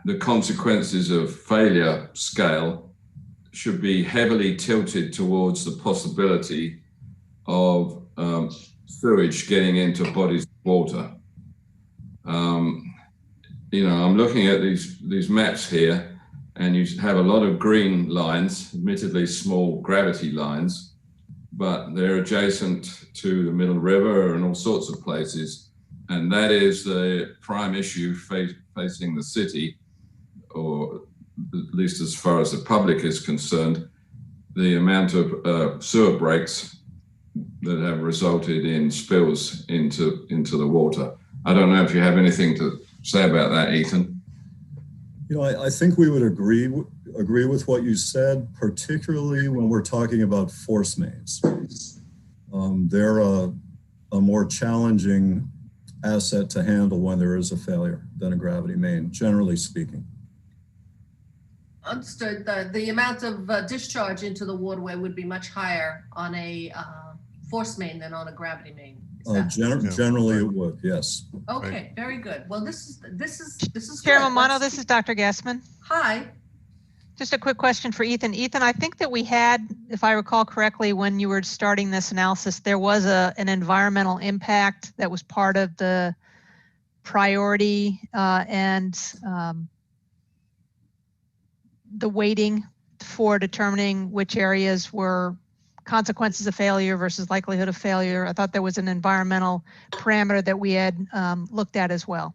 the consequences of failure scale should be heavily tilted towards the possibility of sewage getting into bodies of water. You know, I'm looking at these maps here, and you have a lot of green lines, admittedly small gravity lines, but they're adjacent to the Middle River and all sorts of places. And that is the prime issue facing the city, or at least as far as the public is concerned, the amount of sewer breaks that have resulted in spills into the water. I don't know if you have anything to say about that, Ethan. You know, I think we would agree with what you said, particularly when we're talking about force mains. They're a more challenging asset to handle when there is a failure than a gravity main, generally speaking. Understood. The amount of discharge into the waterway would be much higher on a force main than on a gravity main. Generally it would, yes. Okay, Right. very good. Well, this is Chair good. Romano, Let's- this is Dr. Gassman. Hi. Just a quick question for Ethan. Ethan, I think that we had, if I recall correctly, when you were starting this analysis, there was an environmental impact that was part of the priority and the weighting for determining which areas were consequences of failure versus likelihood of failure. I thought there was an environmental parameter that we had looked at as well.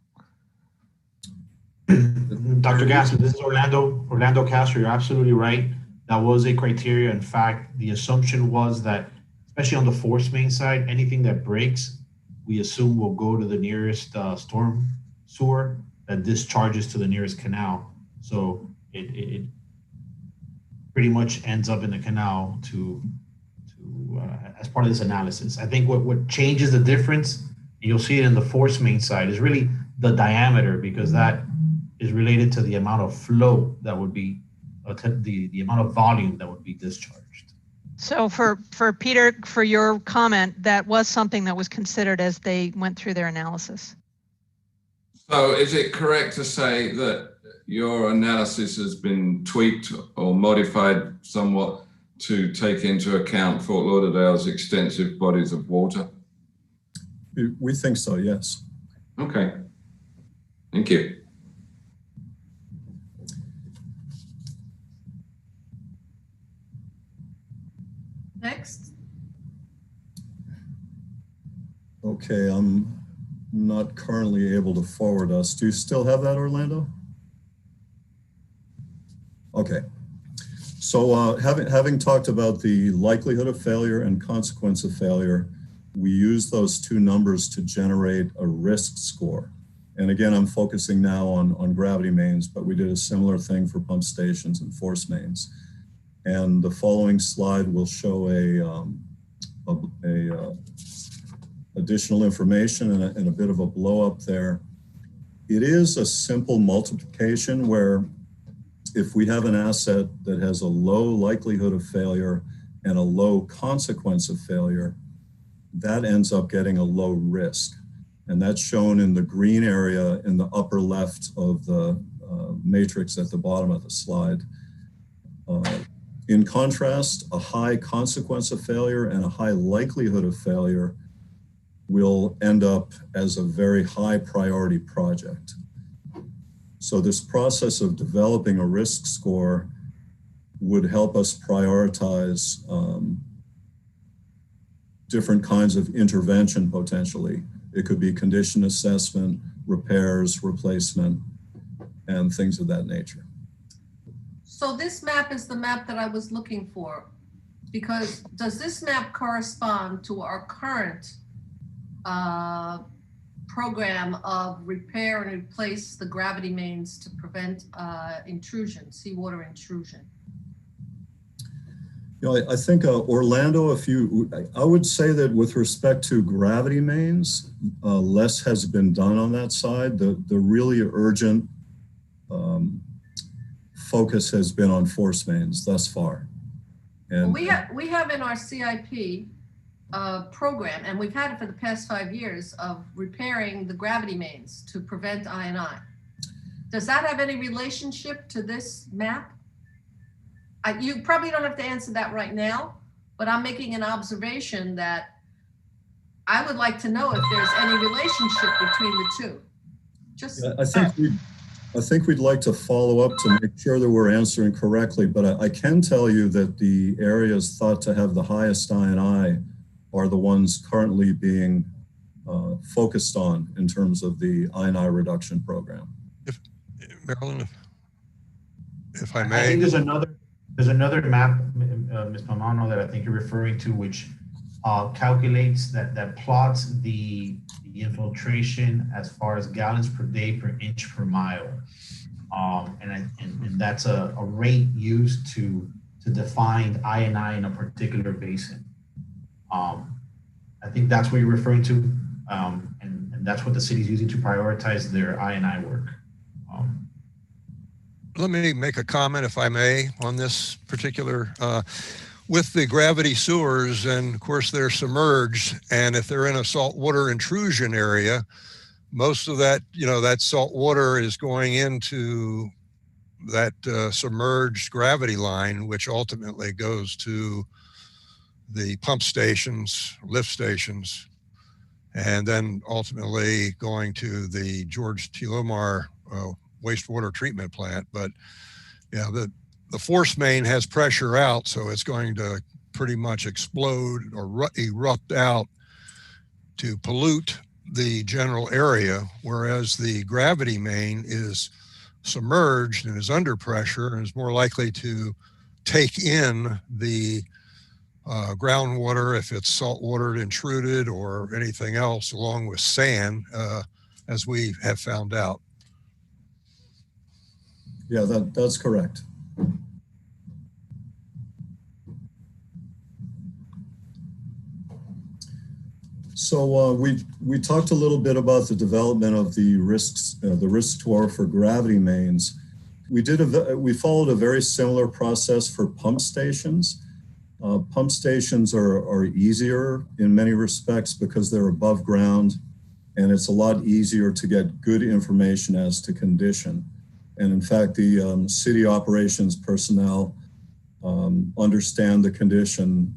Dr. Gassman, this is Orlando Castro. You're absolutely right. That was a criteria. In fact, the assumption was that, especially on the force main side, anything that breaks, we assume will go to the nearest storm sewer that discharges to the nearest canal. So it pretty much ends up in the canal as part of this analysis. I think what changes the difference, and you'll see it in the force main side, is really the diameter, because that is related to the amount of flow that would be, the amount of volume that would be discharged. So for Peter, for your comment, that was something that was considered as they went through their analysis. So is it correct to say that your analysis has been tweaked or modified somewhat to take into account Fort Lauderdale's extensive bodies of water? We think so, yes. Okay. Thank you. Next. Okay, I'm not currently able to forward us. Do you still have that, Orlando? Okay. So having talked about the likelihood of failure and consequence of failure, we use those two numbers to generate a risk score. And again, I'm focusing now on gravity mains, but we did a similar thing for pump stations and force mains. And the following slide will show additional information and a bit of a blow up there. It is a simple multiplication where if we have an asset that has a low likelihood of failure and a low consequence of failure, that ends up getting a low risk. And that's shown in the green area in the upper left of the matrix at the bottom of the slide. In contrast, a high consequence of failure and a high likelihood of failure will end up as a very high priority project. So this process of developing a risk score would help us prioritize different kinds of intervention potentially. It could be condition assessment, repairs, replacement, and things of that nature. So this map is the map that I was looking for, because does this map correspond to our current program of repair and replace the gravity mains to prevent intrusion, seawater intrusion? You know, I think Orlando, I would say that with respect to gravity mains, less has been done on that side. The really urgent focus has been on force mains thus far. And we have in our CIP program, and we've had it for the past 5 years, of repairing the gravity mains to prevent I&I. Does that have any relationship to this map? You probably don't have to answer that right now, but I'm making an observation that I would like to know if there's any relationship between the two. Just I think we'd like to follow up to make sure that we're answering correctly, but I can tell you that the areas thought to have the highest I&I are the ones currently being focused on in terms of the I&I reduction program. Marilyn, if I I may. think there's another map, Ms. Pamano, that I think you're referring to, which calculates that plots the infiltration as far as gallons per day per inch per mile, and that's a rate used to define I&I in a particular basin. I think that's what you're referring to, and that's what the city's using to prioritize their I&I work. Let me make a comment, if I may, on this particular, with the gravity sewers, and of course they're submerged, and if they're in a saltwater intrusion area, most of that, that salt water is going into that submerged gravity line, which ultimately goes to the pump stations, lift stations, and then ultimately going to the George T. Lomar wastewater treatment plant. But yeah, the force main has pressure out, so it's going to pretty much explode or erupt out to pollute the general area, whereas the gravity main is submerged and is under pressure and is more likely to take in the groundwater if it's saltwater intruded or anything else, along with sand, as we have found out. Yeah, that's correct. So we talked a little bit about the development of the risks, the risk score for gravity mains. We followed a very similar process for pump stations. Pump stations are easier in many respects because they're above ground, and it's a lot easier to get good information as to condition. And in fact, the city operations personnel understand the condition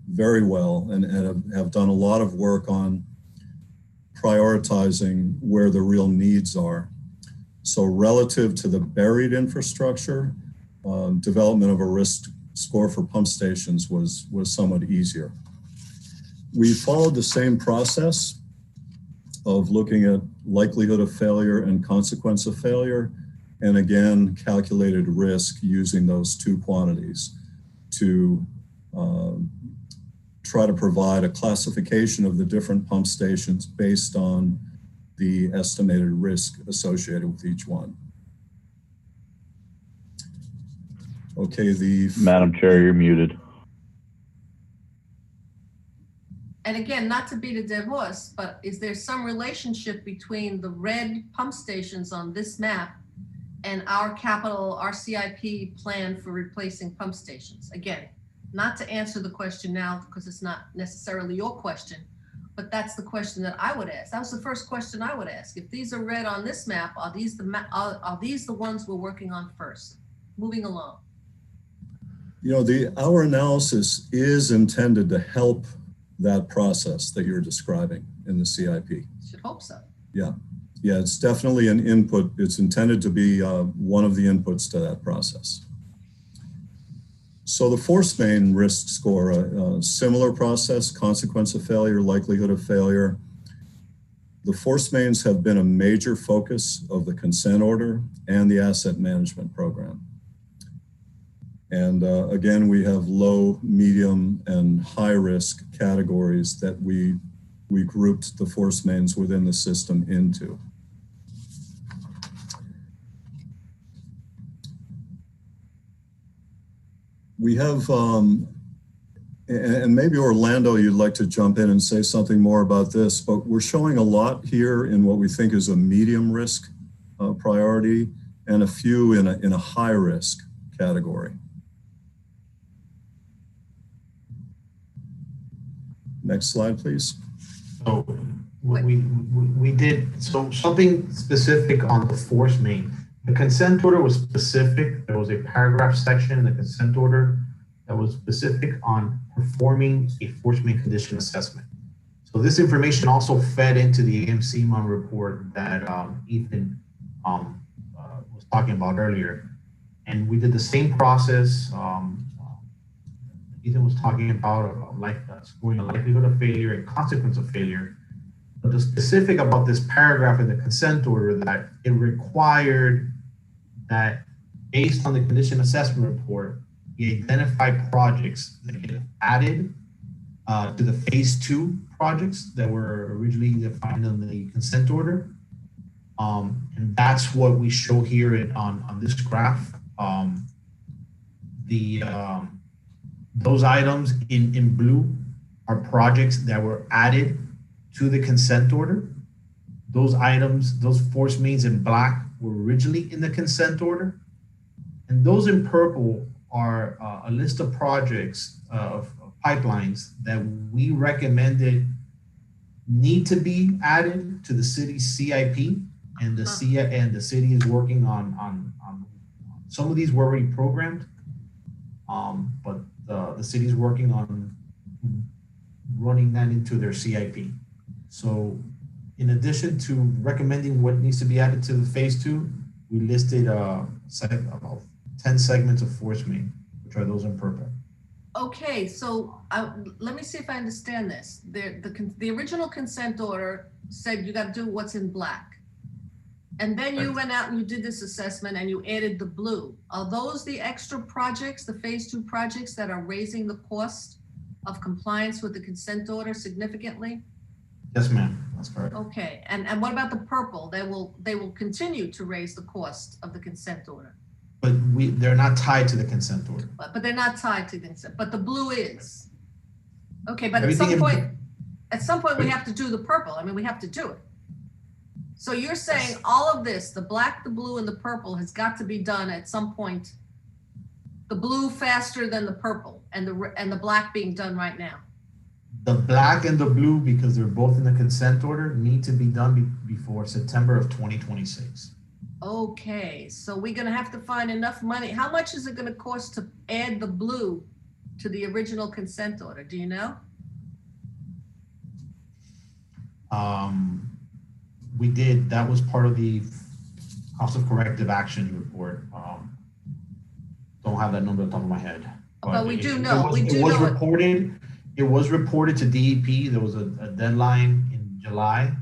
very well and have done a lot of work on prioritizing where the real needs are. So relative to the buried infrastructure, development of a risk score for pump stations was somewhat easier. We followed the same process of looking at likelihood of failure and consequence of failure, and again, calculated risk using those two quantities to try to provide a classification of the different pump stations based on the estimated risk associated with each one. Okay, Madam Chair, you're muted. And again, not to beat a dead horse, but is there some relationship between the red pump stations on this map and our CIP plan for replacing pump stations? Again, not to answer the question now because it's not necessarily your question, but that's the question that I would ask. That was the first question I would ask. If these are red on this map, are these the ones we're working on first? Moving along. You know, our analysis is intended to help that process that you're describing in the CIP. Should hope so. Yeah. Yeah, it's definitely an input. It's intended to be one of the inputs to that process. So the force main risk score, a similar process, consequence of failure, likelihood of failure. The force mains have been a major focus of the consent order and the asset management program. And again, we have low, medium, and high risk categories that we grouped the force mains within the system into. We have, and maybe Orlando, you'd like to jump in and say something more about this, but we're showing a lot here in what we think is a medium risk priority and a few in a high risk category. Next slide, please. So we did something specific on the force main. The consent order was specific. There was a paragraph section in the consent order that was specific on performing a force main condition assessment. So this information also fed into the AMCMON report that Ethan was talking about earlier. And we did the same process. Ethan was talking about scoring a likelihood of failure and consequence of failure. But the specific about this paragraph in the consent order that it required that based on the condition assessment report, we identify projects that get added to the phase 2 projects that were originally defined in the consent order. And that's what we show here on this graph. Those items in blue are projects that were added to the consent order. Those items, those force mains in black were originally in the consent order. And those in purple are a list of projects of pipelines that we recommended need to be added to the city's CIP, and the city is working on some of these were already programmed, but the city is working on running that into their CIP. So in addition to recommending what needs to be added to the phase 2, we listed about 10 segments of force main, which are those in purple. Okay, so let me see if I understand this. The original consent order said you got to do what's in black. And then you went out and you did this assessment and you added the blue. Are those the extra projects, the phase 2 projects that are raising the cost of compliance with the consent order significantly? Yes, ma'am, that's correct. Okay, and what about the purple? They will continue to raise the cost of the consent order. But they're not tied to the consent order. But they're not tied to the consent, but the blue is. Okay, but at some point we have to do the purple. I mean, we have to do it. So you're saying all of this, the black, the blue, and the purple has got to be done at some point. The blue faster than the purple, and the black being done right now. The black and the blue, because they're both in the consent order, need to be done before September of 2026. Okay, so we're gonna have to find enough money. How much is it gonna cost to add the blue to the original consent order? Do you know? We did, that was part of the cost of corrective action report. Don't have that number on top of my head. But we do know, it was reported to DEP. There was a deadline in July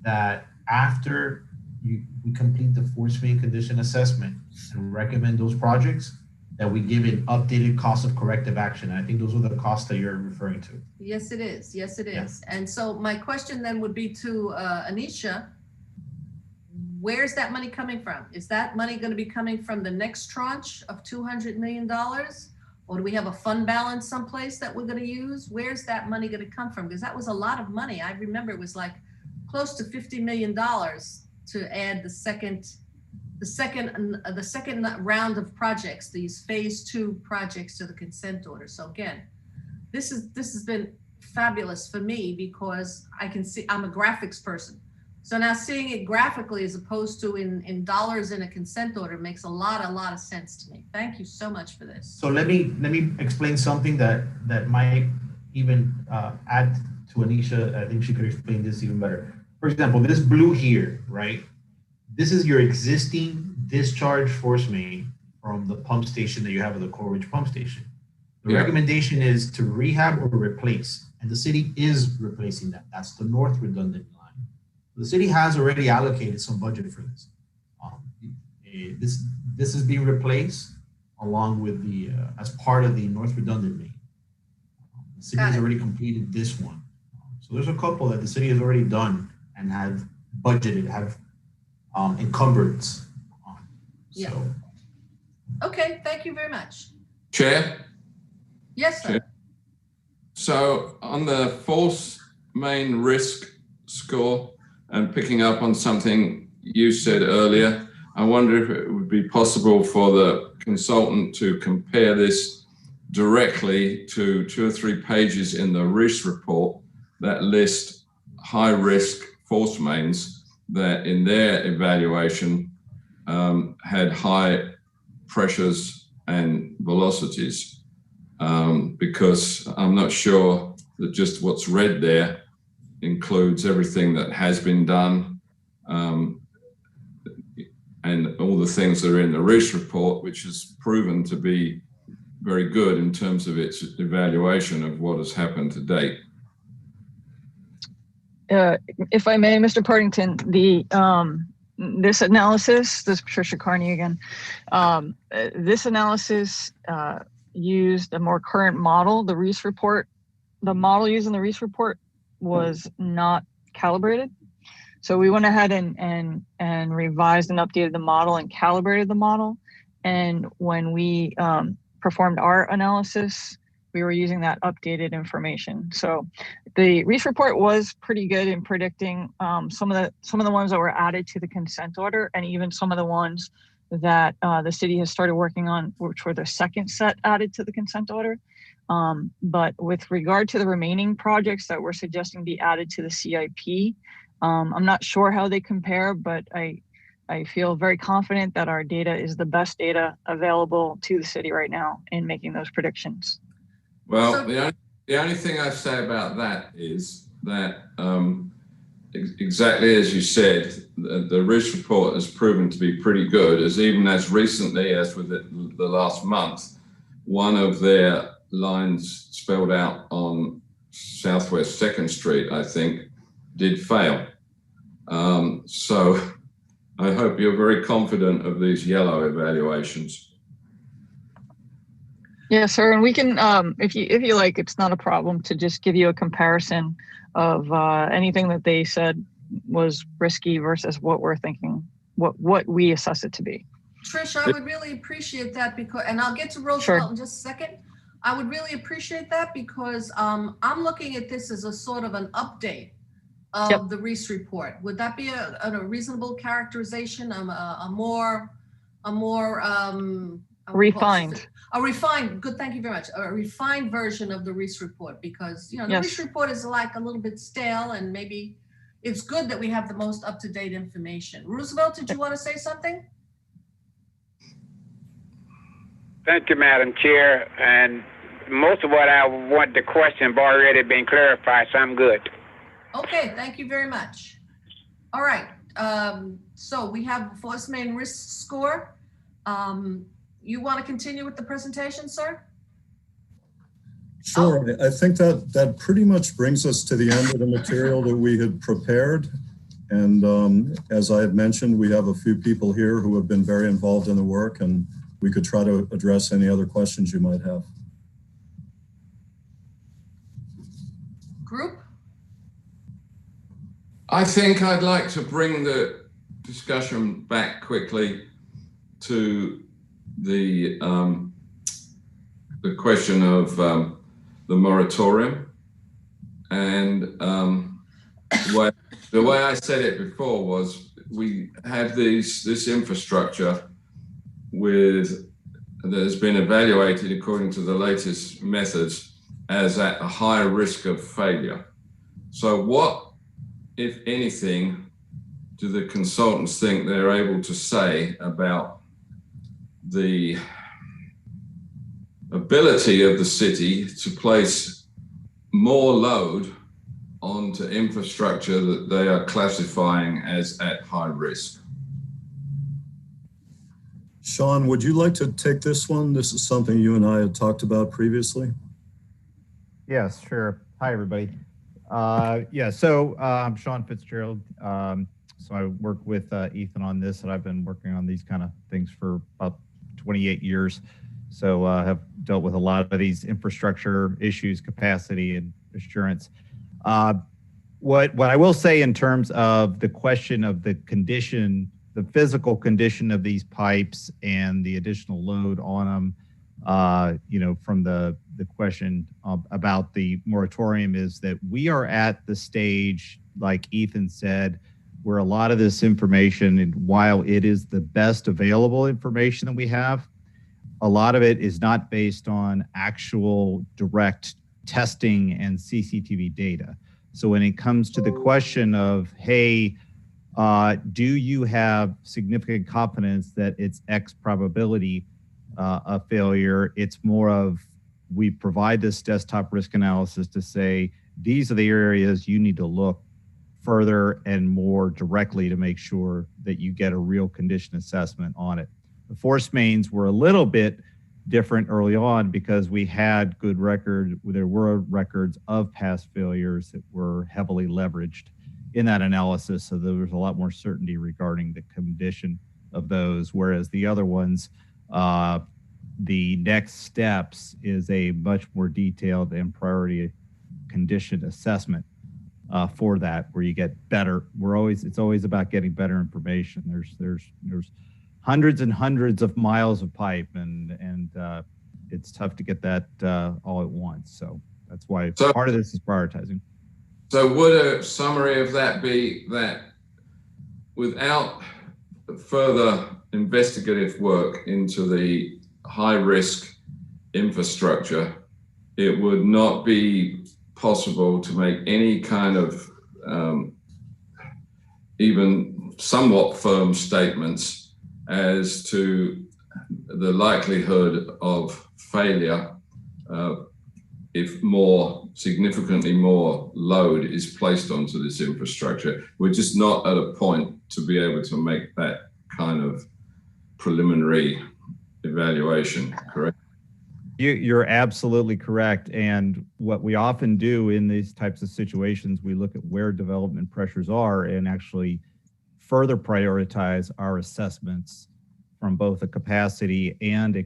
that after we complete the force main condition assessment and recommend those projects, that we give an updated cost of corrective action. And I think those are the costs that you're referring to. Yes, it is. Yes, it is. Yeah. And so my question then would be to Anisha, where's that money coming from? Is that money going to be coming from the next tranche of $200 million? Or do we have a fund balance someplace that we're going to use? Where's that money going to come from? Because that was a lot of money. I remember it was like close to $50 million to add the second round of projects, these phase 2 projects to the consent order. So again, this has been fabulous for me because I can see, I'm a graphics person. So now seeing it graphically as opposed to in dollars in a consent order makes a lot of sense to me. Thank you so much for this. So let me explain something that might even add to Anisha. I think she could explain this even better. For example, this blue here, right? This is your existing discharge force main from the pump station that you have at the Coral Ridge pump station. The recommendation is to rehab or replace, and the city is replacing that. That's the north redundant line. The city has already allocated some budget for this. This is being replaced along with the as part of the north redundant main. The city has already completed this one. So there's a couple that the city has already done and have budgeted, have encumbrance on. Yeah. Okay, thank you very much. Chair? Yes, sir. Chair. So on the force main risk score, and picking up on something you said earlier, I wonder if it would be possible for the consultant to compare this directly to 2 or 3 pages in the RIS report that list high risk force mains that in their evaluation had high pressures and velocities, because I'm not sure that just what's read there includes everything that has been done, and all the things that are in the RIS report, which has proven to be very good in terms of its evaluation of what has happened to date. If I may, Mr. Partington, this analysis, this is Patricia Carney again, this analysis used a more current model. The RIS report, the model used in the RIS report was not calibrated. So we went ahead and revised and updated the model and calibrated the model. And when we performed our analysis, we were using that updated information. So the RIS report was pretty good in predicting some of the ones that were added to the consent order, and even some of the ones that the city has started working on, which were the second set added to the consent order. But with regard to the remaining projects that we're suggesting be added to the CIP, I'm not sure how they compare, but I feel very confident that our data is the best data available to the city right now in making those predictions. Well, the only thing I say about that is that exactly as you said, the RIS report has proven to be pretty good, as even as recently as with the last month, one of their lines spelled out on Southwest 2nd Street, I think, did fail. So I hope you're very confident of these yellow evaluations. Yeah, sir, and we can, if you like, it's not a problem to just give you a comparison of anything that they said was risky versus what we're thinking, what we assess it to be. Trish, I would really appreciate that because, and I'll get to Roosevelt in just a second. I would really appreciate that because I'm looking at this as a sort of an update of the RIS report. Would that be a reasonable characterization? A more refined. A refined, good, thank you very much. A refined version of the RIS report because, the RIS report is like a little bit stale and maybe it's good that we have the most up-to-date information. Roosevelt, did you want to say something? Thank you, Madam Chair. And most of what I want to question have already been clarified, so I'm good. Okay, thank you very much. All right, so we have force main risk score. You want to continue with the presentation, sir? Sure. I think that pretty much brings us to the end of the material that we had prepared. And as I had mentioned, we have a few people here who have been very involved in the work, and we could try to address any other questions you might have. Group? I think I'd like to bring the discussion back quickly to the question of the moratorium. And the way I said it before was we have this infrastructure that has been evaluated according to the latest methods as at a high risk of failure. So what, if anything, do the consultants think they're able to say about the ability of the city to place more load onto infrastructure that they are classifying as at high risk? Sean, would you like to take this one? This is something you and I had talked about previously. Yes, sure. Hi, everybody. So I'm Sean Fitzgerald. So I work with Ethan on this, and I've been working on these kind of things for about 28 years. So have dealt with a lot of these infrastructure issues, capacity and assurance. What I will say in terms of the question of the condition, the physical condition of these pipes and the additional load on them, from the question about the moratorium, is that we are at the stage, like Ethan said, where a lot of this information, and while it is the best available information that we have, a lot of it is not based on actual direct testing and CCTV data. So when it comes to the question of, hey, do you have significant confidence that it's X probability of failure? It's more of, we provide this desktop risk analysis to say, these are the areas you need to look further and more directly to make sure that you get a real condition assessment on it. The force mains were a little bit different early on because we had good record, there were records of past failures that were heavily leveraged in that analysis. So there was a lot more certainty regarding the condition of those, whereas the other ones, the next steps is a much more detailed and priority condition assessment for that, where you get better. It's always about getting better information. There's hundreds and hundreds of miles of pipe, and it's tough to get that all at once. So that's why part of this is prioritizing. So would a summary of that be that without further investigative work into the high risk infrastructure, it would not be possible to make any kind of even somewhat firm statements as to the likelihood of failure if significantly more load is placed onto this infrastructure? We're just not at a point to be able to make that kind of preliminary evaluation, correct? You're absolutely correct. And what we often do in these types of situations, we look at where development pressures are and actually further prioritize our assessments from both a capacity and a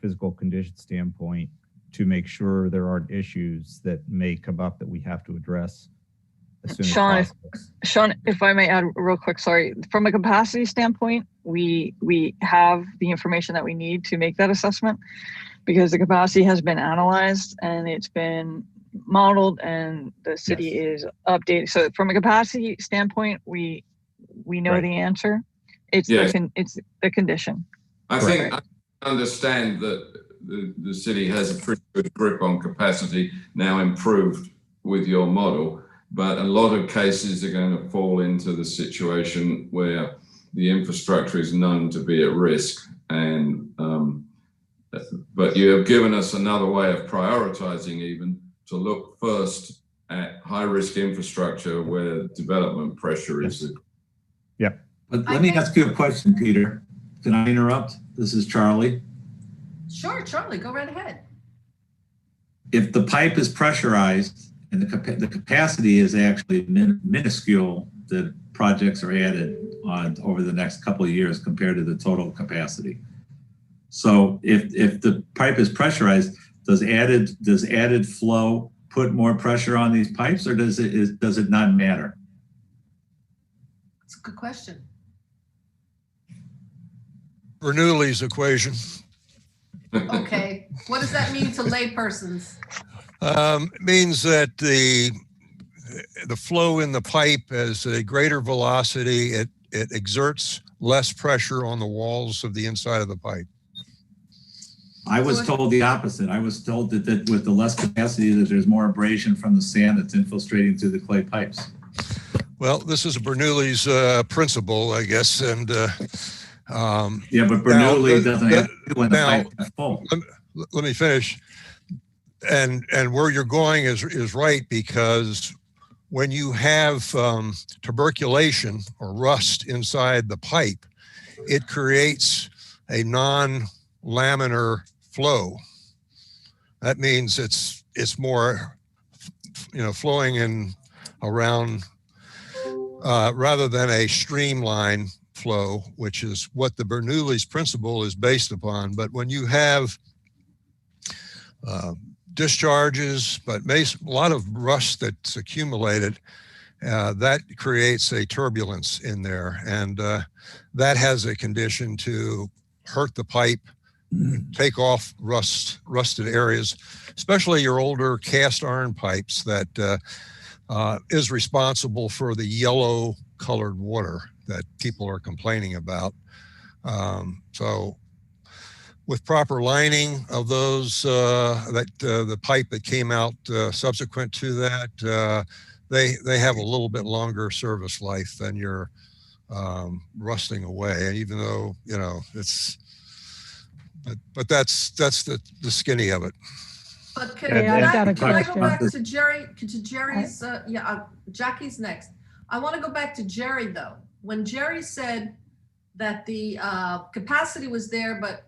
physical condition standpoint to make sure there aren't issues that may come up that we have to address as soon as possible. Sean, if I may add real quick, sorry. From a capacity standpoint, we have the information that we need to make that assessment because the capacity has been analyzed and it's been modeled and the city is updated. So from a capacity standpoint, we know the answer. It's the condition. I think I understand that the city has a pretty good grip on capacity, now improved with your model, but a lot of cases are going to fall into the situation where the infrastructure is known to be at risk. And but you have given us another way of prioritizing, even to look first at high risk infrastructure where development pressure is. Yeah. But let me ask you a question, Peter. Can I interrupt? This is Charlie. Sure, Charlie, go right ahead. If the pipe is pressurized and the capacity is actually minuscule, the projects are added on over the next couple of years compared to the total capacity. So if the pipe is pressurized, does added flow put more pressure on these pipes, or does it not matter? a good question. Bernoulli's equation. Okay, what does that mean to laypersons? Means that the flow in the pipe has a greater velocity. It exerts less pressure on the walls of the inside of the pipe. I was told the opposite. I was told that with the less capacity, that there's more abrasion from the sand that's infiltrating through the clay pipes. Well, this is Bernoulli's principle, I guess, and yeah, but Bernoulli doesn't have to when the pipe is full. Let me finish. And where you're going is right, because when you have tuberculation or rust inside the pipe, it creates a non-laminar flow. That means it's more, flowing in around rather than a streamline flow, which is what the Bernoulli's principle is based upon. But when you have discharges, but a lot of rust that's accumulated, that creates a turbulence in there, and that has a condition to hurt the pipe, take off rusted areas, especially your older cast iron pipes that is responsible for the yellow colored water that people are complaining about. So with proper lining of those, the pipe that came out subsequent to that, they have a little bit longer service life than your rusting away. And even though, it's, but that's the skinny of it. But I've got a can I go question. back to Jerry, to Jerry's, Jackie's next. I want to go back to Jerry though. When Jerry said that the capacity was there, but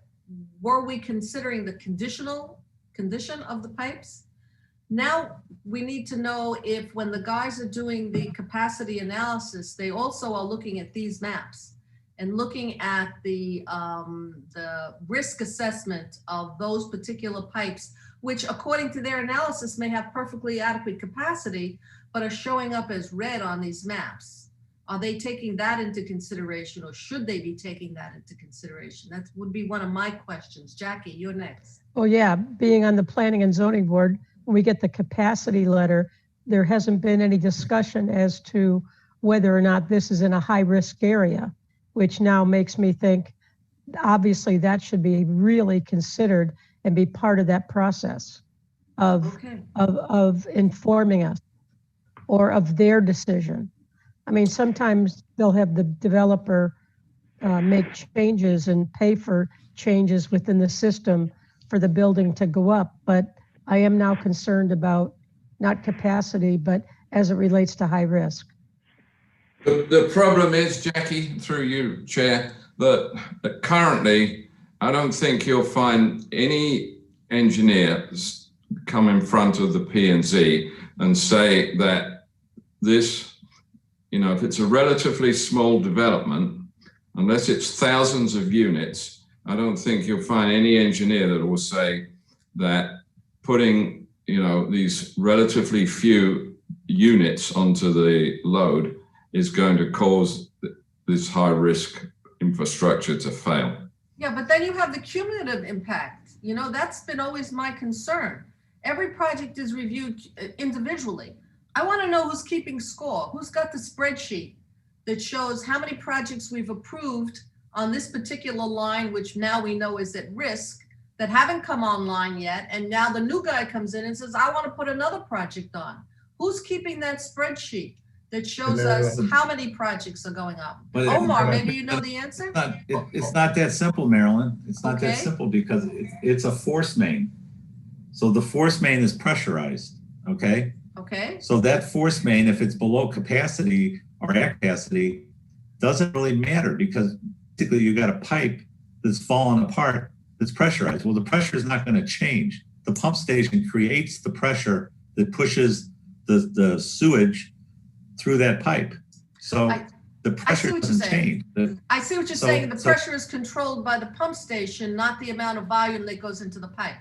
were we considering the condition of the pipes? Now we need to know if when the guys are doing the capacity analysis, they also are looking at these maps and looking at the risk assessment of those particular pipes, which according to their analysis may have perfectly adequate capacity, but are showing up as red on these maps. Are they taking that into consideration, or should they be taking that into consideration? That would be one of my questions. Jackie, you're next. Oh yeah, being on the Planning and Zoning Board, when we get the capacity letter, there hasn't been any discussion as to whether or not this is in a high-risk area, which now makes me think, obviously that should be really considered and be part of that process of informing us or of their decision. I mean, sometimes they'll have the developer make changes and pay for changes within the system for the building to go up. But I am now concerned about not capacity, but as it relates to high risk. The problem is, Jackie, through you, Chair, that currently, I don't think you'll find any engineer come in front of the P&Z and say that this, if it's a relatively small development, unless it's thousands of units, I don't think you'll find any engineer that will say that putting, these relatively few units onto the load is going to cause this high risk infrastructure to fail. Yeah, but then you have the cumulative impact. That's been always my concern. Every project is reviewed individually. I want to know who's keeping score, who's got the spreadsheet that shows how many projects we've approved on this particular line, which now we know is at risk, that haven't come online yet. And now the new guy comes in and says, I want to put another project on. Who's keeping that spreadsheet that shows us how many projects are going up? But Omar, maybe you know the answer? It's not that simple, Marilyn. It's not that Okay. simple because it's a force main. So the force main is pressurized, okay? Okay. So that force main, if it's below capacity or at capacity, doesn't really matter because typically you got a pipe that's falling apart that's pressurized. Well, the pressure is not going to change. The pump station creates the pressure that pushes the sewage through that pipe. So the pressure doesn't change. I see what you're saying. The pressure is controlled by the pump station, not the amount of volume that goes into the pipe.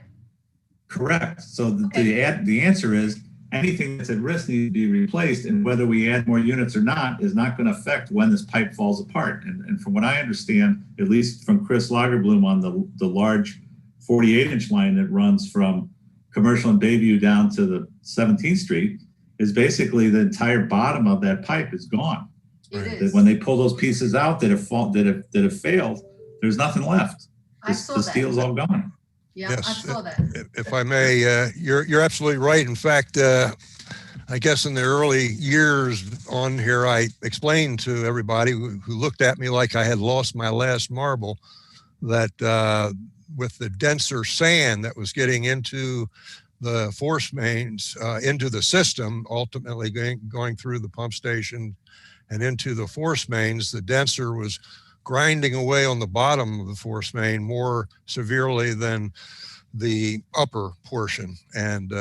Correct. So the answer is anything that's at risk needs to be replaced, and whether we add more units or not is not going to affect when this pipe falls apart. And from what I understand, at least from Chris Lagerbloom on the large 48-inch line that runs from Commercial and Bayview down to the 17th Street, is basically the entire bottom of that pipe is gone. That when they pull those pieces out that have failed, there's nothing left. The steel's all gone. Yeah, Yes, I saw that. If I may, you're absolutely right. In fact, I guess in the early years on here, I explained to everybody who looked at me like I had lost my last marble that with the denser sand that was getting into the force mains, into the system, ultimately going through the pump station and into the force mains, the denser was grinding away on the bottom of the force main more severely than the upper portion. And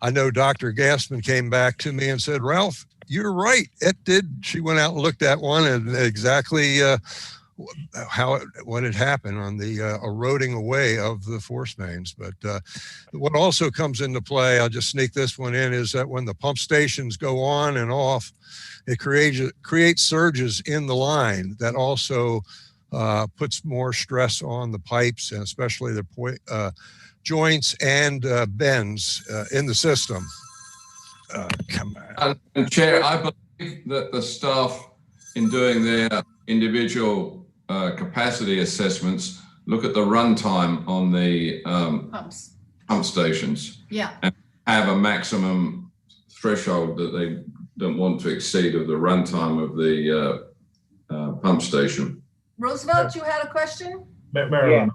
I know Dr. Gassman came back to me and said, Ralph, you're right. It did. She went out and looked at one and exactly what had happened on the eroding away of the force mains. But what also comes into play, I'll just sneak this one in, is that when the pump stations go on and off, it creates surges in the line that also puts more stress on the pipes, and especially the joints and bends in the system. Come on. And Chair, I believe that the staff, in doing their individual capacity assessments, look at the runtime on the pump stations. Yeah. And have a maximum threshold that they don't want to exceed of the runtime of the pump station. Roosevelt, you had a question? Marilyn.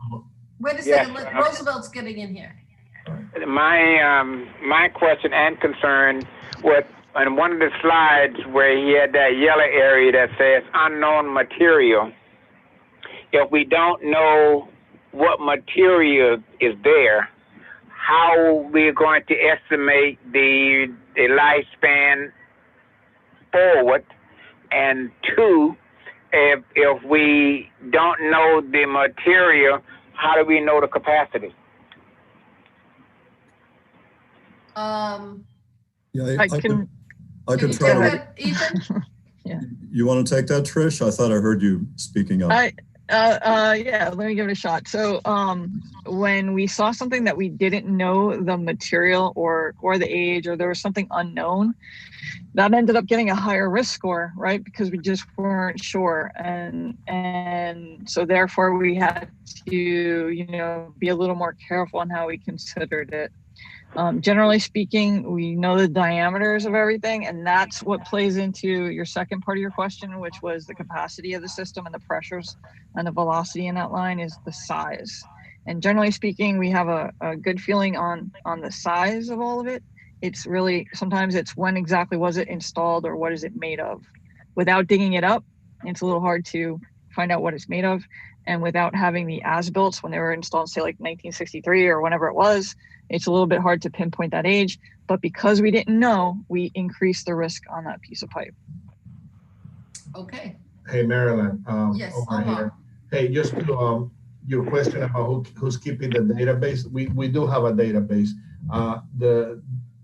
Wait a second, Roosevelt's getting in here. My question and concern was on one of the slides where he had that yellow area that says unknown material. If we don't know what material is there, how we're going to estimate the lifespan forward? And two, if we don't know the material, how do we know the capacity? Yeah, I can try to. Ethan? Yeah. You want to take that, Trish? I thought I heard you speaking up. Yeah, let me give it a shot. So when we saw something that we didn't know the material or the age, or there was something unknown, that ended up getting a higher risk score, right? Because we just weren't sure. And so therefore we had to, be a little more careful on how we considered it. Generally speaking, we know the diameters of everything, and that's what plays into your second part of your question, which was the capacity of the system and the pressures and the velocity in that line is the size. And generally speaking, we have a good feeling on the size of all of it. It's really, sometimes it's when exactly was it installed or what is it made of. Without digging it up, it's a little hard to find out what it's made of. And without having the as-built when they were installed, say like 1963 or whenever it was, it's a little bit hard to pinpoint that age. But because we didn't know, we increased the risk on that piece of pipe. Okay. Hey, Marilyn. Yes, over here. Hey, just to your question about who's keeping the database, we do have a database.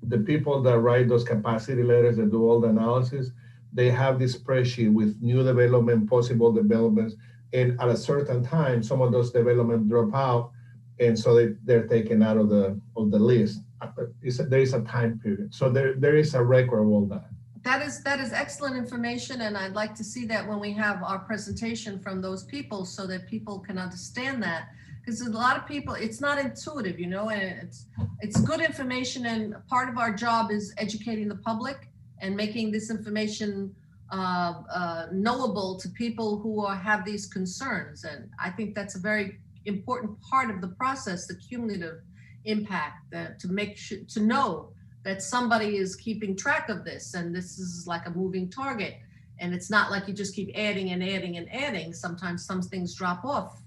The people that write those capacity letters that do all the analysis, they have this spreadsheet with new development, possible developments, and at a certain time, some of those developments drop out, and so they're taken out of the list. There is a time period, so there is a record of all that. That is excellent information, and I'd like to see that when we have our presentation from those people, so that people can understand that. Because a lot of people, it's not intuitive, and it's good information, and part of our job is educating the public and making this information knowable to people who have these concerns. And I think that's a very important part of the process, the cumulative impact, to know that somebody is keeping track of this, and this is like a moving target, and it's not like you just keep adding and adding and adding. Sometimes some things drop off.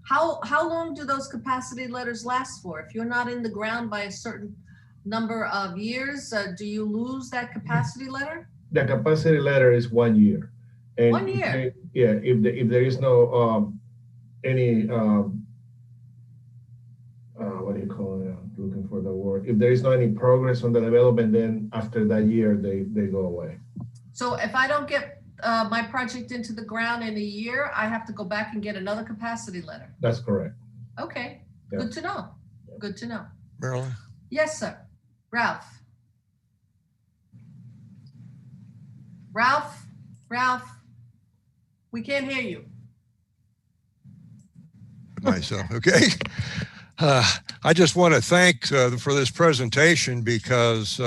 How long do those capacity letters last for? If you're not in the ground by a certain number of years, do you lose that capacity letter? The capacity letter is 1 year. And 1 year? If there is no any what do you call it, looking for the word. If there is not any progress on the development, then after that year, they go away. So if I don't get my project into the ground in a year, I have to go back and get another capacity letter. That's correct. Okay, Yeah. good to know. Good to know. Marilyn? Yes, sir. Ralph. Ralph, we can't hear you. Myself, okay. I just want to thank for this presentation because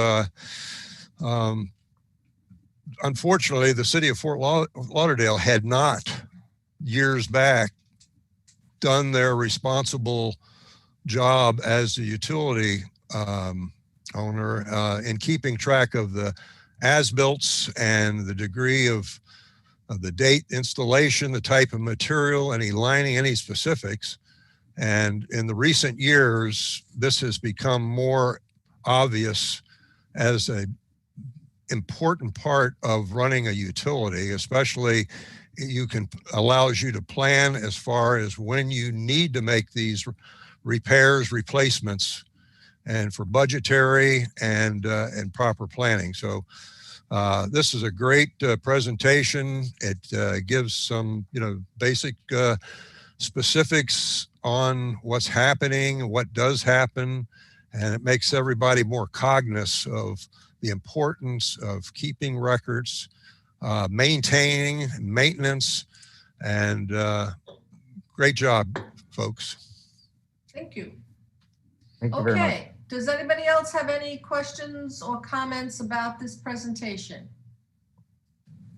unfortunately the city of Fort Lauderdale had not years back done their responsible job as a utility owner in keeping track of the as-builts and the degree of the date installation, the type of material, any lining, any specifics. And in the recent years, this has become more obvious as an important part of running a utility, especially allows you to plan as far as when you need to make these repairs, replacements, and for budgetary and proper planning. So this is a great presentation. It gives some, basic specifics on what's happening, what does happen, and it makes everybody more cognizant of the importance of keeping records, maintaining, maintenance, and great job, folks. Thank you. Thank you very much. Okay, does anybody else have any questions or comments about this presentation?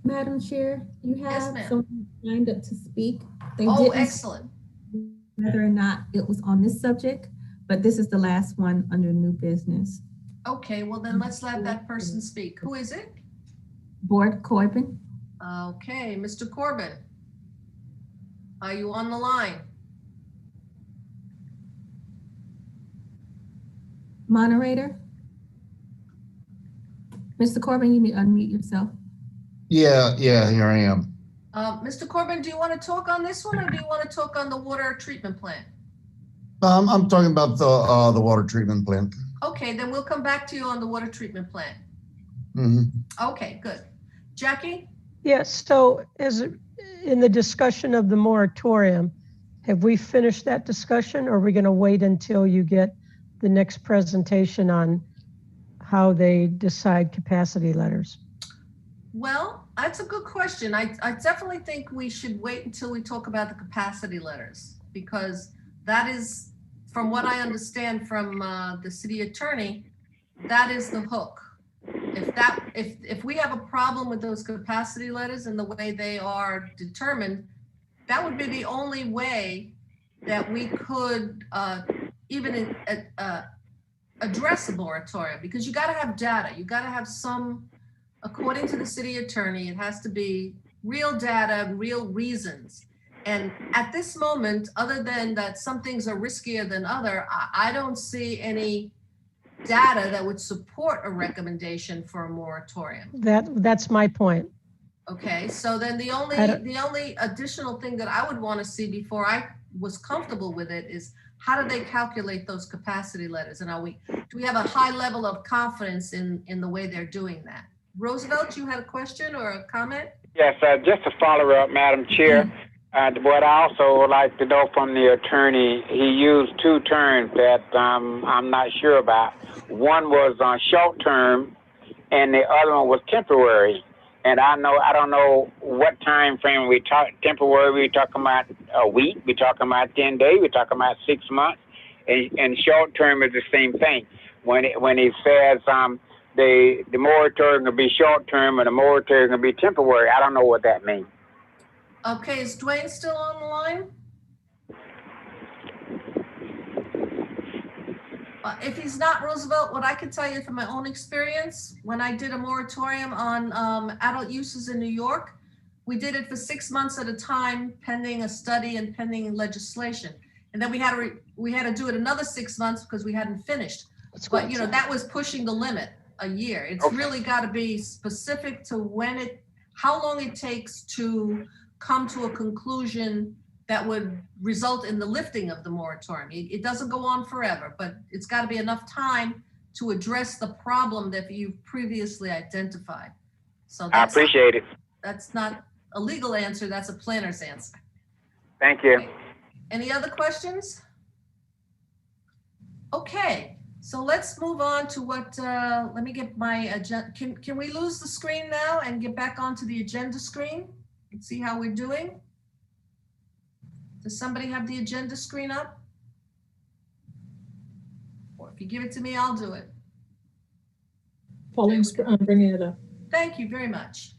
Madam Chair, you Yes, have ma'am. someone lined up to speak. They Oh, didn't excellent. say whether or not it was on this subject, but this is the last one under new business. Okay, well then let's let that person speak. Who is it? Board Corbin. Okay, Mr. Corbin. Are you on the line? Moderator? Mr. Corbin, you need to unmute yourself. Yeah, here I am. Mr. Corbin, do you want to talk on this one or do you want to talk on the water treatment plant? I'm talking about the water treatment plant. Okay, then we'll come back to you on the water treatment plant. Okay, good. Jackie? Yes, so in the discussion of the moratorium, have we finished that discussion or are we going to wait until you get the next presentation on how they decide capacity letters? Well, that's a good question. I definitely think we should wait until we talk about the capacity letters because that is, from what I understand from the city attorney, that is the hook. If we have a problem with those capacity letters and the way they are determined, that would be the only way that we could even address a moratorium, because you got to have data. You got to have some, according to the city attorney, it has to be real data, real reasons. And at this moment, other than that some things are riskier than other, I don't see any data that would support a recommendation for a moratorium. That's my point. Okay, so then the only additional thing that I would want to see before I was comfortable with it is how do they calculate those capacity letters? And do we have a high level of confidence in the way they're doing that? Roosevelt, you had a question or a comment? Yes, just a follow-up, Madam Chair. What I also would like to know from the attorney, he used two terms that I'm not sure about. One was short-term, and the other one was temporary. And I don't know what time frame we talk. Temporary, we talking about a week. We talking about 10 days. We talking about 6 months. And short-term is the same thing. When he says the moratorium will be short-term and the moratorium will be temporary, I don't know what that means. Okay, is Dwayne still on the line? If he's not, Roosevelt, what I can tell you from my own experience, when I did a moratorium on adult uses in New York, we did it for 6 months at a time, pending a study and pending legislation. And then we had to do it another 6 months because we hadn't finished. But that was pushing the limit a year. It's really got to be specific to how long it takes to come to a conclusion that would result in the lifting of the moratorium. It doesn't go on forever, but it's got to be enough time to address the problem that you've previously identified. So I appreciate it. That's not a legal answer, that's a planner's answer. Thank you. Any other questions? Okay, so let's move on to what, let me get my agenda. Can we lose the screen now and get back onto the agenda screen and see how we're doing? Does somebody have the agenda screen up? Or if you give it to me, I'll do it. Pauline's bringing it up. Thank you very much.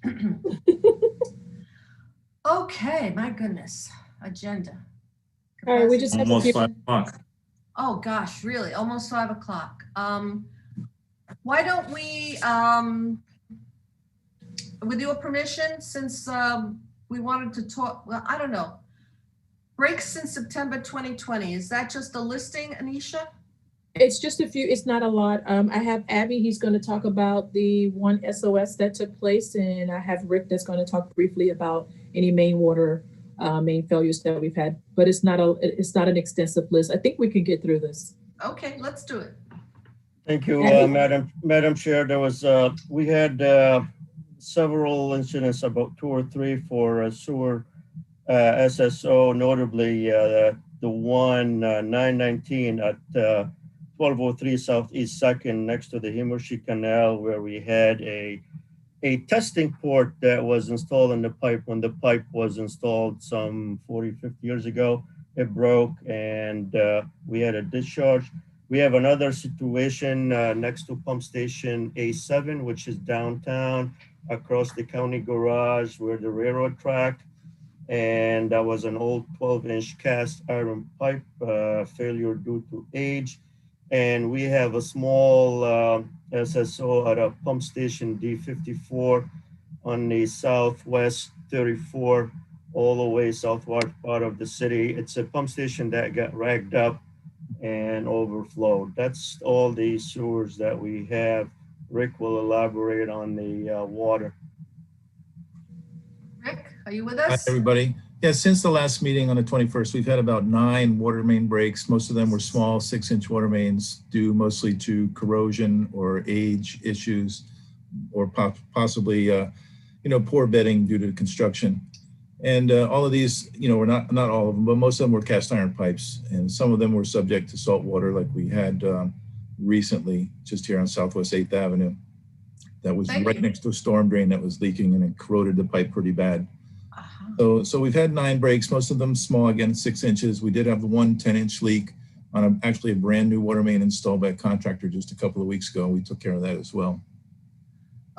Okay, my goodness, agenda. All right, we just have Almost a few. 5 o'clock. Oh gosh, really, almost 5 o'clock. Why don't we, with your permission, since we wanted to talk, well, I don't know. Breaks since September 2020, is that just a listing, Anisha? It's just a few, it's not a lot. I have Abby, he's going to talk about the one SOS that took place, and I have Rick that's going to talk briefly about any main water main failures that we've had, but it's not an extensive list. I think we can get through this. Okay, let's do it. Thank you, Madam Chair. There was, we had several incidents, about 2 or 3 for sewer SSO, notably the one 919 at 1203 Southeast 2nd next to the Himmershey Canal, where we had a testing port that was installed in the pipe. When the pipe was installed some 40, 50 years ago, it broke and we had a discharge. We have another situation next to pump station A7, which is downtown across the county garage where the railroad track. And that was an old 12-inch cast iron pipe failure due to age. And we have a small SSO at a pump station D54 on the southwest 34, all the way southward part of the city. It's a pump station that got ragged up and overflowed. That's all the sewers that we have. Rick will elaborate on the water. Rick, are you with Hi, us? everybody. Yeah, since the last meeting on the 21st, we've had about 9 water main breaks. Most of them were small 6-inch water mains due mostly to corrosion or age issues, or possibly, poor bedding due to construction. And all of these, were not all of them, but most of them were cast iron pipes. And some of them were subject to salt water, like we had recently just here on Southwest 8th Avenue. That was right next to a storm drain that was leaking, and it corroded the pipe pretty bad. So we've had 9 breaks, most of them small, again, 6 inches. We did have the one 10-inch leak on actually a brand new water main installed by a contractor just a couple of weeks ago. We took care of that as well.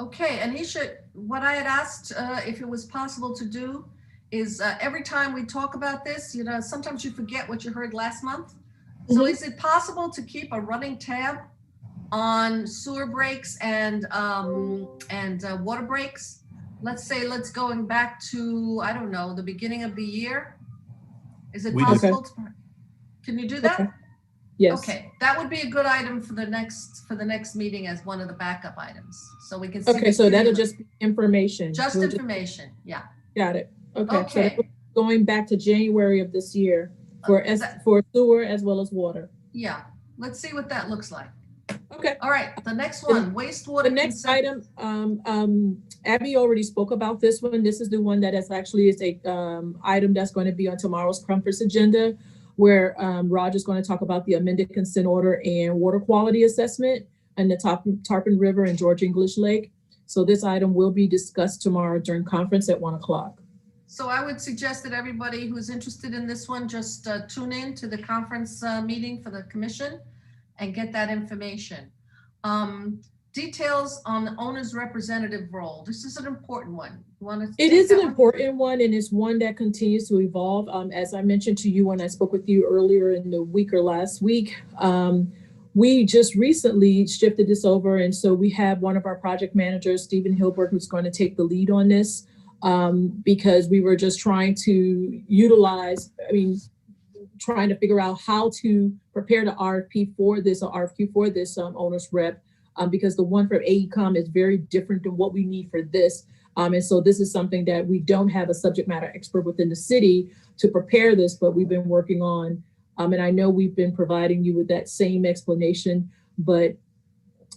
Okay, Anisha, what I had asked if it was possible to do is every time we talk about this, sometimes you forget what you heard last month. So is it possible to keep a running tab on sewer breaks and water breaks? Let's say, going back to, I don't know, the beginning of the year. Is it possible? Can you do that? Okay. Yes. Okay, that would be a good item for the next meeting as one of the backup items, so we can see. Okay, so that'll just be information. Just information, yeah. Got it. Okay. Okay. So going back to January of this year for sewer as well as water. Yeah, let's see what that looks like. Okay. All right, the next one, wastewater. The next item, Abby already spoke about this one. This is the one that is a item that's going to be on tomorrow's conference agenda, where Roger's going to talk about the amended consent order and water quality assessment and the Tarpon River and George English Lake. So this item will be discussed tomorrow during conference at 1 o'clock. So I would suggest that everybody who's interested in this one just tune in to the conference meeting for the commission and get that information. Details on the owner's representative role. This is an important one. It is an important one, and it's one that continues to evolve. As I mentioned to you when I spoke with you earlier in the week or last week, we just recently shifted this over. And so we have one of our project managers, Stephen Hilbert, who's going to take the lead on this because we were just trying to trying to figure out how to prepare the RFP for this, owner's rep, because the one from AECOM is very different than what we need for this. And so this is something that we don't have a subject matter expert within the city to prepare this, but we've been working on. And I know we've been providing you with that same explanation, but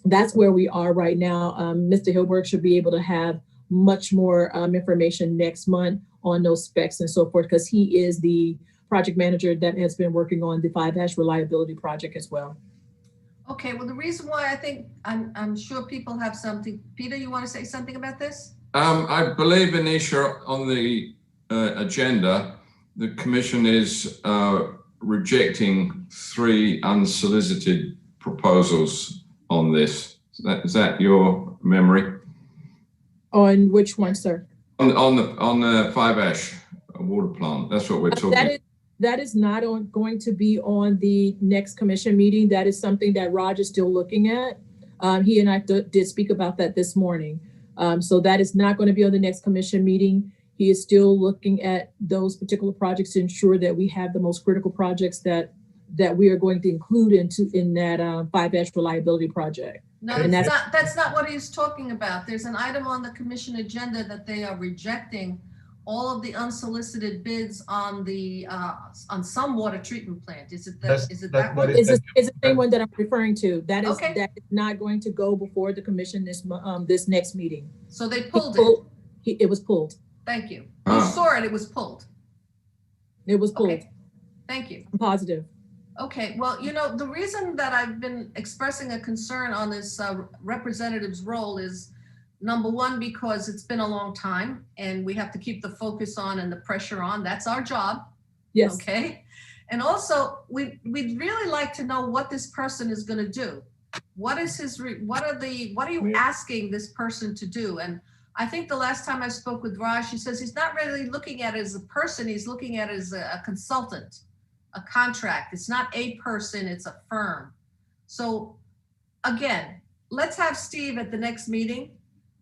that's where we are right now. Mr. Hilberg should be able to have much more information next month on those specs and so forth, because he is the project manager that has been working on the FIVEASH reliability project as well. Okay, well, the reason why I think I'm sure people have something. Peter, you want to say something about this? I believe, Anisha, on the agenda, the commission is rejecting 3 unsolicited proposals on this. Is that your memory? On which one, sir? On the FIVEASH water plant. That's what we're talking. That is not going to be on the next commission meeting. That is something that Raj is still looking at. He and I did speak about that this morning. So that is not going to be on the next commission meeting. He is still looking at those particular projects to ensure that we have the most critical projects that we are going to include in that FIVEASH reliability project. No, that's not what he's talking about. There's an item on the commission agenda that they are rejecting all of the unsolicited bids on the on some water treatment plant. Is it that one? Is the same one that I'm referring to. That is okay. That is not going to go before the commission this next meeting. So they pulled it. It was pulled. Thank you. You saw it. It was pulled. It was pulled. Okay. Thank you. I'm positive. Okay, well, you know, the reason that I've been expressing a concern on this representative's role is, number one, because it's been a long time and we have to keep the focus on and the pressure on. That's our job. Yes. Okay. And also, we'd really like to know what this person is going to do. What is what are you asking this person to do? And I think the last time I spoke with Raj, he says he's not really looking at it as a person. He's looking at it as a consultant. A contract. It's not a person, it's a firm. So again, let's have Steve at the next meeting,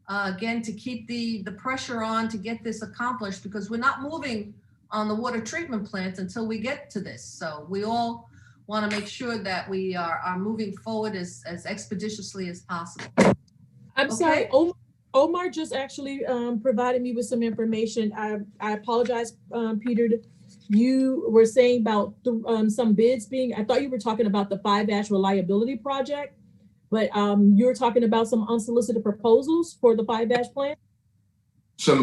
again, to keep the pressure on to get this accomplished, because we're not moving on the water treatment plant until we get to this. So we all want to make sure that we are moving forward as expeditiously as possible. I'm sorry, Omar just actually provided me with some information. I apologize, Peter. You were saying about some bids being, I thought you were talking about the FIVEASH reliability project, but you were talking about some unsolicited proposals for the FIVEASH plant?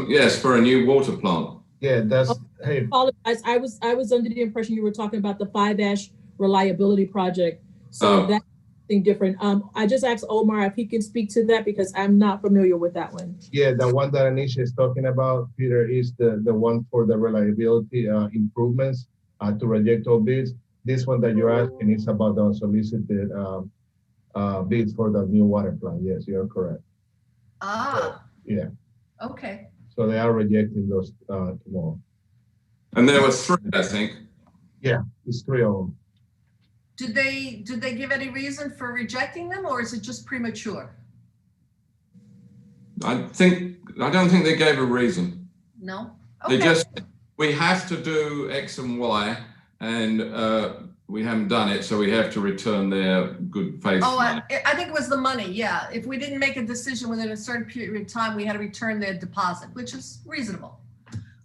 Yes, for a new water plant. Yeah, that's, hey. I apologize. I was under the impression you were talking about the FIVEASH reliability project. So that's something different. I just asked Omar if he can speak to that because I'm not familiar with that one. Yeah, the one that Anisha is talking about, Peter, is the one for the reliability improvements to reject all bids. This one that you're asking is about the unsolicited bids for the new water plant. Yes, you're correct. Yeah. Okay. So they are rejecting those tomorrow. And there were 3, I think. Yeah, it's 3 of them. Did they give any reason for rejecting them, or is it just premature? I don't think they gave a reason. No. Okay. They just, we have to do X and Y, and we haven't done it, so we have to return their good faith. Oh, I think it was the money. Yeah, if we didn't make a decision within a certain period of time, we had to return their deposit, which is reasonable.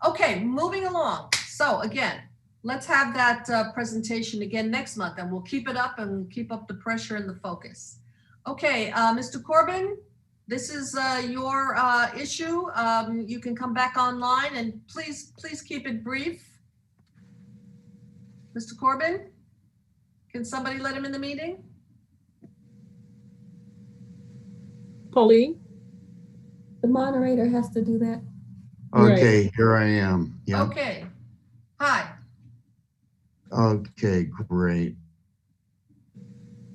Okay, moving along. So again, let's have that presentation again next month, and we'll keep it up and keep up the pressure and the focus. Okay, Mr. Corbin, this is your issue. You can come back online, and please keep it brief. Mr. Corbin, can somebody let him in the meeting? Pauline? The moderator has to do that. Okay, right. Here I am. Yeah. Okay. Hi. Okay, great.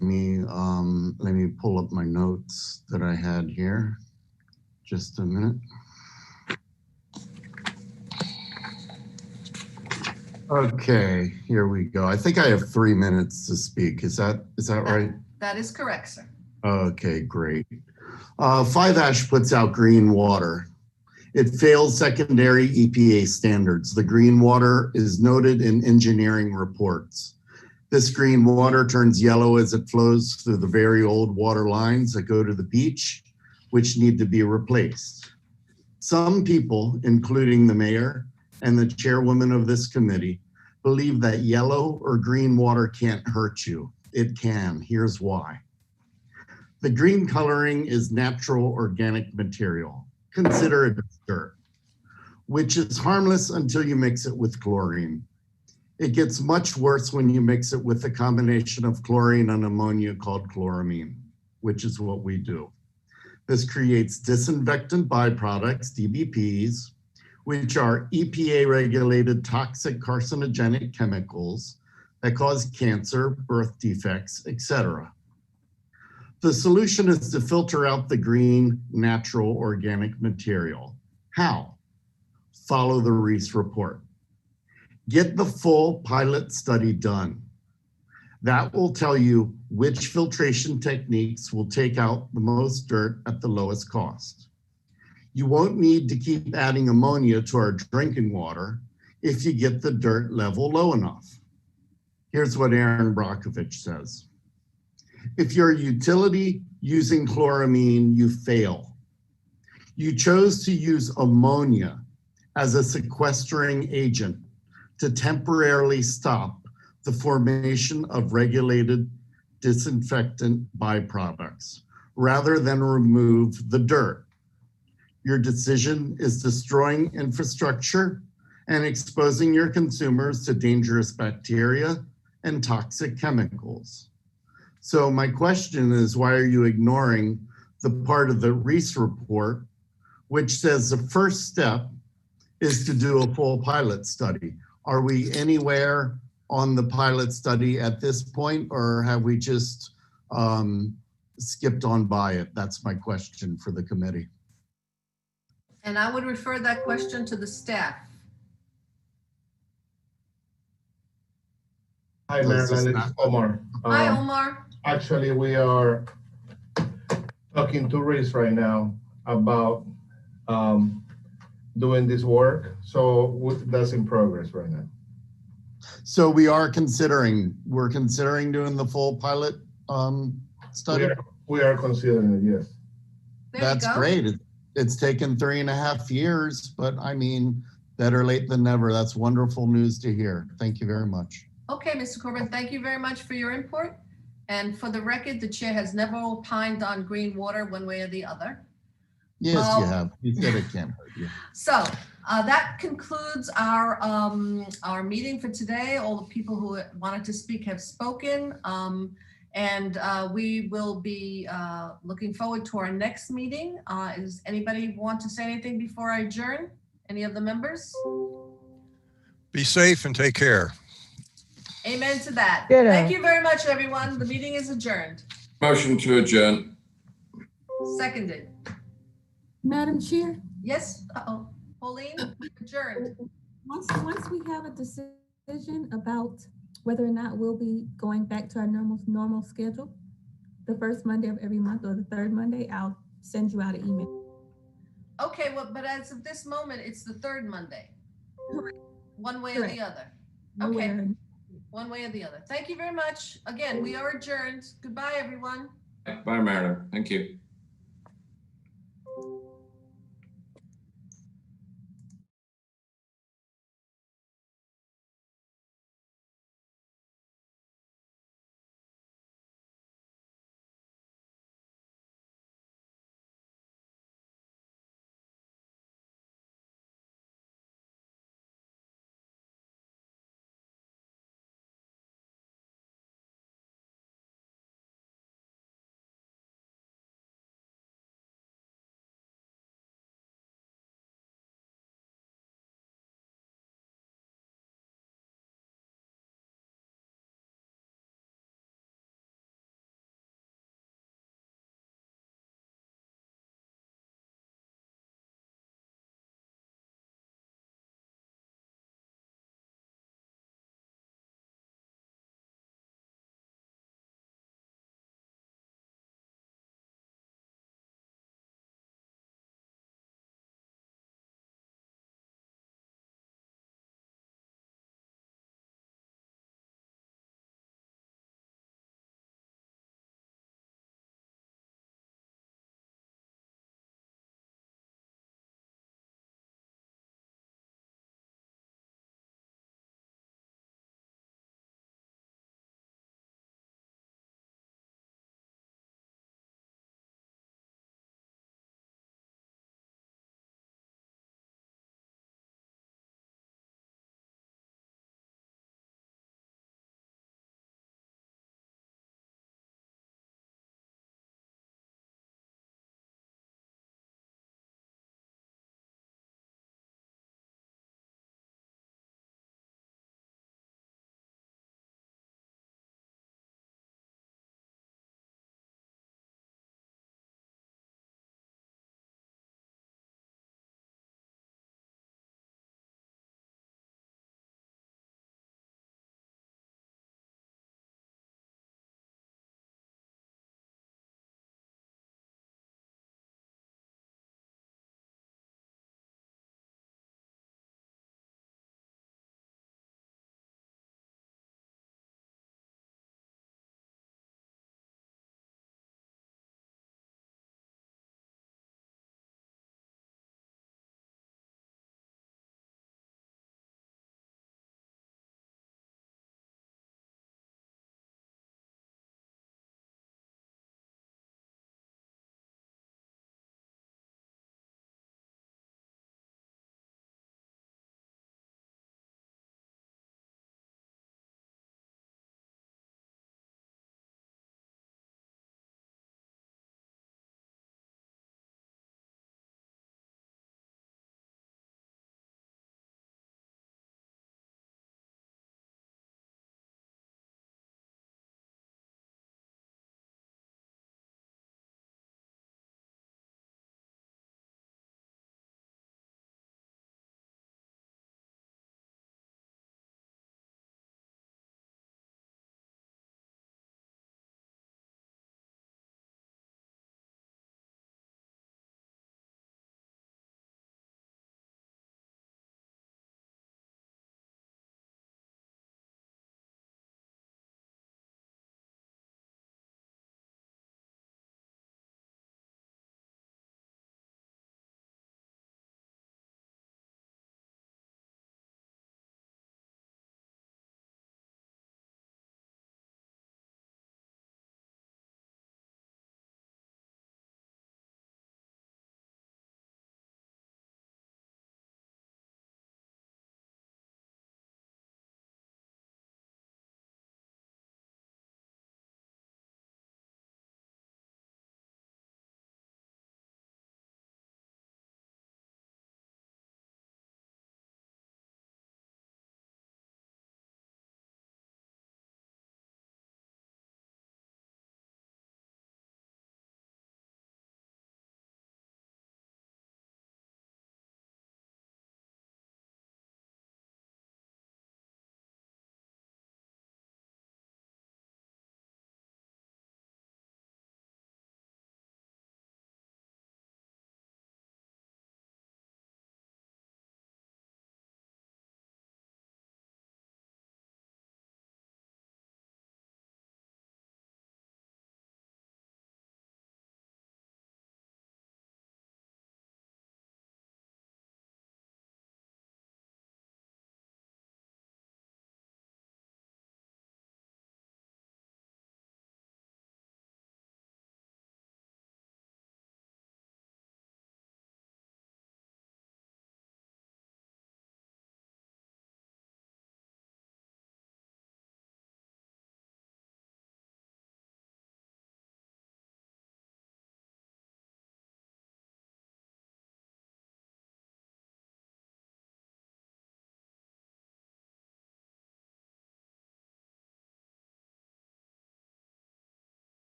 Let me pull up my notes that I had here. Just a minute. Okay, here we go. I think I have 3 minutes to speak. Is that right? That is correct, sir. Okay, great. FIVEASH puts out green water. It fails secondary EPA standards. The green water is noted in engineering reports. This green water turns yellow as it flows through the very old water lines that go to the beach, which need to be replaced. Some people, including the mayor and the chairwoman of this committee, believe that yellow or green water can't hurt you. It can. Here's why. The green coloring is natural organic material. Consider it dirt, which is harmless until you mix it with chlorine. It gets much worse when you mix it with a combination of chlorine and ammonia called chloramine, which is what we do. This creates disinfectant byproducts, DBPs, which are EPA-regulated toxic carcinogenic chemicals that cause cancer, birth defects, etc. The solution is to filter out the green, natural, organic material. How? Follow the Reese report. Get the full pilot study done. That will tell you which filtration techniques will take out the most dirt at the lowest cost. You won't need to keep adding ammonia to our drinking water if you get the dirt level low enough. Here's what Aaron Brockovich says. If you're a utility using chloramine, you fail. You chose to use ammonia as a sequestering agent to temporarily stop the formation of regulated disinfectant byproducts rather than remove the dirt. Your decision is destroying infrastructure and exposing your consumers to dangerous bacteria and toxic chemicals. So my question is, why are you ignoring the part of the Reese report, which says the first step is to do a full pilot study? Are we anywhere on the pilot study at this point, or have we just skipped on by it? That's my question for the committee. And I would refer that question to the staff. Hi, Marilyn, it's Omar. Hi, Omar. Actually, we are talking to Reese right now about doing this work. So that's in progress right now. So we're considering doing the full pilot study? We are considering it, yes. That's great. It's taken 3.5 years, but I mean, better late than never. That's wonderful news to hear. Thank you very much. Okay, Mr. Corbin, thank you very much for your input. And for the record, the chair has never opined on green water one way or the other. Yes, you have. You said it can't hurt you. So that concludes our meeting for today. All the people who wanted to speak have spoken. And we will be looking forward to our next meeting. Does anybody want to say anything before I adjourn? Any of the members? Be safe and take care. Amen to that. Ditto. Thank you very much, everyone. The meeting is adjourned. Motion to adjourn. Seconded. Madam Chair? Yes, Pauline, adjourned. Once we have a decision about whether or not we'll be going back to our normal schedule, the first Monday of every month or the third Monday, I'll send you out an email. Okay, well, but as of this moment, it's the third Monday. Correct. One way Correct. or the other. No Okay. way. One way or the other. Thank you very much. Again, we are adjourned. Goodbye, everyone. Bye, Marilyn. Thank you.